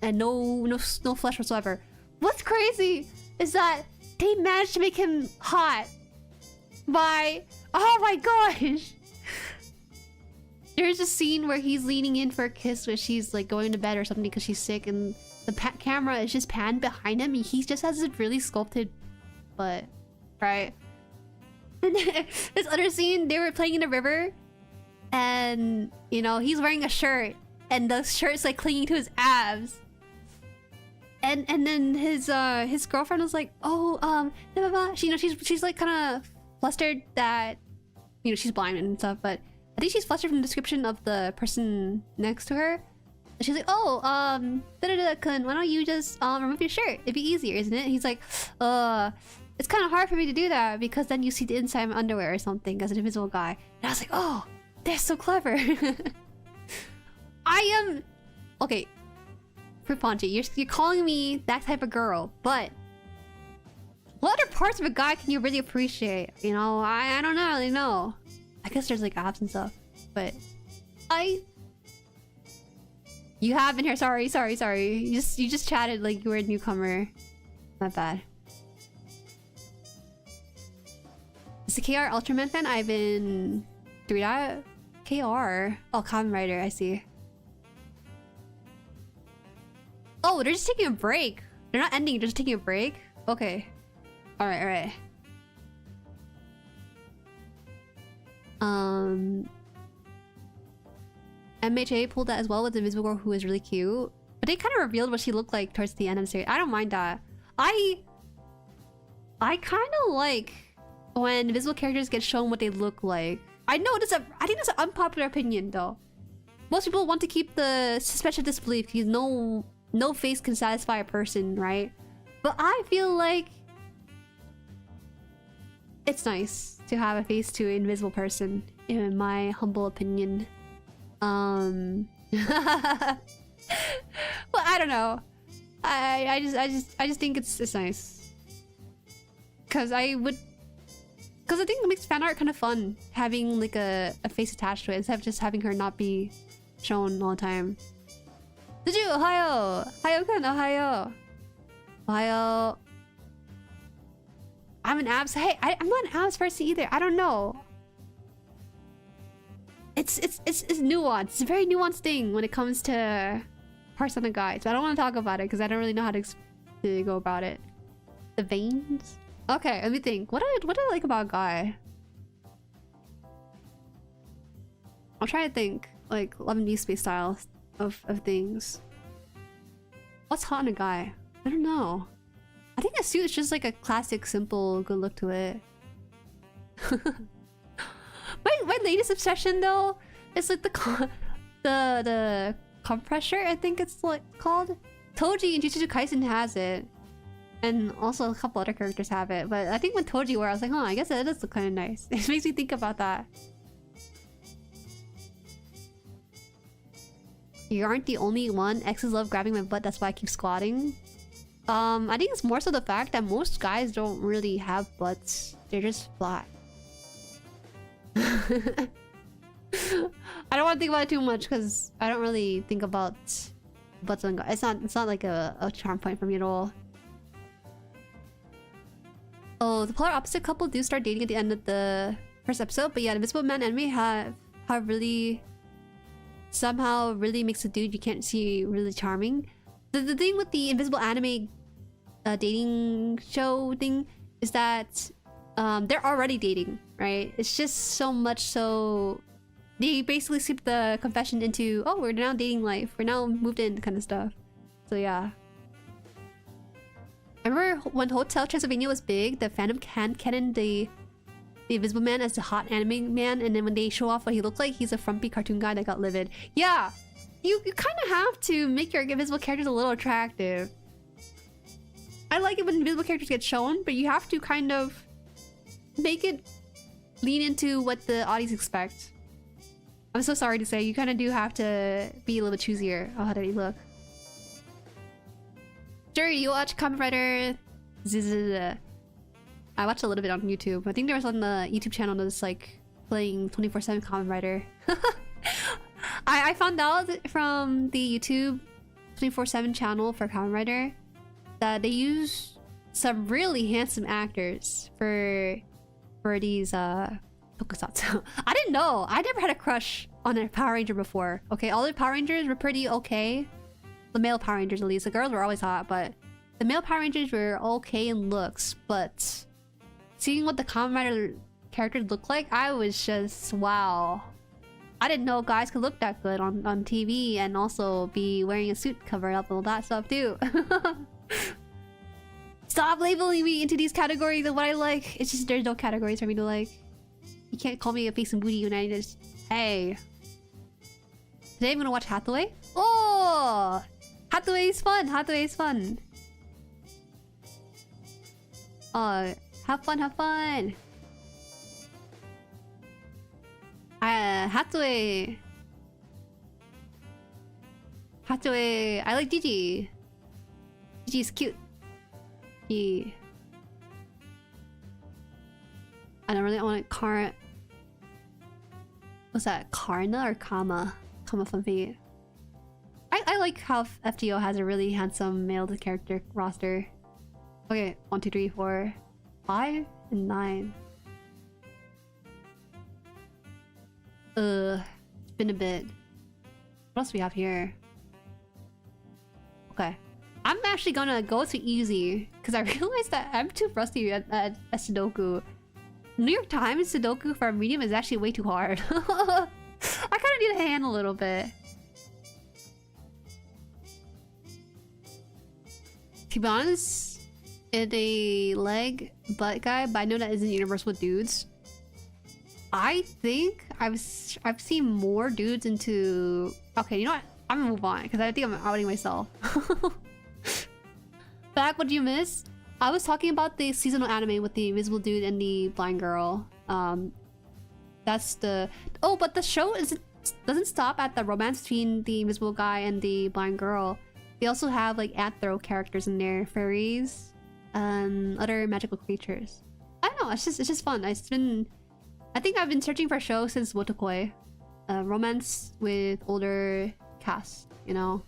and no flesh whatsoever. What's crazy is that they managed to make him hot by, oh my gosh. There's a scene where he's leaning in for a kiss where she's like going to bed or something because she's sick, and the camera is just panned behind him, and he just has this really sculpted butt, right? And this other scene, they were playing in the river, and you know, he's wearing a shirt, and the shirt's like clinging to his abs. And then his girlfriend was like, oh, blah, blah, blah. She, you know, she's like kind of flustered that, you know, she's blind and stuff, but I think she's flustered from the description of the person next to her. And she's like, oh, kun, why don't you just remove your shirt? It'd be easier, isn't it? And he's like, it's kind of hard for me to do that because then you see the inside of my underwear or something as an invisible guy. And I was like, oh, they're so clever. I am... Okay, Fruit Ponchi, you're calling me that type of girl, but what other parts of a guy can you really appreciate? You know, I don't really know. I guess there's like abs and stuff, but you have been here. Sorry. You just chatted like you were a newcomer. Not bad. Is the KR Ultraman fan? I've been through that. KR. Oh, Kamen Rider. I see. Oh, they're just taking a break. They're not ending. They're just taking a break. Okay. All right. MHA pulled that as well with the Invisible Girl, who was really cute. But they kind of revealed what she looked like towards the end of the series. I don't mind that. I kind of like when invisible characters get shown what they look like. I think that's an unpopular opinion though. Most people want to keep the suspension of disbelief because no face can satisfy a person, right? But I feel like it's nice to have a face to an invisible person, in my humble opinion. Well, I don't know. I just think it's nice. Cause I think it makes fan art kind of fun, having like a face attached to it instead of just having her not be shown all the time. Did you? Ohayo! Hayo-kun, ohayo! Ohayo. I'm an abs. Hey, I'm not an abs person either. I don't know. It's nuanced. It's a very nuanced thing when it comes to parts on the guide. So I don't want to talk about it because I don't really know how to go about it. The veins. Okay, let me think. What do I like about a guy? I'll try to think like Love and New Space style of things. What's hot in a guy? I don't know. I think a suit is just like a classic, simple, good look to it. my latest obsession though is like the compressor. I think it's like called. Toji in Jujutsu Kaisen has it, and also a couple other characters have it. But I think when Toji wore, I was like, I guess it does look kind of nice. It makes me think about that. You aren't the only one. Exes love grabbing my butt. That's why I keep squatting. I think it's more so the fact that most guys don't really have butts. They're just flat. I don't want to think about it too much because I don't really think about butts on guys. It's not like a charm point for me at all. Oh, the polar opposite couple do start dating at the end of the first episode, but yeah, the Invisible Man anime have really somehow really makes the dude you can't see really charming. The thing with the invisible anime dating show thing is that they're already dating, right? It's just so much so they basically sweep the confession into, oh, we're now dating life, we're now moved in kind of stuff. So yeah. I remember when Hotel Transylvania was big, the fandom canon the Invisible Man as the hot anime man, and then when they show off what he looked like, he's a frumpy cartoon guy that got livid. Yeah, you kind of have to make your invisible characters a little attractive. I like it when invisible characters get shown, but you have to kind of make it lean into what the audience expect. I'm so sorry to say, you kind of do have to be a little bit choosier. Oh, how did he look? Jueri, you watch Kamen Rider? I watched a little bit on YouTube. I think there was on the YouTube channel that's like playing 24/7 Kamen Rider. I found out from the YouTube 24/7 channel for Kamen Rider that they use some really handsome actors for these tokusatsu. I didn't know. I never had a crush on a Power Ranger before. Okay, all the Power Rangers were pretty okay. The male Power Rangers at least. The girls were always hot, but the male Power Rangers were okay in looks. But seeing what the Kamen Rider characters look like, I was just, wow. I didn't know guys could look that good on TV and also be wearing a suit covering up all that stuff too. Stop labeling me into these categories of what I like. It's just there's no categories for me to like. You can't call me a face and booty when I just... Hey. Today I'm gonna watch Hathaway. Oh! Hathaway is fun! Hathaway is fun! Have fun, have fun! Hathaway... Hathaway... I like Gigi. Gigi's cute. I don't really want Karna. What's that? Karna or Kama? Kama Flumpy. I like how FGO has a really handsome male character roster. Okay, 1, 2, 3, 4, 5, and 9. It's been a bit. What else do we have here? Okay. I'm actually gonna go to easy because I realized that I'm too rusty at Sudoku. New York Times Sudoku for a medium is actually way too hard. I kind of need a hand a little bit. To be honest, it's a leg butt guy, but I know that isn't universal with dudes. I think I've seen more dudes into... Okay, you know what? I'm gonna move on because I think I'm outing myself. Back, what do you miss? I was talking about the seasonal anime with the invisible dude and the blind girl. That's the... Oh, but the show doesn't stop at the romance between the invisible guy and the blind girl. They also have like Athro characters in there, fairies, and other magical creatures. I don't know, it's just fun. I think I've been searching for a show since Wotokoi. Romance with older cast, you know?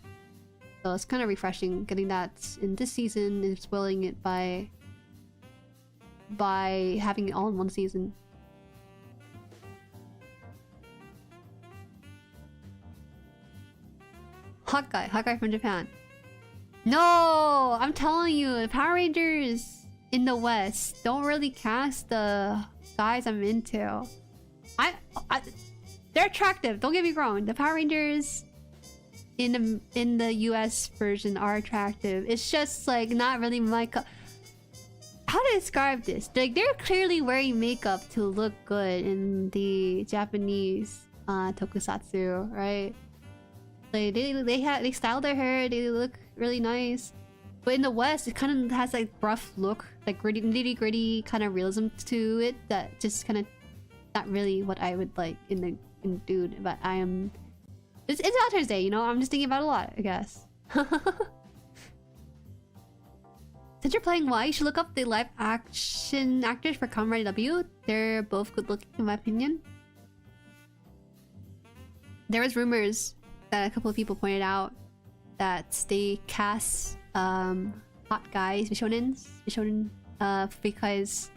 So it's kind of refreshing getting that in this season and spoiling it by having it all in one season. Hot guy from Japan. No, I'm telling you, the Power Rangers in the West don't really cast the guys I'm into. They're attractive. Don't get me wrong. The Power Rangers in the US version are attractive. It's just like not really my how to describe this? Like they're clearly wearing makeup to look good in the Japanese tokusatsu, right? Like they style their hair, they look really nice. But in the West, it kind of has like rough look, like gritty, nitty gritty kind of realism to it that just kind of not really what I would like in dude. But I am. It's Valentine's Day, you know? I'm just thinking about it a lot, I guess. Since you're playing Y, you should look up the live action actors for Kamen Rider W. They're both good looking in my opinion. There was rumors that a couple of people pointed out that they cast hot guys, Bishonen, because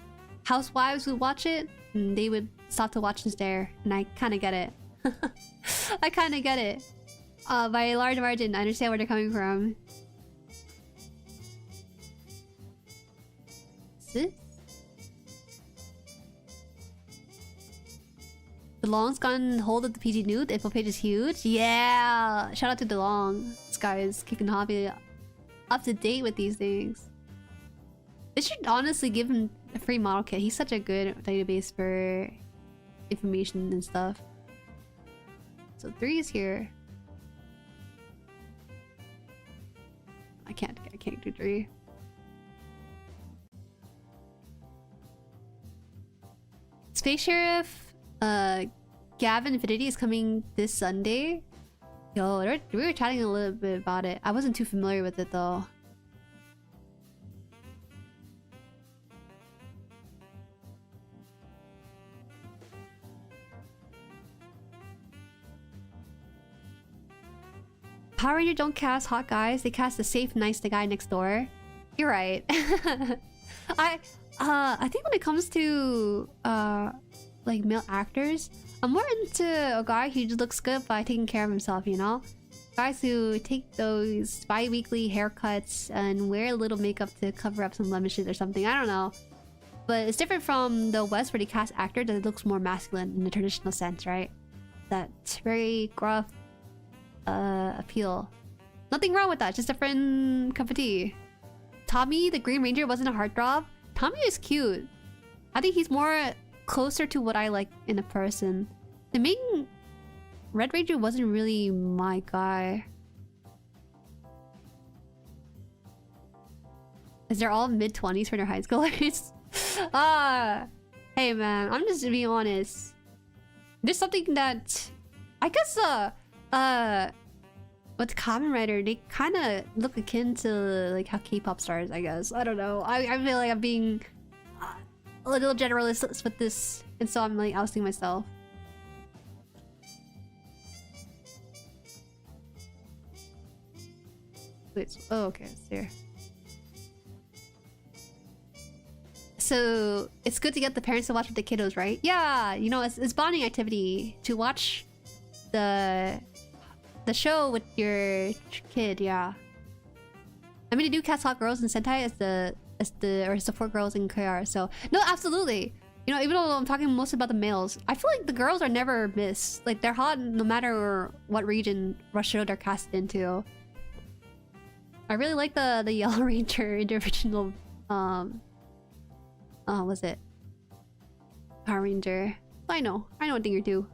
housewives would watch it and they would stop to watch this there, and I kind of get it. I kind of get it. By a large margin, I understand where they're coming from. Sis? DeLong's gotten hold of the PG nude. The info page is huge. Yeah! Shout out to DeLong. This guy is kicking hobby up to date with these things. They should honestly give him a free model kit. He's such a good database for information and stuff. So 3 is here. I can't do 3. Space Sheriff Gavin Infinity is coming this Sunday. Yo, we were chatting a little bit about it. I wasn't too familiar with it though. Power Ranger don't cast hot guys, they cast the safe, nice the guy next door. You're right. I think when it comes to like male actors, I'm more into a guy who just looks good by taking care of himself, you know? Guys who take those bi-weekly haircuts and wear a little makeup to cover up some blemishes or something, I don't know. But it's different from the West where they cast actor that looks more masculine in the traditional sense, right? That very gruff appeal. Nothing wrong with that, just different cup of tea. Tommy the Green Ranger wasn't a heartthrob. Tommy is cute. I think he's more closer to what I like in a person. The main Red Ranger wasn't really my guy. Is they're all mid-20s for their high schoolers? Hey man, I'm just being honest. There's something that I guess with Kamen Rider, they kind of look akin to like how K-pop stars, I guess. I don't know. I feel like I'm being a little generalist with this, and so I'm like ousting myself. Wait, oh okay, it's there. So it's good to get the parents to watch with the kiddos, right? Yeah, you know, it's bonding activity to watch the show with your kid. Yeah, I mean, they do cast hot girls in Sentai or support girls in KR. So no, absolutely. You know, even though I'm talking mostly about the males, I feel like the girls are never missed. Like they're hot no matter what region, what show they're cast into. I really like the Yellow Ranger in the original was it Power Ranger? I know a thing or two.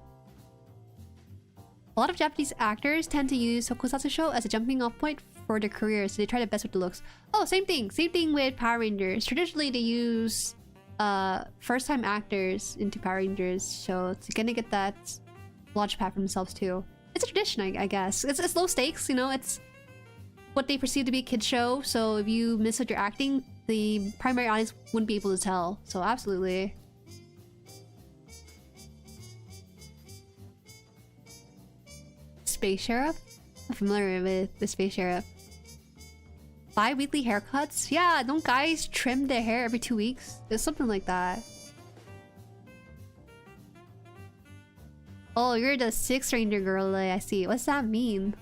A lot of Japanese actors tend to use tokusatsu show as a jumping off point for their career, so they try their best with the looks. Oh, same thing with Power Rangers. Traditionally they use first time actors into Power Rangers show to kind of get that launch pad for themselves too. It's a tradition, I guess. It's low stakes, you know. It's what they perceive to be a kid show, so if you miss what you're acting, the primary audience wouldn't be able to tell. So absolutely. Space Sheriff? I'm familiar with the Space Sheriff. Bi-weekly haircuts? Yeah, don't guys trim their hair every 2 weeks? There's something like that. Oh, you're the 6th Ranger girl, I see. What's that mean?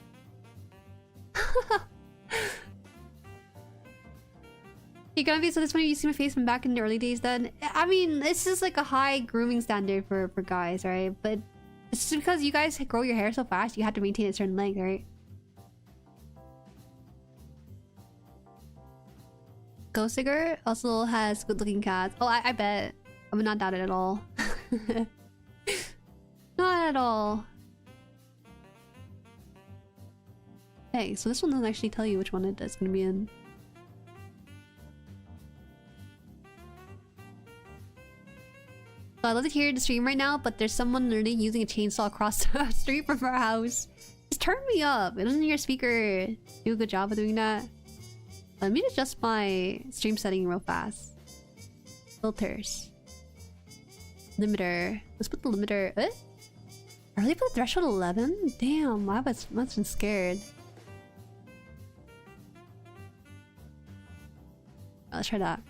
You're gonna be so this when you see my face from back in the early days then? I mean, it's just like a high grooming standard for guys, right? But it's just because you guys grow your hair so fast, you have to maintain a certain length, right? Ghost Digger also has good looking cats. Oh, I bet. I would not doubt it at all. Not at all. Hey, so this one doesn't actually tell you which one it's gonna be in. So I love to hear the stream right now, but there's someone literally using a chainsaw across the street from our house. Just turn me up. Doesn't your speaker do a good job of doing that? Let me adjust my stream setting real fast. Filters. Limiter. Let's put the limiter. I really put the threshold 11? Damn, I must have been scared. Let's try that.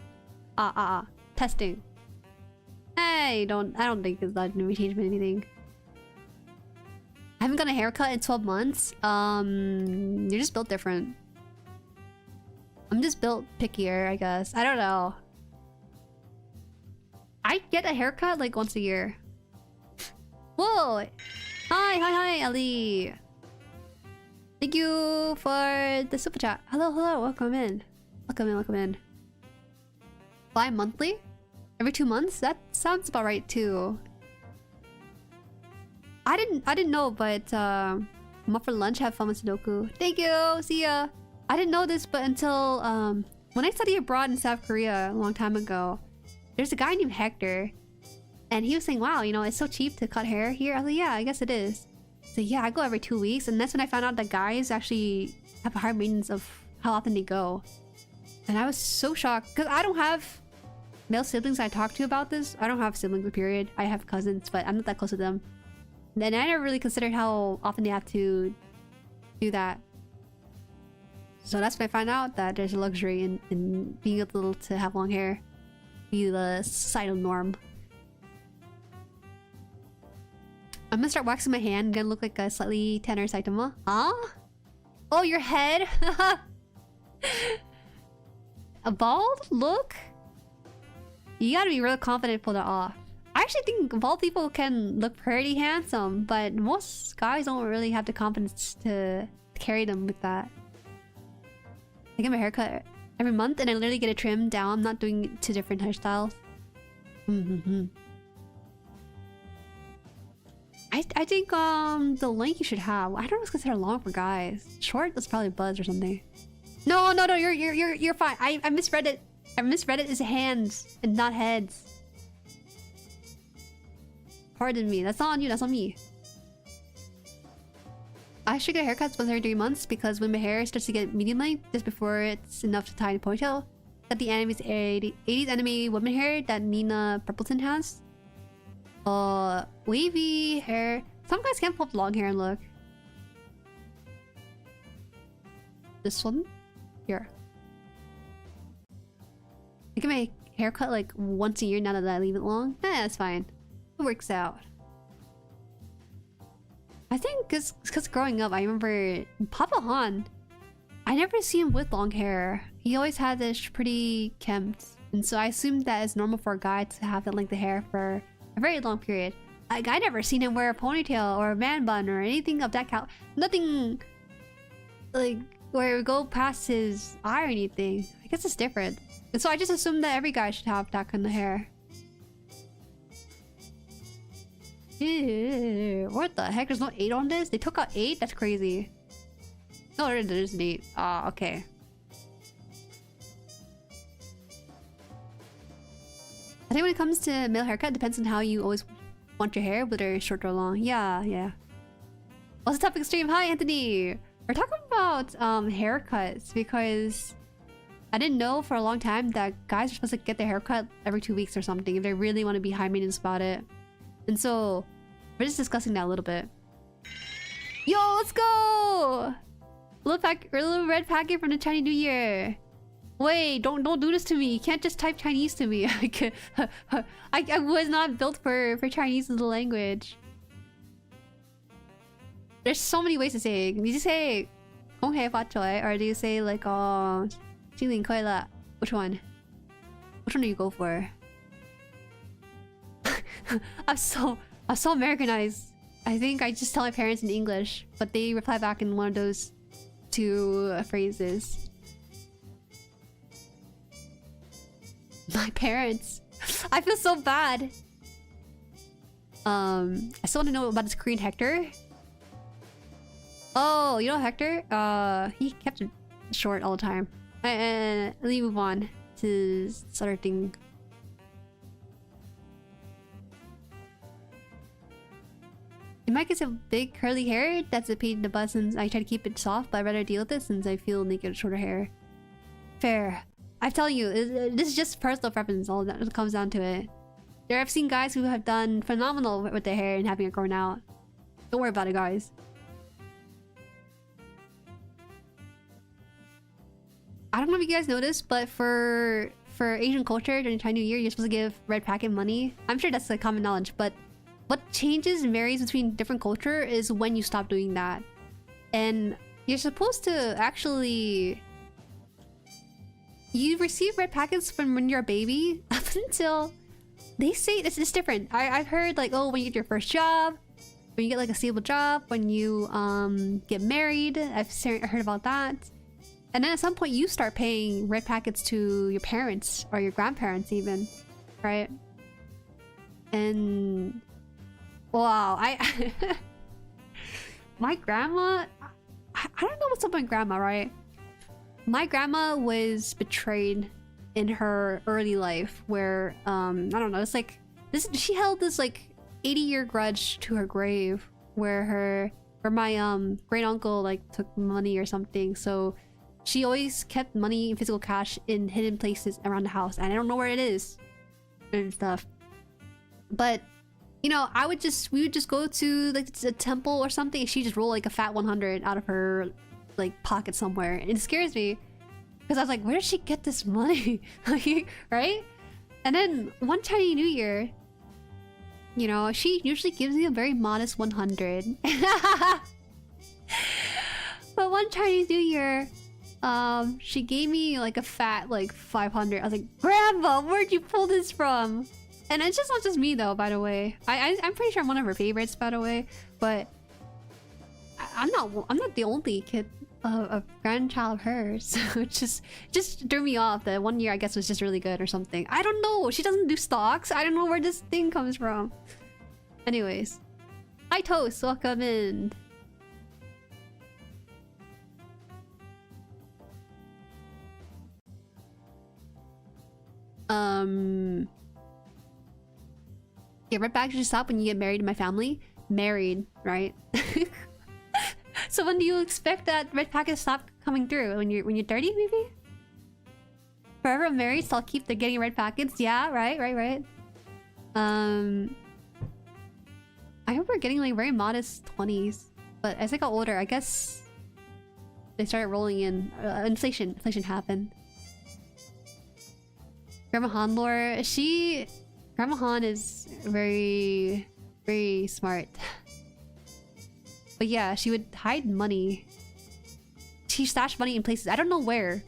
Testing. Hey, I don't think it's not gonna be changed by anything. I haven't got a haircut in 12 months. You're just built different. I'm just built pickier, I guess. I don't know. I get a haircut like once a year. Whoa! Hi, Ellie. Thank you for the super chat. Hello, welcome in. Welcome in. Fly monthly? Every 2 months? That sounds about right too. I didn't know, but I'm up for lunch. Have fun with Sudoku. Thank you. See ya. I didn't know this, but until when I studied abroad in South Korea a long time ago, there's a guy named Hector, and he was saying, "Wow, you know, it's so cheap to cut hair here." I was like, "Yeah, I guess it is." So yeah, I go every 2 weeks, and that's when I found out that guys actually have a higher maintenance of how often they go. And I was so shocked because I don't have male siblings I talk to about this. I don't have siblings, period. I have cousins, but I'm not that close to them. And I never really considered how often they have to do that. So that's when I found out that there's a luxury in being able to have long hair, be the societal norm. I'm gonna start waxing my hand. I'm gonna look like a slightly tanner Saitama. Huh? Oh, your head? A bald look? You gotta be real confident to pull that off. I actually think bald people can look pretty handsome, but most guys don't really have the confidence to carry them with that. I get my haircut every month and I literally get it trimmed down. I'm not doing 2 different hairstyles. I think the length you should have. I don't know if it's considered long for guys. Short is probably Buzz or something. No, you're fine. I misread it. I misread it as hands and not heads. Pardon me. That's not on you. That's on me. I should get haircuts once every 3 months because when my hair starts to get medium length, just before it's enough to tie in a ponytail, got the 80s anime woman hair that Nina Purpleton has. Wavy hair. Some guys can't pull up long hair and look. This one? Here. I get my haircut like once a year now that I leave it long. Yeah, that's fine. It works out. I think because growing up, I remember Papa Han. I never see him with long hair. He always had this pretty kempt. And so I assumed that it's normal for a guy to have that length of hair for a very long period. Like, I never seen him wear a ponytail or a man bun or anything of that nothing like where it would go past his eye or anything. I guess it's different. And so I just assumed that every guy should have that kind of hair. Ew, what the heck? There's no 8 on this? They took out 8? That's crazy. No, there is an 8. Ah, okay. I think when it comes to male haircut, it depends on how you always want your hair, whether it's short or long. Yeah. What's the topic stream? Hi, Anthony! We're talking about haircuts because I didn't know for a long time that guys are supposed to get their haircut every 2 weeks or something if they really want to be high maintenance about it. And so we're just discussing that a little bit. Yo, let's go! Little red packet from the Chinese New Year. Wait, don't do this to me. You can't just type Chinese to me. I was not built for Chinese as a language. There's so many ways to say it. Did you say 恭喜发财 or do you say like 新年快乐? Which one? Which one do you go for? I'm so Americanized. I think I just tell my parents in English, but they reply back in one of those 2 phrases. My parents. I feel so bad. I still want to know about this Korean Hector. Oh, you know Hector? He kept it short all the time. Let me move on to this other thing. In my case, I have big curly hair. That's a pain in the butt since I try to keep it soft, but I'd rather deal with it since I feel naked with shorter hair. Fair. I'm telling you, this is just personal preference. All that it comes down to it. I've seen guys who have done phenomenal with their hair and having it grown out. Don't worry about it, guys. I don't know if you guys noticed, but for Asian culture during Chinese New Year, you're supposed to give red packet money. I'm sure that's like common knowledge, but what changes and varies between different culture is when you stop doing that. And you're supposed to actually... You receive red packets from when you're a baby up until... They say it's different. I've heard like, oh, when you get your first job, when you get like a stable job, when you get married. Heard about that. And then at some point you start paying red packets to your parents or your grandparents even, right? And wow, my grandma, I don't know what's up with my grandma, right? My grandma was betrayed in her early life where I don't know, it's like this, she held this like 80-year grudge to her grave where my great uncle like took money or something. So she always kept money in physical cash in hidden places around the house, and I don't know where it is and stuff. But you know, we would just go to like a temple or something, and she just roll like a fat 100 out of her like pocket somewhere, and it scares me because I was like, where did she get this money? Right? And then one Chinese New Year, you know, she usually gives me a very modest 100. But one Chinese New Year, she gave me like a fat like 500. I was like, Grandma, where'd you pull this from? And it's just not just me though, by the way. I'm pretty sure I'm one of her favorites, by the way. But I'm not the only kid, a grandchild of hers. So it just threw me off. That one year I guess was just really good or something. I don't know. She doesn't do stocks. I don't know where this thing comes from. Anyways, hi Toast, welcome in. Yeah, red bags should stop when you get married in my family. Married, right? So when do you expect that red packet to stop coming through? When you're 30 maybe? Forever married, so I'll keep getting red packets. Yeah, right. I remember getting like very modest 20s, but as I got older, I guess they started rolling in. Inflation happened. Grandma Han lore, Grandma Han is very, very smart. But yeah, she would hide money. She stashed money in places I don't know where.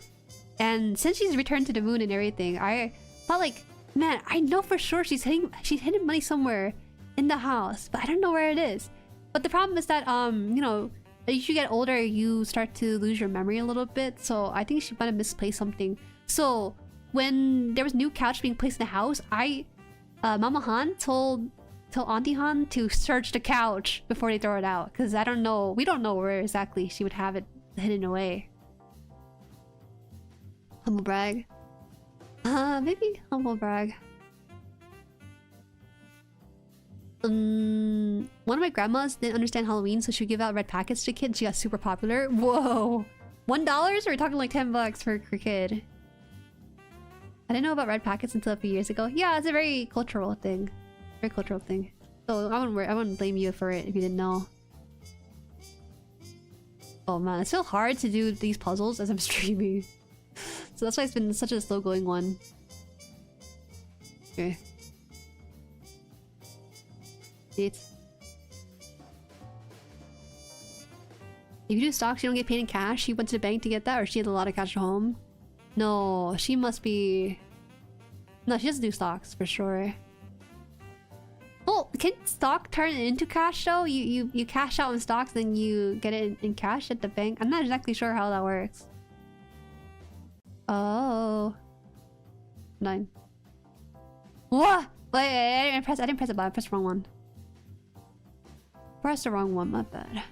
And since she's returned to the moon and everything, I felt like, man, I know for sure she's hidden money somewhere in the house, but I don't know where it is. But the problem is that you know, as you get older, you start to lose your memory a little bit. So I think she might have misplaced something. So when there was new couch being placed in the house, Mama Han told Auntie Han to search the couch before they throw it out, because I don't know, we don't know where exactly she would have it hidden away. Humble brag. Maybe humble brag. One of my grandmas didn't understand Halloween, so she would give out red packets to kids. She got super popular. Whoa, $1? Or we're talking like $10 for a kid. I didn't know about red packets until a few years ago. Yeah, it's a very cultural thing. Very cultural thing. So I wouldn't blame you for it if you didn't know. Oh man, it's so hard to do these puzzles as I'm streaming. So that's why it's been such a slow going one. Okay. If you do stocks, you don't get paid in cash. She went to the bank to get that, or she had a lot of cash at home. No, she must be... No, she doesn't do stocks for sure. Well, can stock turn into cash though? You cash out in stocks, then you get it in cash at the bank. I'm not exactly sure how that works. Oh. 9. What? Wait, I didn't press the button. I pressed the wrong one. Pressed the wrong one, my bad.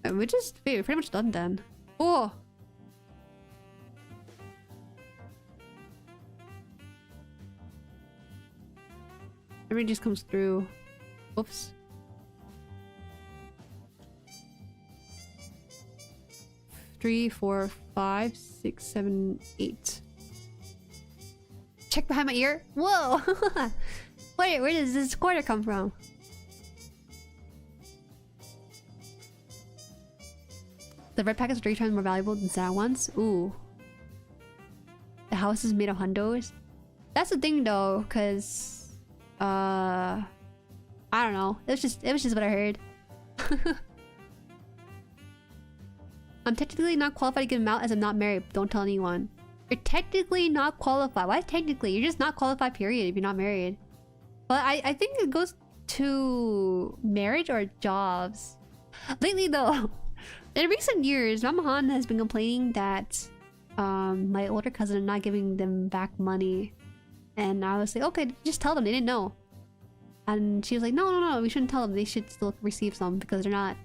We're pretty much done then. Oh! Everything just comes through. Oops. Three, 4, 5, 6, 7, 8. Check behind my ear. Whoa! Wait, where does this quarter come from? The red packets are 3 times more valuable than sad ones. Ooh. The house is made of hundos. That's the thing though, cause I don't know. It was just what I heard. I'm technically not qualified to give them out as I'm not married. Don't tell anyone. You're technically not qualified. Why technically? You're just not qualified, period, if you're not married. But I think it goes to marriage or jobs. Lately though, in recent years, Mama Han has been complaining that my older cousin not giving them back money. And I was like, okay, just tell them, they didn't know. And she was like, no, we shouldn't tell them. They should still receive some because they're not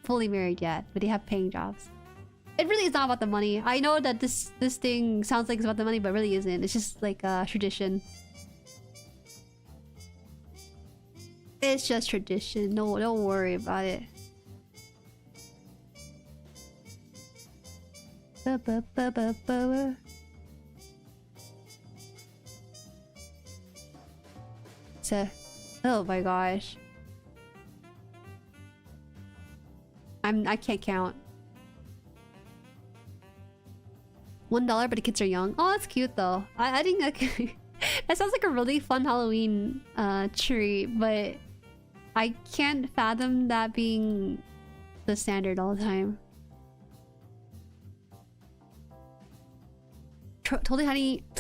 fully married yet, but they have paying jobs. It really is not about the money. I know that this thing sounds like it's about the money, but it really isn't. It's just like a tradition. It's just tradition. No, don't worry about it. So, oh my gosh. I can't count. $1, but the kids are young. Oh, that's cute though. I think that sounds like a really fun Halloween treat, but I can't fathom that being the standard all the time. Totally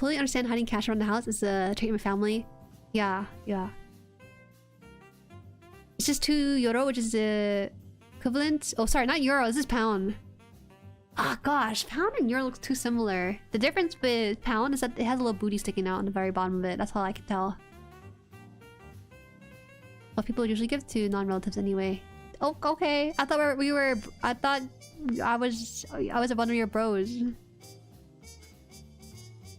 understand hiding cash around the house is a trait in my family. Yeah. It's just 2 euro, which is the equivalent. Oh, sorry, not euro. This is pound. Ah, gosh, pound and euro looks too similar. The difference with pound is that it has a little booty sticking out on the very bottom of it. That's all I can tell. Well, people usually give to non-relatives anyway. Oh, okay. I thought I thought I was one of your bros.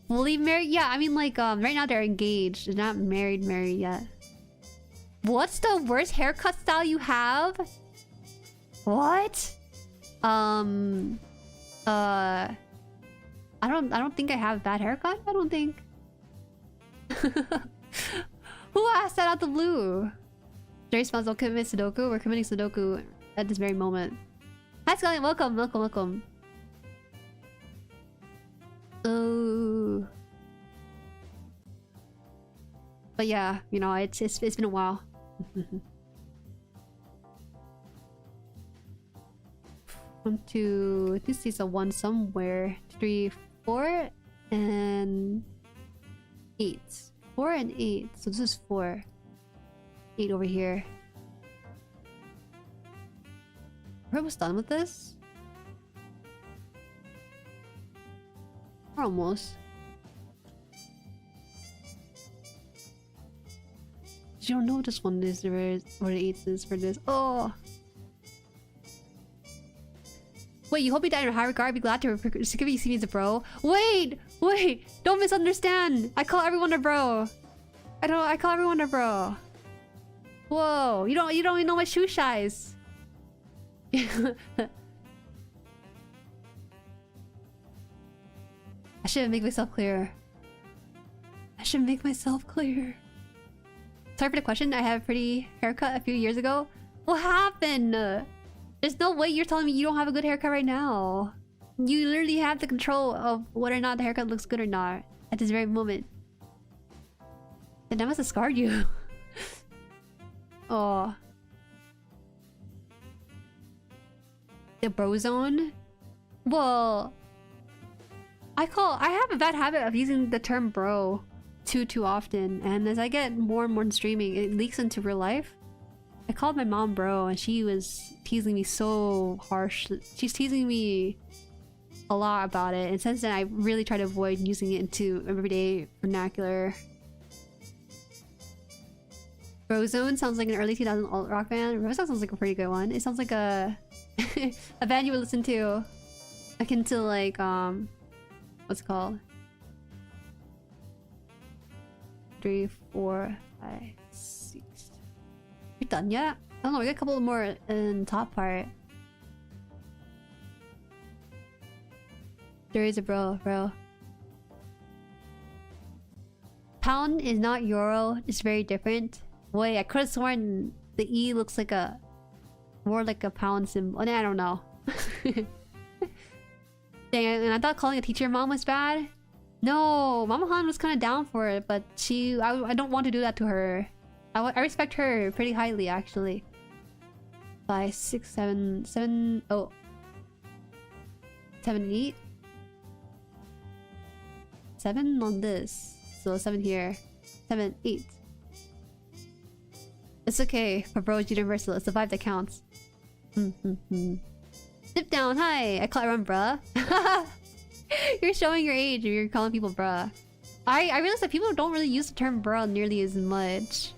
Fully married? Yeah, I mean, like, right now they're engaged. They're not married yet. What's the worst haircut style you have? What? I don't think I have a bad haircut. I don't think. Who asked that out the blue? Jerry smells don't commit Sudoku. We're committing Sudoku at this very moment. Hi Scully, welcome. Oh. But yeah, you know, it's been a while. 1, 2, this is a 1 somewhere. 3, 4, and 8. 4 and 8. So this is 4. 8 over here. We're almost done with this. We're almost. You don't know what this one is, or the 8 is for this. Oh! Wait, you hope you die in a high regard? I'd be glad to give you see me as a bro. Wait! Don't misunderstand! I call everyone a bro. I call everyone a bro. Whoa! You don't even know my shoe size. I should make myself clear. Sorry for the question. I had a pretty haircut a few years ago. What happened? There's no way you're telling me you don't have a good haircut right now. You literally have the control of whether or not the haircut looks good or not at this very moment. And that must have scarred you. Oh. The bro zone? Well, I have a bad habit of using the term bro too often, and as I get more and more in streaming, it leaks into real life. I called my mom bro, and she was teasing me so harsh. She's teasing me a lot about it, and since then I really try to avoid using it into everyday vernacular. Brozone sounds like an early 2000 alt rock band. Brozone sounds like a pretty good one. It sounds like a a band you would listen to, akin to like what's it called? 3, 4, 5, 6. You're done yet? I don't know. We got a couple more in the top part. There is a bro. Pound is not euro. It's very different. Wait, I could have sworn the E looks like more like a pound symbol. I don't know. Dang, and I thought calling a teacher mom was bad. No, Mama Han was kind of down for it, but I don't want to do that to her. I respect her pretty highly, actually. 5, 6, 7, 7, oh. 7 and 8. 7 on this. So 7 here. 7, 8. It's okay. For bro is universal. It's the vibe that counts. Sit down. Hi. I call everyone bruh. You're showing your age if you're calling people bruh. I realized that people don't really use the term bruh nearly as much.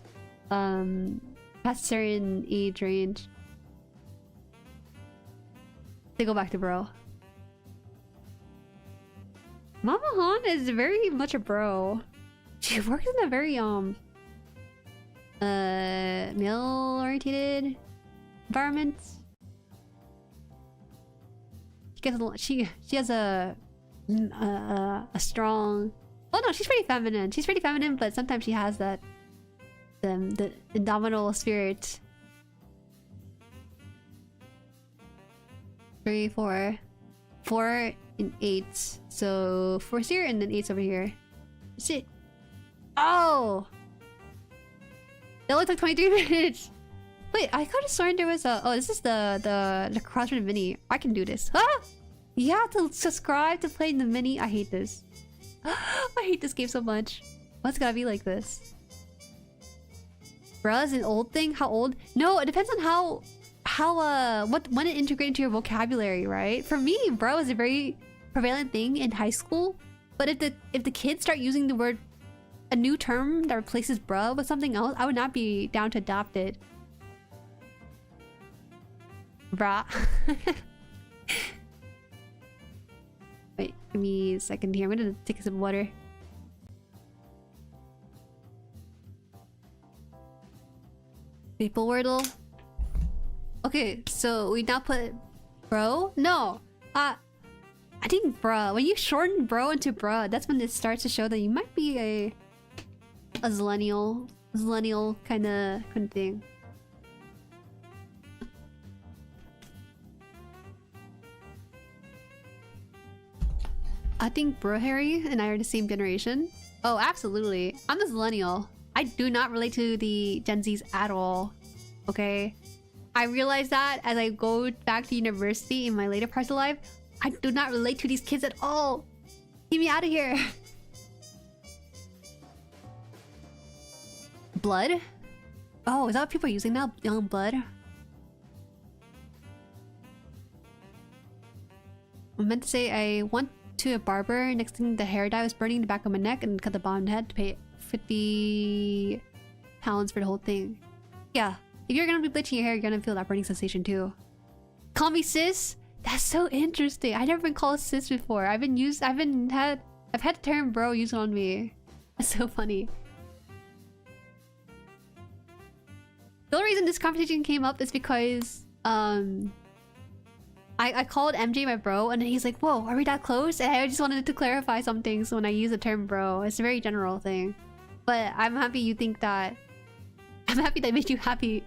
Past a certain age range. They go back to bro. Mama Han is very much a bro. She works in a very male-oriented environment. She has a strong. Oh no, she's pretty feminine. She's pretty feminine, but sometimes she has that the indomitable spirit. 3, 4, 4 and 8. So 4's here and then 8's over here. Shit. Oh! That only took 23 minutes! Wait, I could have sworn there was a... Oh, this is the crossword mini. I can do this. Ah! You have to subscribe to play the mini. I hate this. I hate this game so much. Why's it gotta be like this? Bruh is an old thing? How old? No, it depends on when it integrates into your vocabulary, right? For me, bro is a very prevalent thing in high school. But if the kids start using the word, a new term that replaces bruh with something else, I would not be down to adopt it. Bruh. Wait, give me a second here. I'm gonna take a sip of water. Maple Wordle. Okay, so we now put bro? No! I think bruh. When you shorten bro into bruh, that's when it starts to show that you might be a zillennial kind of thing. I think Bro Harry and I are the same generation. Oh, absolutely. I'm a zillennial. I do not relate to the Gen Zs at all. Okay? I realize that as I go back to university in my later parts of life, I do not relate to these kids at all. Get me out of here. Blood? Oh, is that what people are using now? Young blood? I meant to say I went to a barber. Next thing, the hair dye was burning the back of my neck and cut the bottom head to pay 50 pounds for the whole thing. Yeah, if you're gonna be bleaching your hair, you're gonna feel that burning sensation too. Call me sis? That's so interesting. I've never been called sis before. I've had the term bro used on me. That's so funny. The only reason this conversation came up is because I called MJ my bro, and then he's like, whoa, are we that close? And I just wanted to clarify some things when I use the term bro. It's a very general thing. But I'm happy you think that... I'm happy that made you happy.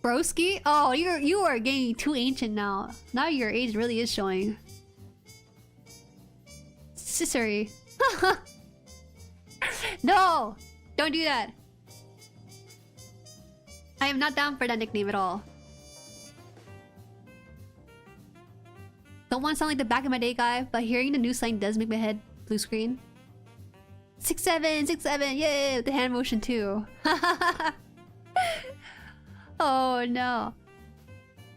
Broski? Oh, you are getting too ancient now. Now your age really is showing. Sissery. No! Don't do that. I am not down for that nickname at all. Don't want to sound like the back of my day guy, but hearing the new slang does make my head blue screen. 6'7", 6'7", yay! With the hand motion too. Oh no.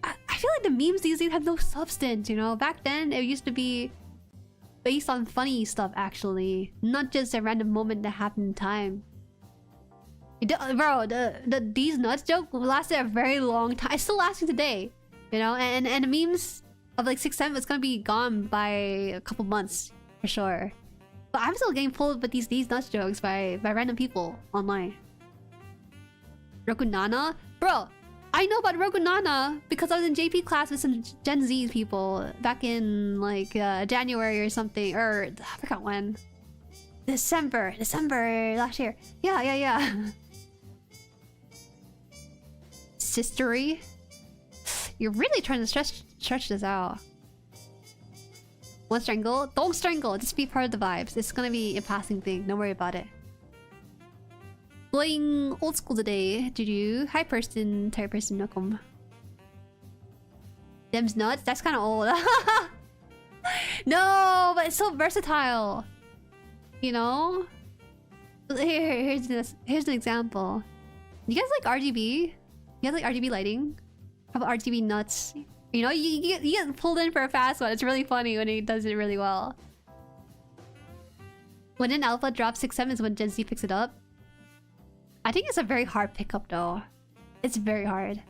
I feel like the memes these days have no substance, you know? Back then, it used to be based on funny stuff, actually. Not just a random moment that happened in time. Bro, these nuts joke lasted a very long time. It's still lasting today, you know. And the memes of like 6'7" is gonna be gone by a couple months for sure. But I'm still getting pulled with these nuts jokes by random people online. Rokunana, bro. I know about Rokunana because I was in JP class with some Gen Z people back in like January or something, or I forgot when. December last year. Yeah. Sistery? You're really trying to stretch this out. One strangle? Don't strangle, just be part of the vibes. It's gonna be a passing thing, don't worry about it. Going old school today, did you? Hi person, entire person, welcome. Them's nuts? That's kinda old. No, but it's so versatile. You know? Here's an example. You guys like RGB? You guys like RGB lighting? How about RGB nuts? You know, you get pulled in for a fast one. It's really funny when he does it really well. When an alpha drops 6-7 is when Gen Z picks it up. I think it's a very hard pickup though. It's very hard.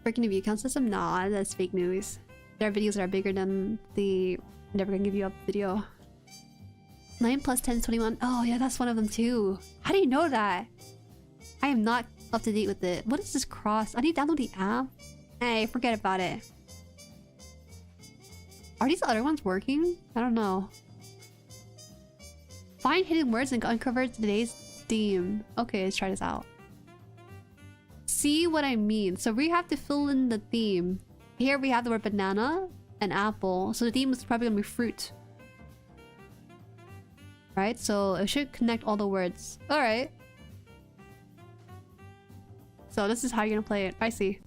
Breaking the view count system? Nah, that's fake news. There are videos that are bigger than the never gonna give you up video. 9 plus 10 is 21. Oh yeah, that's one of them too. How do you know that? I am not up to date with it. What is this cross? I need to download the app? Hey, forget about it. Are these other ones working? I don't know. Find hidden words and uncover today's theme. Okay, let's try this out. See what I mean. So we have to fill in the theme. Here we have the word banana and apple. So the theme is probably gonna be fruit. Right? So it should connect all the words. Alright. So this is how you're gonna play it. I see.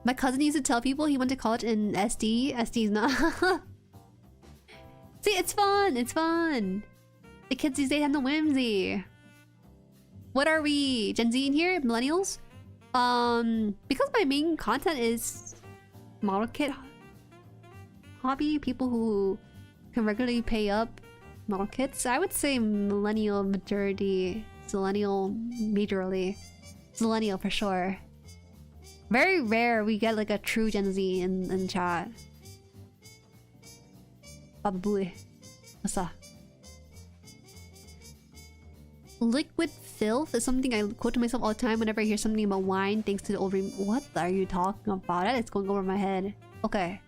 My cousin used to tell people he went to college in SD. SD is not. See, it's fun. It's fun. The kids these days have no whimsy. What are we? Gen Z in here? Millennials? Because my main content is model kit hobby, people who can regularly pay up model kits, I would say millennial majority. Millennial majorly. Millennial for sure. Very rare we get like a true Gen Z in chat. Bababooey. What's up? Liquid filth is something I quote to myself all the time whenever I hear something about wine thanks to the over... What are you talking about? It's going over my head. Okay.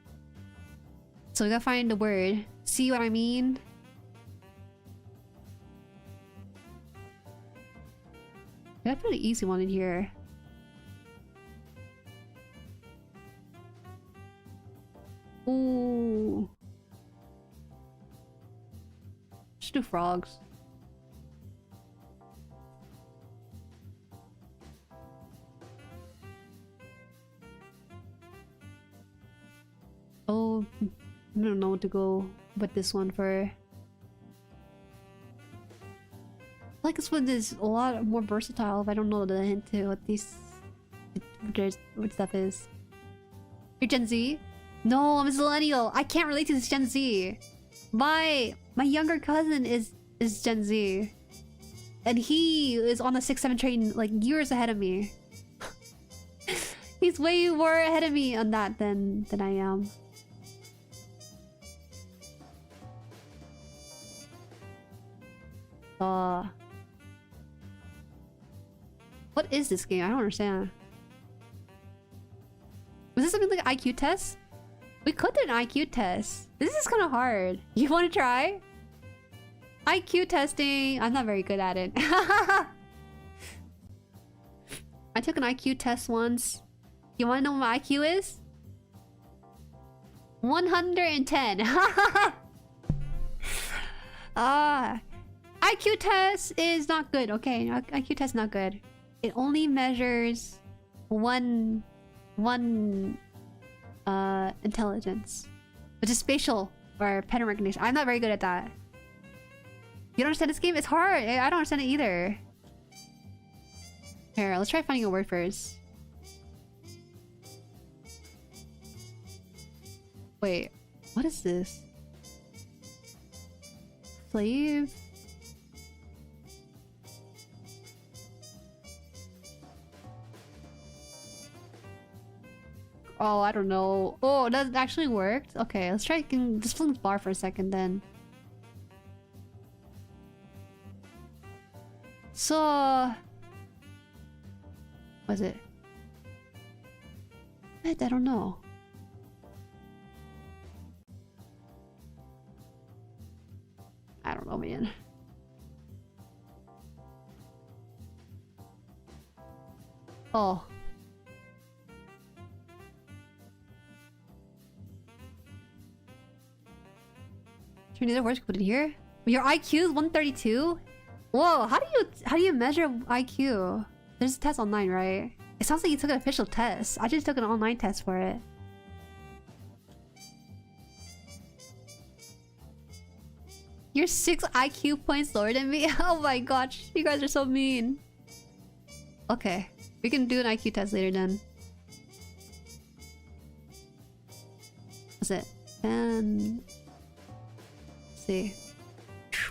So we gotta find the word. See what I mean? I gotta put an easy one in here. Ooh. Just do frogs. Oh, I don't know what to go with this one for. I like this one is a lot more versatile if I don't know the hint to what these... what stuff is. You're Gen Z? No, I'm a millennial. I can't relate to this Gen Z. My younger cousin is Gen Z. And he is on the 6-7 train like years ahead of me. He's way more ahead of me on that than I am. What is this game? I don't understand. Was this something like an IQ test? We could do an IQ test. This is kind of hard. You want to try? IQ testing. I'm not very good at it. I took an IQ test once. You want to know what my IQ is? 110. IQ test is not good. Okay, IQ test not good. It only measures one intelligence, which is spatial or pattern recognition. I'm not very good at that. You don't understand this game? It's hard. I don't understand it either. Here, let's try finding a word first. Wait, what is this? Flav? Oh, I don't know. Oh, that actually worked? Okay, let's try just film bar for a second then. So... what is it? I don't know. I don't know, man. Oh. Should we need the words put it here? Your IQ is 132? Whoa, how do you measure IQ? There's a test online, right? It sounds like you took an official test. I just took an online test for it. You're 6 IQ points lower than me? Oh my gosh, you guys are so mean. Okay, we can do an IQ test later then. What's it? 10... Let's see.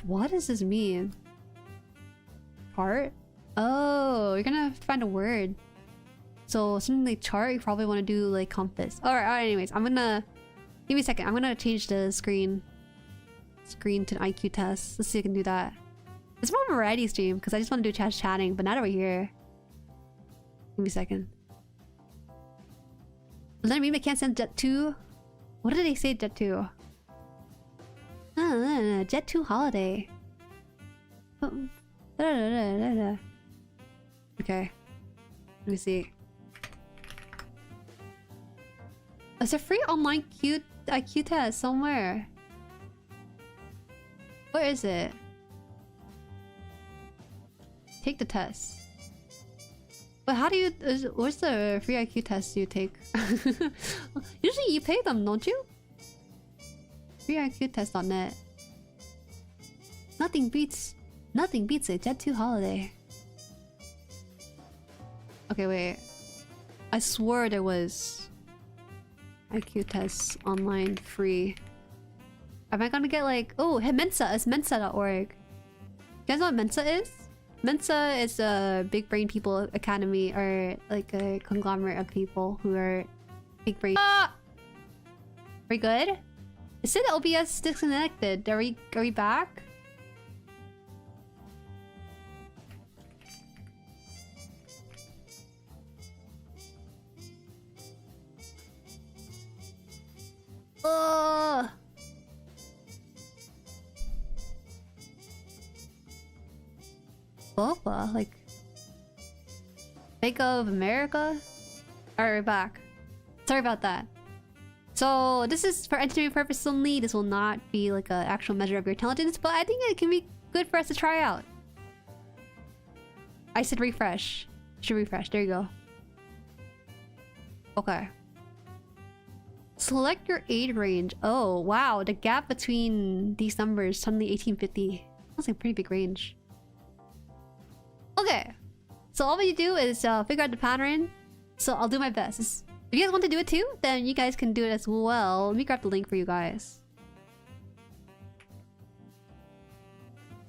What does this mean? Chart? Oh, you're gonna find a word. So something like chart, you probably want to do like compass. Alright, anyways, I'm gonna... Give me a second, I'm gonna change the screen to an IQ test. Let's see if I can do that. It's more of a variety stream because I just want to do chatting, but not over here. Give me a second. Does that mean I can't send Jet 2? What did they say Jet 2? Jet 2 holiday. Okay. Let me see. There's a free online IQ test somewhere. Where is it? Take the test. But how do you... where's the free IQ test you take? Usually you pay them, don't you? FreeIQtest.net. Nothing beats a Jet 2 holiday. Okay, wait. I swore there was IQ tests online free. Am I gonna get like... Oh, hey, Mensa. It's mensa.org. You guys know what Mensa is? Mensa is a big brain people academy, or like a conglomerate of people who are big brain. Ah! Are we good? It said OBS disconnected. Are we back? Boba, like Bank of America? Alright, we're back. Sorry about that. So this is for entertainment purposes only. This will not be like an actual measure of your intelligence, but I think it can be good for us to try out. I said refresh. Should refresh. There you go. Okay. Select your age range. Oh, wow. The gap between these numbers, suddenly 1850. That's like a pretty big range. Okay. So all we do is figure out the pattern. So I'll do my best. If you guys want to do it too, then you guys can do it as well. Let me grab the link for you guys.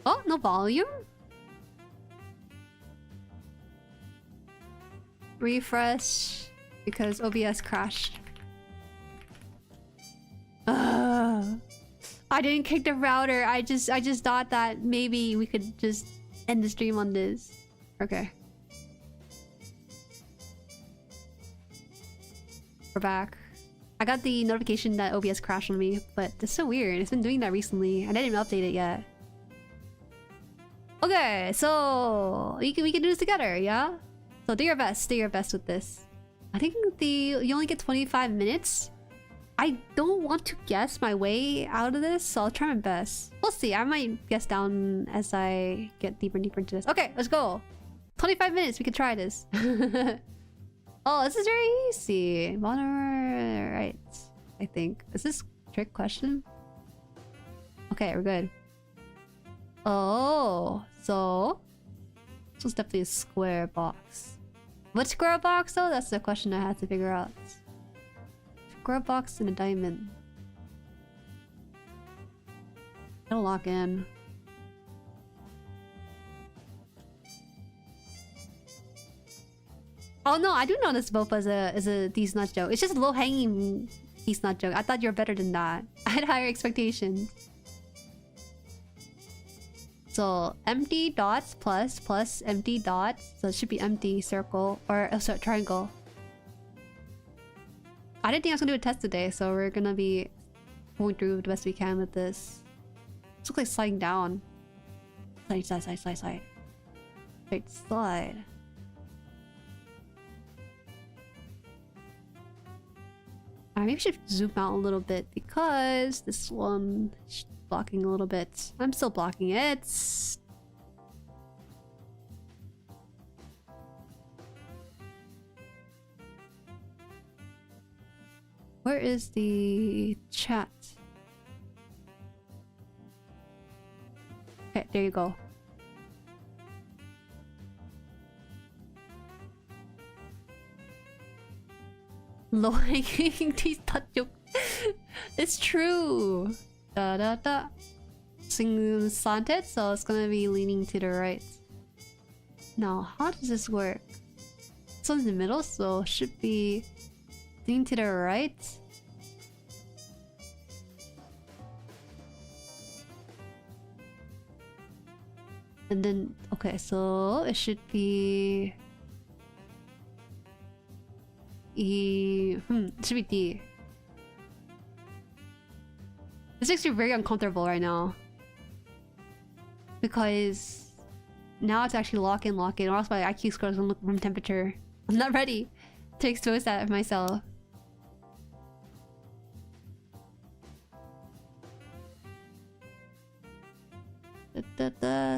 Oh, no volume? Refresh because OBS crashed. I didn't kick the router. I just thought that maybe we could just end the stream on this. Okay. We're back. I got the notification that OBS crashed on me, but it's so weird. It's been doing that recently. I didn't even update it yet. Okay, so we can do this together, yeah? So do your best with this. I think you only get 25 minutes. I don't want to guess my way out of this, so I'll try my best. We'll see. I might guess down as I get deeper and deeper into this. Okay, let's go. 25 minutes. We can try this. Oh, this is very easy. Right. I think. Is this a trick question? Okay, we're good. Oh, so this was definitely a square box. What square box though? That's the question I had to figure out. Square box and a diamond. It'll lock in. Oh no, I do know this Bopa is a decent nut joke. It's just a low-hanging decent nut joke. I thought you were better than that. I had higher expectations. So empty dots plus empty dots. So it should be empty circle or sorry, triangle. I didn't think I was gonna do a test today, so we're gonna be going through the best we can with this. This looks like sliding down. Slide. Right, slide. Maybe I should zoom out a little bit because this one is blocking a little bit. I'm still blocking it. Where is the chat? Okay, there you go. Low-hanging these tajuk. It's true. Da da da. Sing slanted, so it's gonna be leaning to the right. Now, how does this work? It's in the middle, so it should be leaning to the right. And then, okay, so it should be it should be D. This makes me very uncomfortable right now. Because now it's actually lock in, or else my IQ score doesn't look room temperature. I'm not ready to expose that myself.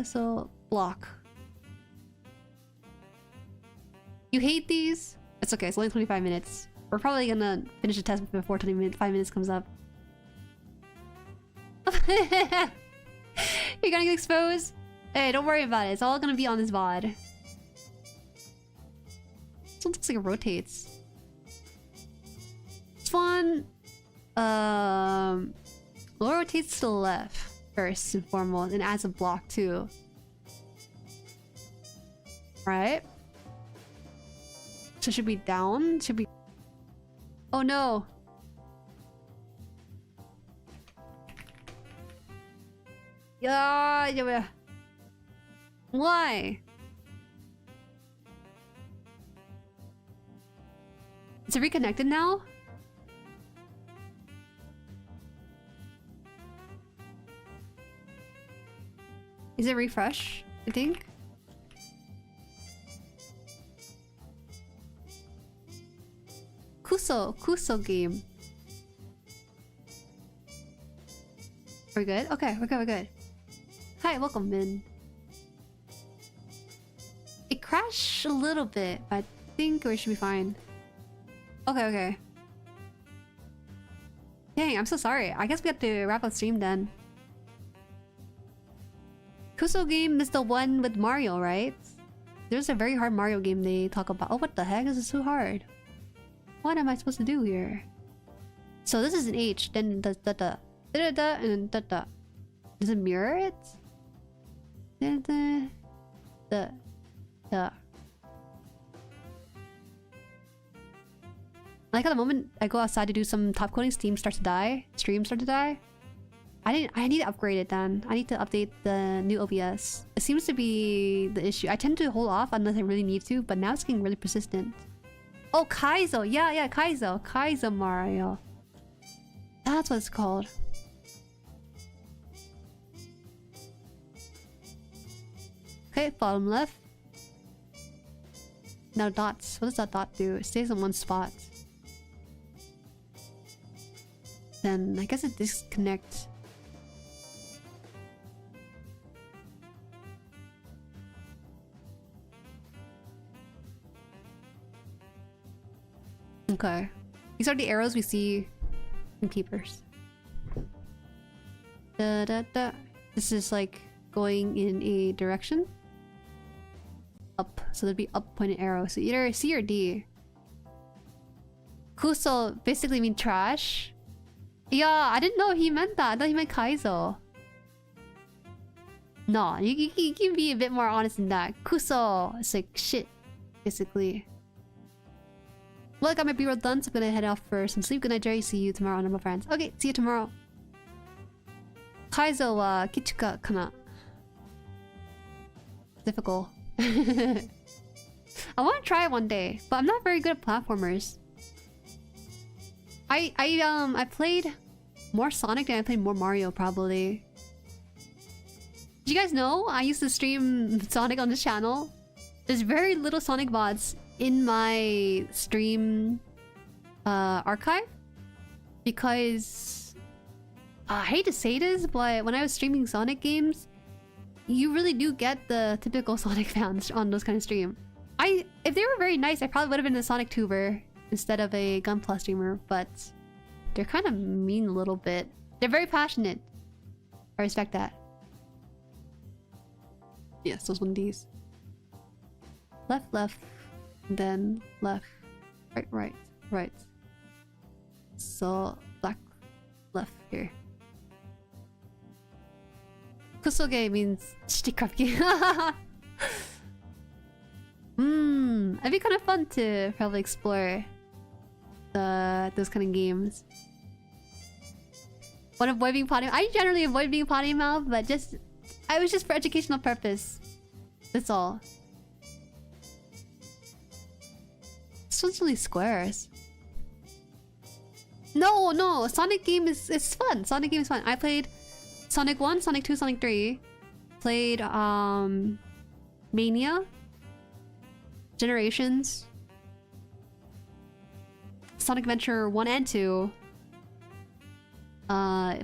So, block. You hate these? It's okay, it's only 25 minutes. We're probably gonna finish the test before 5 minutes comes up. You're gonna get exposed? Hey, don't worry about it. It's all gonna be on this VOD. This one looks like it rotates. This one... rotates to the left first and foremost, and adds a block too. Right? So it should be down? Should be... Oh no! Yeah. Why? Is it reconnected now? Is it refresh, I think? Kuso game. We're good? Okay, we're good. Hi, welcome, Min. It crashed a little bit, but I think we should be fine. Okay. Dang, I'm so sorry. I guess we have to wrap up stream then. Kuso game is the one with Mario, right? There's a very hard Mario game they talk about. Oh, what the heck? This is so hard. What am I supposed to do here? So this is an H, then da da da da da and da da. Does it mirror it? Da da da da. Like at the moment I go outside to do some top coding, streams start to die. I need to upgrade it then. I need to update the new OBS. It seems to be the issue. I tend to hold off unless I really need to, but now it's getting really persistent. Oh, Kaizo! Yeah, Kaizo Mario. That's what it's called. Okay, bottom left. Now dots. What does that dot do? It stays in one spot. Then I guess it disconnects. Okay. These are the arrows we see in Peepers. Da da da. This is like going in a direction. Up. So there'd be up pointed arrow. So either C or D. Kuso basically mean trash. Yeah, I didn't know he meant that. I thought he meant Kaizo. No, you can be a bit more honest than that. Kuso. It's like shit, basically. Well, I got my B-roll done, so I'm gonna head off for some sleep. Good night, Jueri. See you tomorrow, number friends. Okay, see you tomorrow. Kaizo wa kichuka kana. Difficult. I want to try it one day, but I'm not very good at platformers. I played more Sonic than I played more Mario, probably. Did you guys know I used to stream Sonic on this channel? There's very little Sonic VODs in my stream archive because I hate to say this, but when I was streaming Sonic games, you really do get the typical Sonic fans on those kind of stream. If they were very nice, I probably would have been a Sonic tuber instead of a Gunpla streamer, but They're kind of mean a little bit. They're very passionate. I respect that. Yes, those one of these. Left, left, then left, right, right, right. So black, left here. Kusoge means shtikrapki. It'd be kind of fun to probably explore those kind of games. Want to avoid being potty mouth? I generally avoid being potty mouth, but I was just for educational purpose. That's all. This one's really squares. No, Sonic game is fun. Sonic game is fun. I played Sonic 1, Sonic 2, Sonic 3. Played Mania, Generations, Sonic Adventure 1 and 2.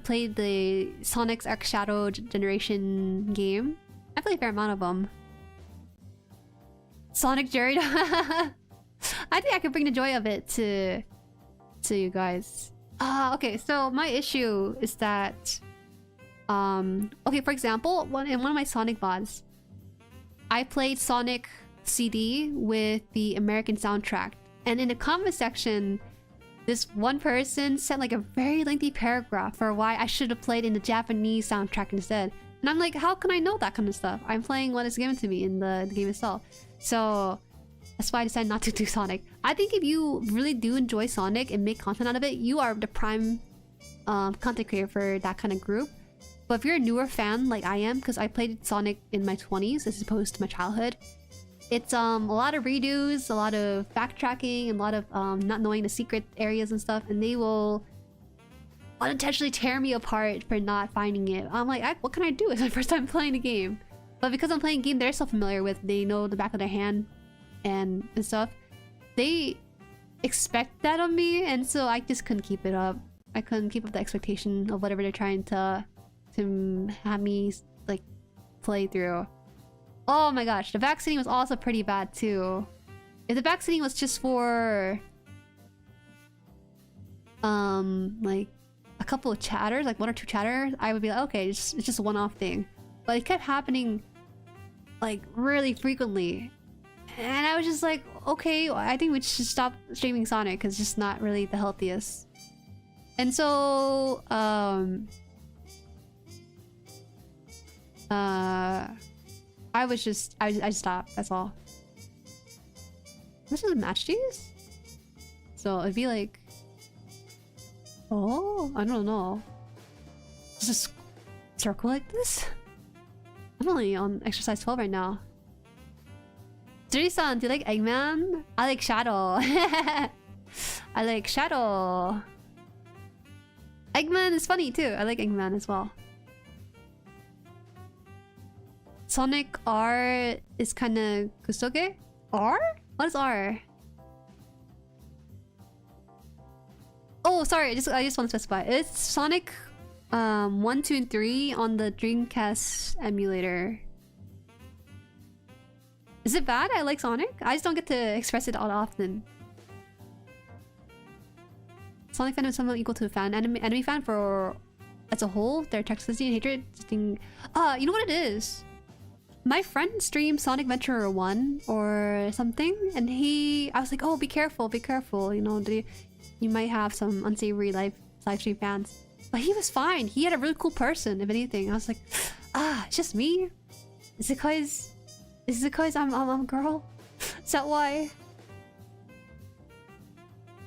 Played the Sonic's Arc Shadow Generation game. I played a fair amount of them. Sonic Jueri. I think I could bring the joy of it to you guys. Okay, so my issue is that okay, for example, in one of my Sonic VODs, I played Sonic CD with the American soundtrack, and in the comment section, this one person sent like a very lengthy paragraph for why I should have played in the Japanese soundtrack instead. And I'm like, how can I know that kind of stuff? I'm playing what is given to me in the game itself. So that's why I decided not to do Sonic. I think if you really do enjoy Sonic and make content out of it, you are the prime content creator for that kind of group. But if you're a newer fan like I am, because I played Sonic in my 20s as opposed to my childhood, it's a lot of redos, a lot of backtracking, and a lot of not knowing the secret areas and stuff, and they will unintentionally tear me apart for not finding it. I'm like, what can I do? It's my first time playing the game. But because I'm playing a game they're so familiar with, they know the back of their hand and stuff, they expect that of me, and so I just couldn't keep it up. I couldn't keep up the expectation of whatever they're trying to have me like play through. Oh my gosh, the backseating was also pretty bad too. If the backseating was just for like a couple of chatters, like 1 or 2 chatters, I would be like, okay, it's just a one-off thing. But it kept happening like really frequently, and I was just like, okay, I think we should stop streaming Sonic because it's just not really the healthiest. And so I just stopped, that's all. This is match these? So it'd be like, oh, I don't know. Just circle like this? I'm only on exercise 12 right now. Jueri-san, do you like Eggman? I like Shadow. I like Shadow. Eggman is funny too. I like Eggman as well. Sonic R is kind of kusoge? R? What is R? Oh, sorry. I just want to specify. It's Sonic 1, 2, and 3 on the Dreamcast emulator. Is it bad? I like Sonic. I just don't get to express it all often. Sonic fan is somehow equal to a fan. Enemy fan for as a whole. Their toxicity and hatred. You know what it is? My friend streamed Sonic Adventure 1 or something, and I was like, oh, be careful, you know, you might have some unsavory live stream fans. But he was fine. He had a really cool person, if anything. I was like, it's just me? Is it because I'm a girl? Is that why?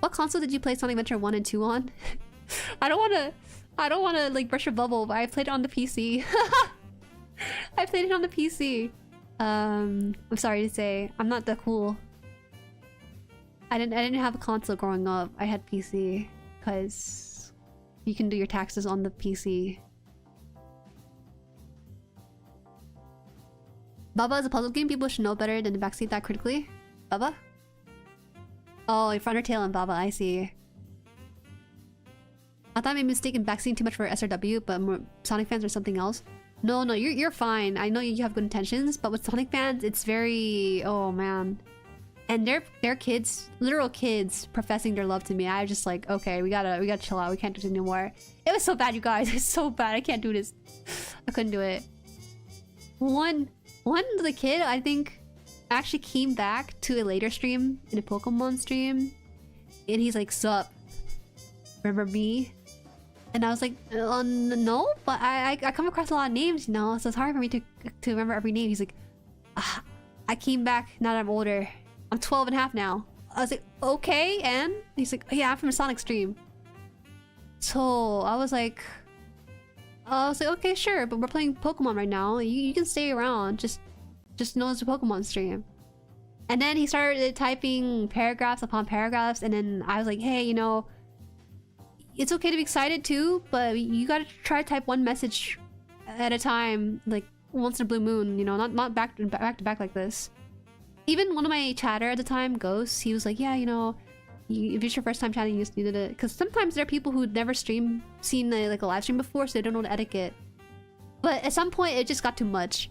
What console did you play Sonic Adventure 1 and 2 on? I don't wanna like burst your bubble, but I played it on the PC. I played it on the PC. I'm sorry to say, I'm not that cool. I didn't have a console growing up. I had PC because you can do your taxes on the PC. Baba is a puzzle game. People should know better than to backseat that critically. Baba? Oh, your front or tail and Baba, I see. I thought I made a mistake in backseating too much for SRW, but Sonic fans or something else. No, you're fine. I know you have good intentions, but with Sonic fans, it's very... oh man. And they're kids, literal kids, professing their love to me. I was just like, okay, we gotta chill out. We can't do this anymore. It was so bad, you guys. It's so bad. I can't do this. I couldn't do it. One the kid, I think, actually came back to a later stream, in a Pokemon stream, and he's like, "Sup? Remember me?" And I was like, "No, but I come across a lot of names, you know, so it's hard for me to remember every name." He's like, "I came back now that I'm older. I'm 12 and a half now." I was like, "Okay," and he's like, "Yeah, I'm from a Sonic stream." So I was like, "Okay, sure, but we're playing Pokemon right now. You can stay around. Just know it's a Pokemon stream." And then he started typing paragraphs upon paragraphs, and then I was like, "Hey, you know, it's okay to be excited too, but you gotta try to type one message at a time, like once in a blue moon, you know, not back to back like this." Even one of my chatter at the time, Ghost, he was like, "Yeah, you know, if it's your first time chatting, you just needed it." Because sometimes there are people who never seen like a live stream before, so they don't know the etiquette. But at some point, it just got too much.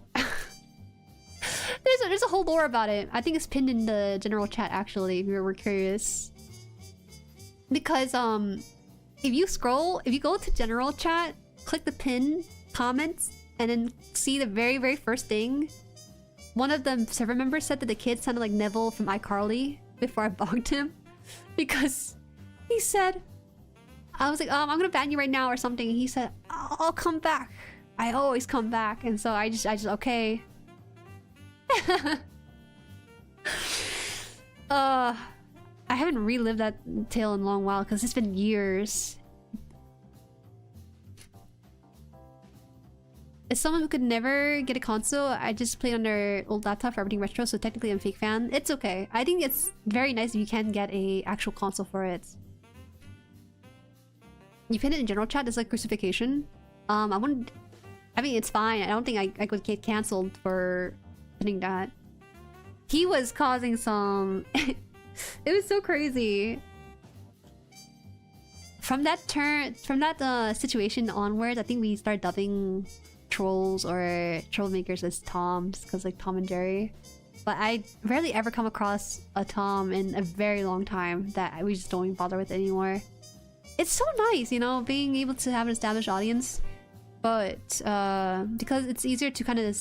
There's a whole lore about it. I think it's pinned in the general chat, actually, if you were curious. Because if you go to general chat, click the pin comments, and then see the very first thing. One of the server members said that the kid sounded like Neville from iCarly before I bonked him. Because he said, I was like, I'm gonna ban you right now or something. And he said, I'll come back. I always come back. And so I just okay. I haven't relived that tale in a long while because it's been years. As someone who could never get a console, I just played on their old laptop for everything retro, so technically I'm a fake fan. It's okay. I think it's very nice if you can get a actual console for it. You pin it in general chat, it's like crucifixion. I mean, it's fine. I don't think I would get cancelled for pinning that. He was causing some... It was so crazy. From that situation onwards, I think we started dubbing trolls or trollmakers as Toms, because like Tom and Jerry. But I rarely ever come across a Tom in a very long time that we just don't even bother with anymore. It's so nice, you know, being able to have an established audience, but because it's easier to kind of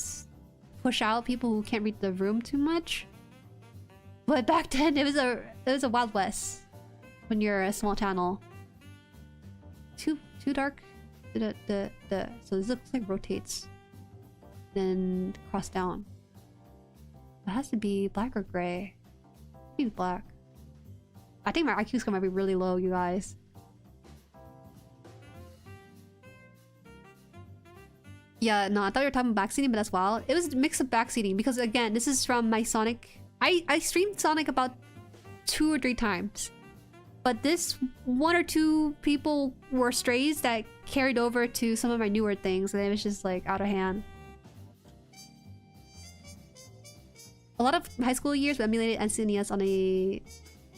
push out people who can't read the room too much. But back then it was a Wild West when you're a small channel. Too dark. So this looks like rotates, then cross down. It has to be black or gray. Maybe black. I think my IQ score might be really low, you guys. Yeah, no, I thought you were talking about backseating, but that's wild. It was a mix of backseating because again, this is from my Sonic. I streamed Sonic about 2 or 3 times. But this 1 or 2 people were strays that carried over to some of my newer things, and it was just like out of hand. A lot of high school years we emulated NCNES on a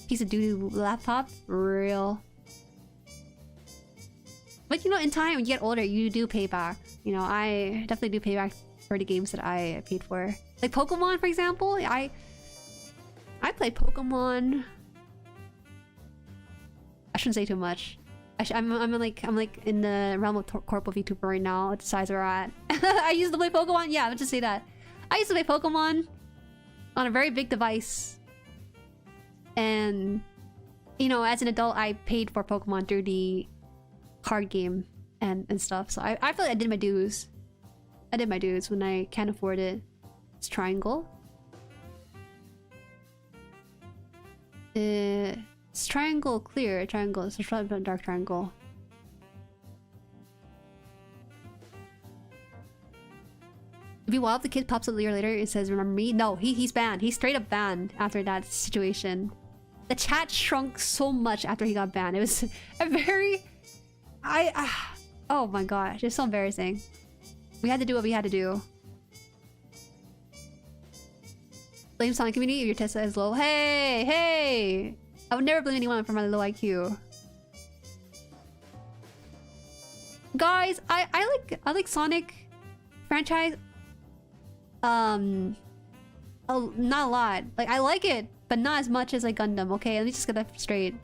piece of doo-doo laptop. Real. But you know, in time, when you get older, you do pay back. You know, I definitely do pay back for the games that I paid for. Like Pokemon, for example. I played Pokemon. I shouldn't say too much. I'm like in the realm of corporal VTuber right now at the size we're at. I used to play Pokemon. Yeah, let's just say that. I used to play Pokemon on a very big device. And you know, as an adult, I paid for Pokemon through the card game and stuff. So I feel like I did my dues. I did my dues when I can't afford it. It's triangle. It's triangle clear. Triangle. It's a dark triangle. If you wild, the kid pops up a year later. It says, "Remember me?" No, he's banned. He's straight up banned after that situation. The chat shrunk so much after he got banned. It was a very... oh my gosh, it's so embarrassing. We had to do what we had to do. Blame Sonic community if your Tesla is low. Hey! I would never blame anyone for my low IQ. Guys, I like Sonic franchise. Not a lot. Like I like it, but not as much as like Gundam. Okay, let me just get that straight.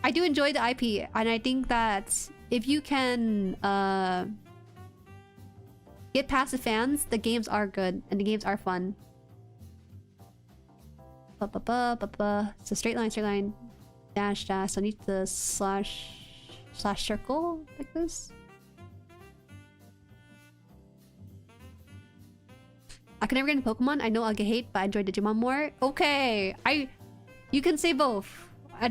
I do enjoy the IP, and I think that if you can get past the fans, the games are good and the games are fun. So straight line, dash. So I need the slash circle like this. I can never get into Pokemon. I know I'll get hate, but I enjoy Digimon more. Okay, you can say both.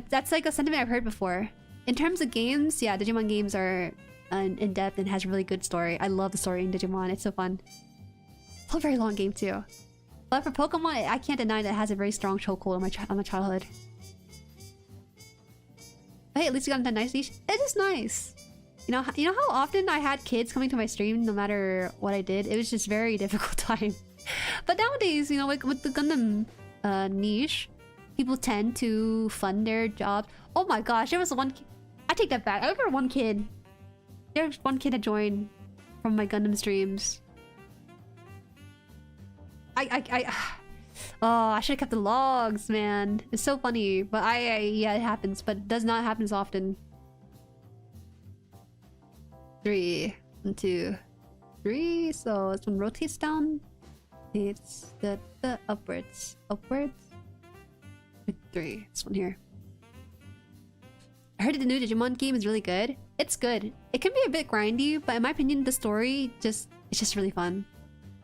That's like a sentiment I've heard before. In terms of games, yeah, Digimon games are in depth and has a really good story. I love the story in Digimon. It's so fun. It's a very long game too. But for Pokemon, I can't deny that it has a very strong chokehold on my childhood. But hey, at least you got that nice leash. It is nice. You know how often I had kids coming to my stream no matter what I did? It was just very difficult time. But nowadays, you know, like with the Gundam niche, people tend to fund their jobs. Oh my gosh, there was one... I take that back. I remember one kid. There was one kid that joined from my Gundam streams. Oh, I should have kept the logs, man. It's so funny. But yeah, it happens. But it does not happen as often. 3, 1, 2, 3. So this one rotates down. It's the upwards. 3. This one here. I heard the new Digimon game is really good. It's good. It can be a bit grindy, but in my opinion, the story it's just really fun.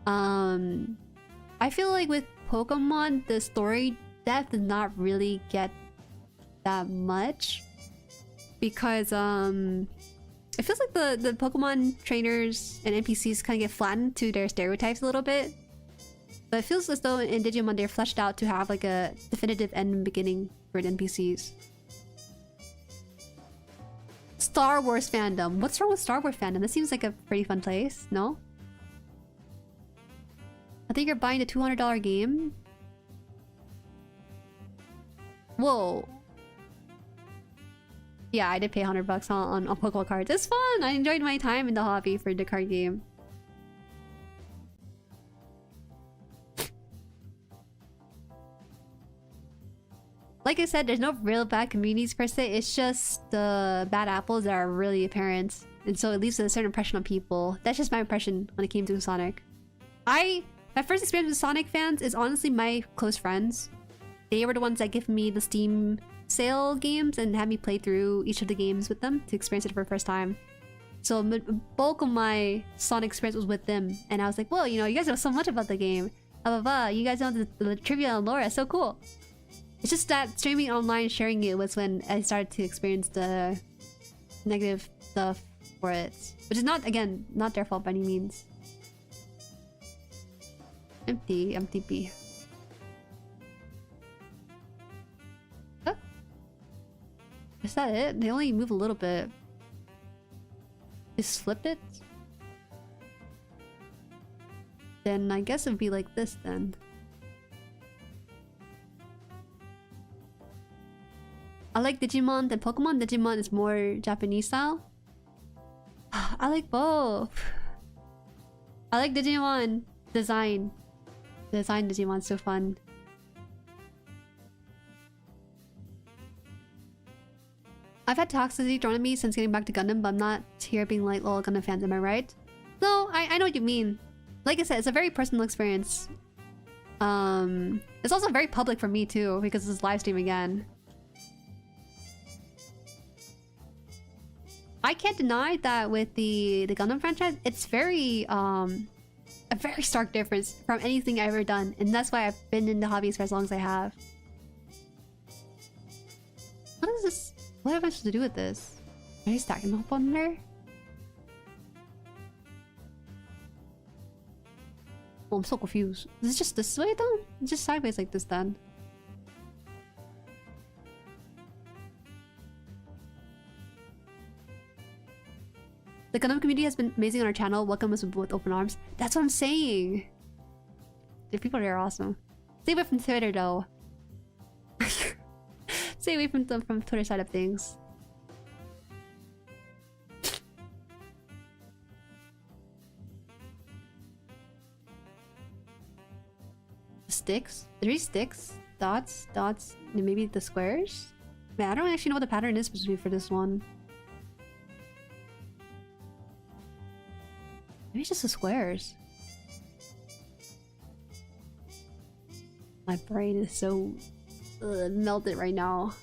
I feel like with Pokemon, the story depth does not really get that much because it feels like the Pokemon trainers and NPCs kind of get flattened to their stereotypes a little bit. But it feels as though in Digimon they're fleshed out to have like a definitive end and beginning for the NPCs. Star Wars fandom. What's wrong with Star Wars fandom? This seems like a pretty fun place, no? I think you're buying a $200 game. Whoa. Yeah, I did pay $100 on Pokemon cards. It's fun! I enjoyed my time in the hobby for the card game. Like I said, there's no real bad communities per se. It's just the bad apples that are really apparent. And so it leaves a certain impression on people. That's just my impression when it came to Sonic. My first experience with Sonic fans is honestly my close friends. They were the ones that gave me the Steam sale games and had me play through each of the games with them to experience it for the first time. So the bulk of my Sonic experience was with them. And I was like, whoa, you know, you guys know so much about the game. Blah, blah, blah. You guys know the trivia and lore. It's so cool. It's just that streaming online, sharing it was when I started to experience the negative stuff for it. Which is not, again, not their fault by any means. Empty B. Huh? Is that it? They only move a little bit. Just flipped it? Then I guess it would be like this then. I like Digimon than Pokemon. Digimon is more Japanese style. I like both. I like Digimon design. Design Digimon's so fun. I've had toxicity thrown at me since getting back to Gundam, but I'm not here being like, lol, Gundam fans, am I right? No, I know what you mean. Like I said, it's a very personal experience. It's also very public for me too, because it's live stream again. I can't deny that with the Gundam franchise, it's very a very stark difference from anything I've ever done, and that's why I've been in the hobbies for as long as I have. What is this? What am I supposed to do with this? Are you stacking them up on there? Oh, I'm so confused. Is it just this way though? It's just sideways like this then. The Gundam community has been amazing on our channel. Welcome us with open arms. That's what I'm saying. The people there are awesome. Stay away from Twitter though. Stay away from Twitter side of things. Sticks? 3 sticks? dots, and maybe the squares? Man, I don't actually know what the pattern is supposed to be for this one. Maybe it's just the squares. My brain is so melted right now.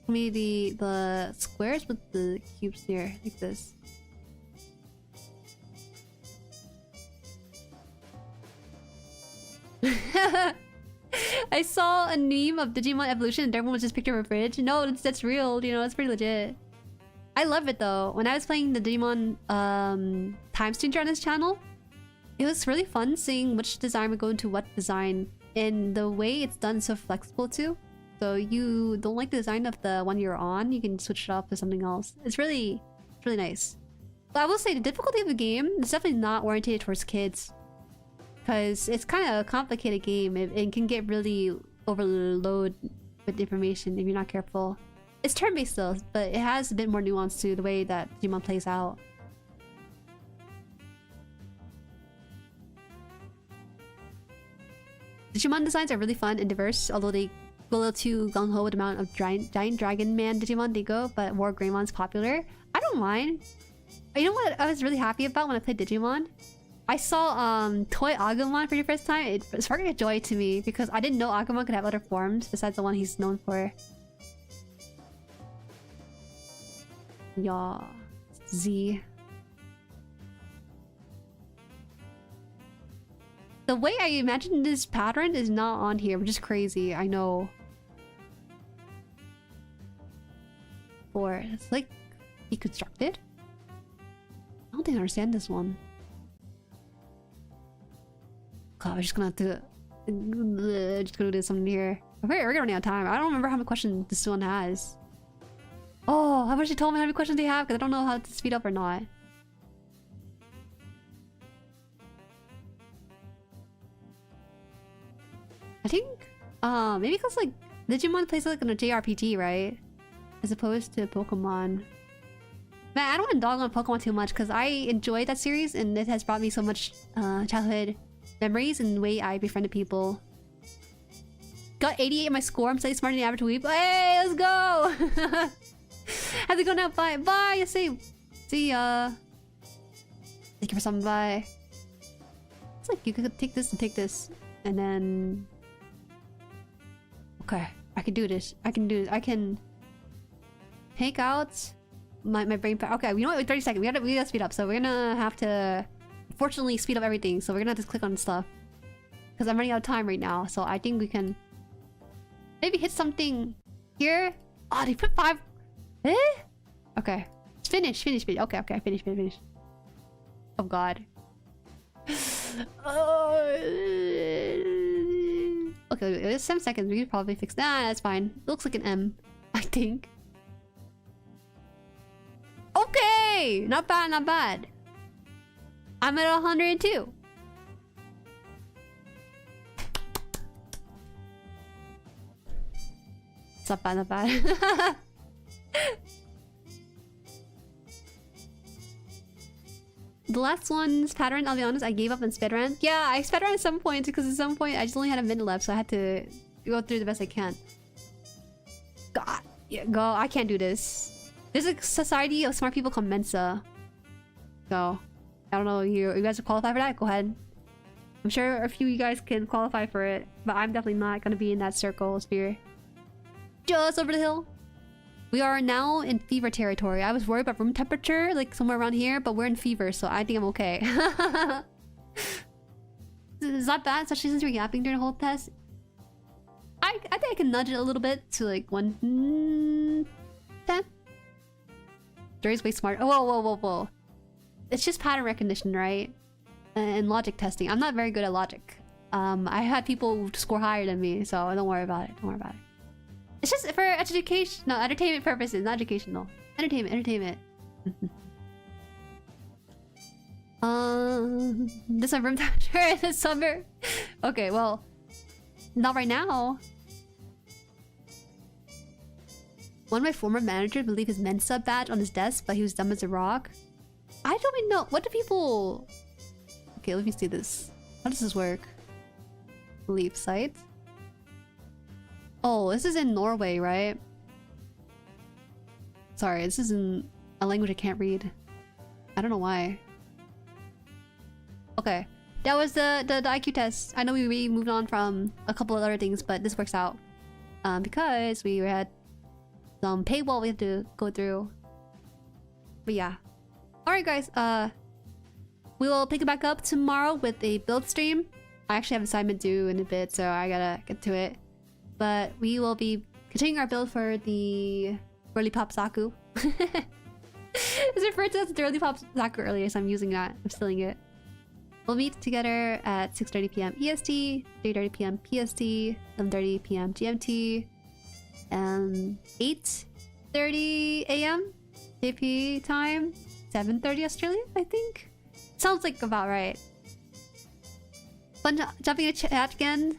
Maybe the squares with the cubes here, like this. I saw a meme of Digimon Evolution and everyone was just picture of a bridge. No, that's real, you know, it's pretty legit. I love it though. When I was playing the Digimon time stranger on this channel, it was really fun seeing which design would go into what design, and the way it's done is so flexible too. So you don't like the design of the one you're on, you can switch it up to something else. It's really nice. But I will say the difficulty of the game is definitely not oriented towards kids, because it's kind of a complicated game. It can get really overload with information if you're not careful. It's turn-based still, but it has a bit more nuance to the way that Digimon plays out. Digimon designs are really fun and diverse, although they go a little too gung-ho with the amount of giant Dragon Man Digimon they go, but War Greymon's popular. I don't mind. You know what I was really happy about when I played Digimon? I saw Toy Agumon for the first time. It sparked a joy to me because I didn't know Agumon could have other forms besides the one he's known for. Yeah. Z. The way I imagine this pattern is not on here, which is crazy. I know. 4. It's like deconstructed. I don't think I understand this one. God, we're just gonna have to just gonna do something here. We're running out of time. I don't remember how many questions this one has. Oh, how much they told me how many questions they have because I don't know how to speed up or not. I think maybe because like Digimon plays like in a JRPG, right? As opposed to Pokemon. Man, I don't want to dog on Pokemon too much because I enjoyed that series and it has brought me so much childhood memories and the way I befriended people. Got 88 in my score. I'm slightly smarter than the average weeb. Hey, let's go! Have to go now. Bye. Bye. See ya. Thank you for something. Bye. It's like you could take this and take this. And then... Okay. I can do this. I can do this. I can... Take out my brain power. Okay, you know what? Wait 30 seconds. We gotta speed up. So we're gonna have to... Fortunately, speed up everything. So we're gonna have to click on stuff. Because I'm running out of time right now. So I think we can... Maybe hit something here. Oh, they put 5... Eh? Okay. Finish. Okay, finish. Oh god. Okay, it's 7 seconds. We could probably fix that. That's fine. It looks like an M, I think. Okay! Not bad. I'm at 102. It's not bad. The last one's pattern, I'll be honest, I gave up on speedrun. Yeah, I speedrun at some point because at some point I just only had a minute left, so I had to go through the best I can. God, yeah, go. I can't do this. There's a society of smart people called Mensa. So, I don't know, you guys are qualified for that? Go ahead. I'm sure a few of you guys can qualify for it, but I'm definitely not gonna be in that circle sphere. Just over the hill. We are now in fever territory. I was worried about room temperature, like somewhere around here, but we're in fever, so I think I'm okay. Is that bad, especially since we're yapping during the whole test? I think I can nudge it a little bit to like 110. Jueri's way smart. Oh, whoa. It's just pattern recognition, right? And logic testing. I'm not very good at logic. I had people score higher than me, so don't worry about it. It's just for education, no, entertainment purposes, not educational. Entertainment. This a room temperature in the summer. Okay, well, not right now. One of my former managers would leave his Mensa badge on his desk, but he was dumb as a rock. I don't even know. What do people... Okay, let me see this. How does this work? Leave site. Oh, this is in Norway, right? Sorry, this is in a language I can't read. I don't know why. Okay. That was the IQ test. I know we moved on from a couple of other things, but this works out. Because we had some paywall we had to go through. But yeah. Alright guys, we will pick it back up tomorrow with a build stream. I actually have an assignment due in a bit, so I gotta get to it. But we will be continuing our build for the Lollipop Saku. It's referred to as the Lollipop Saku earlier, so I'm using that. I'm stealing it. We'll meet together at 6:30 p.m. EST, 3:30 p.m. PST, 11:30 p.m. GMT, and 8:30 a.m. JP time, 7:30 Australia, I think. Sounds like about right. Fun jumping in chat again.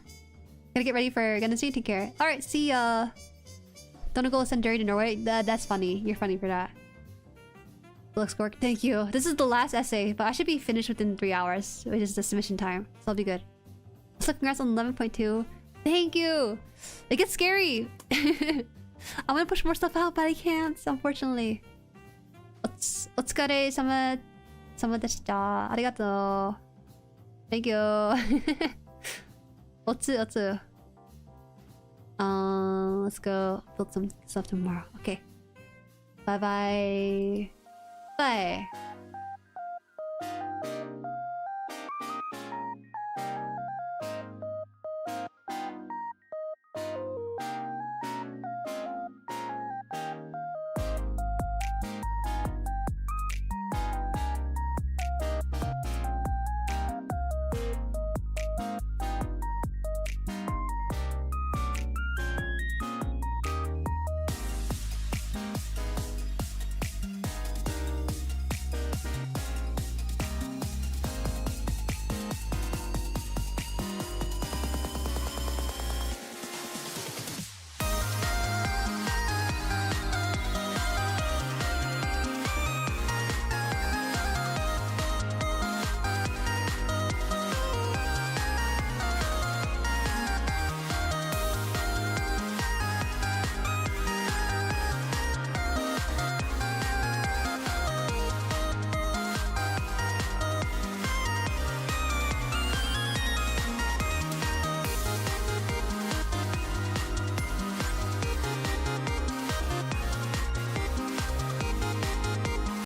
Gotta get ready for gonna see. Take care. All right, see ya. Don't go send Jueri to Norway. That's funny. You're funny for that. Look, score. Thank you. This is the last essay, but I should be finished within 3 hours, which is the submission time. So I'll be good. So congrats on 11.2. Thank you. It gets scary. I want to push more stuff out, but I can't, unfortunately. Otsukare sama deshita. Arigato. Thank you. Otsu. Let's go build some stuff tomorrow. Okay. Bye.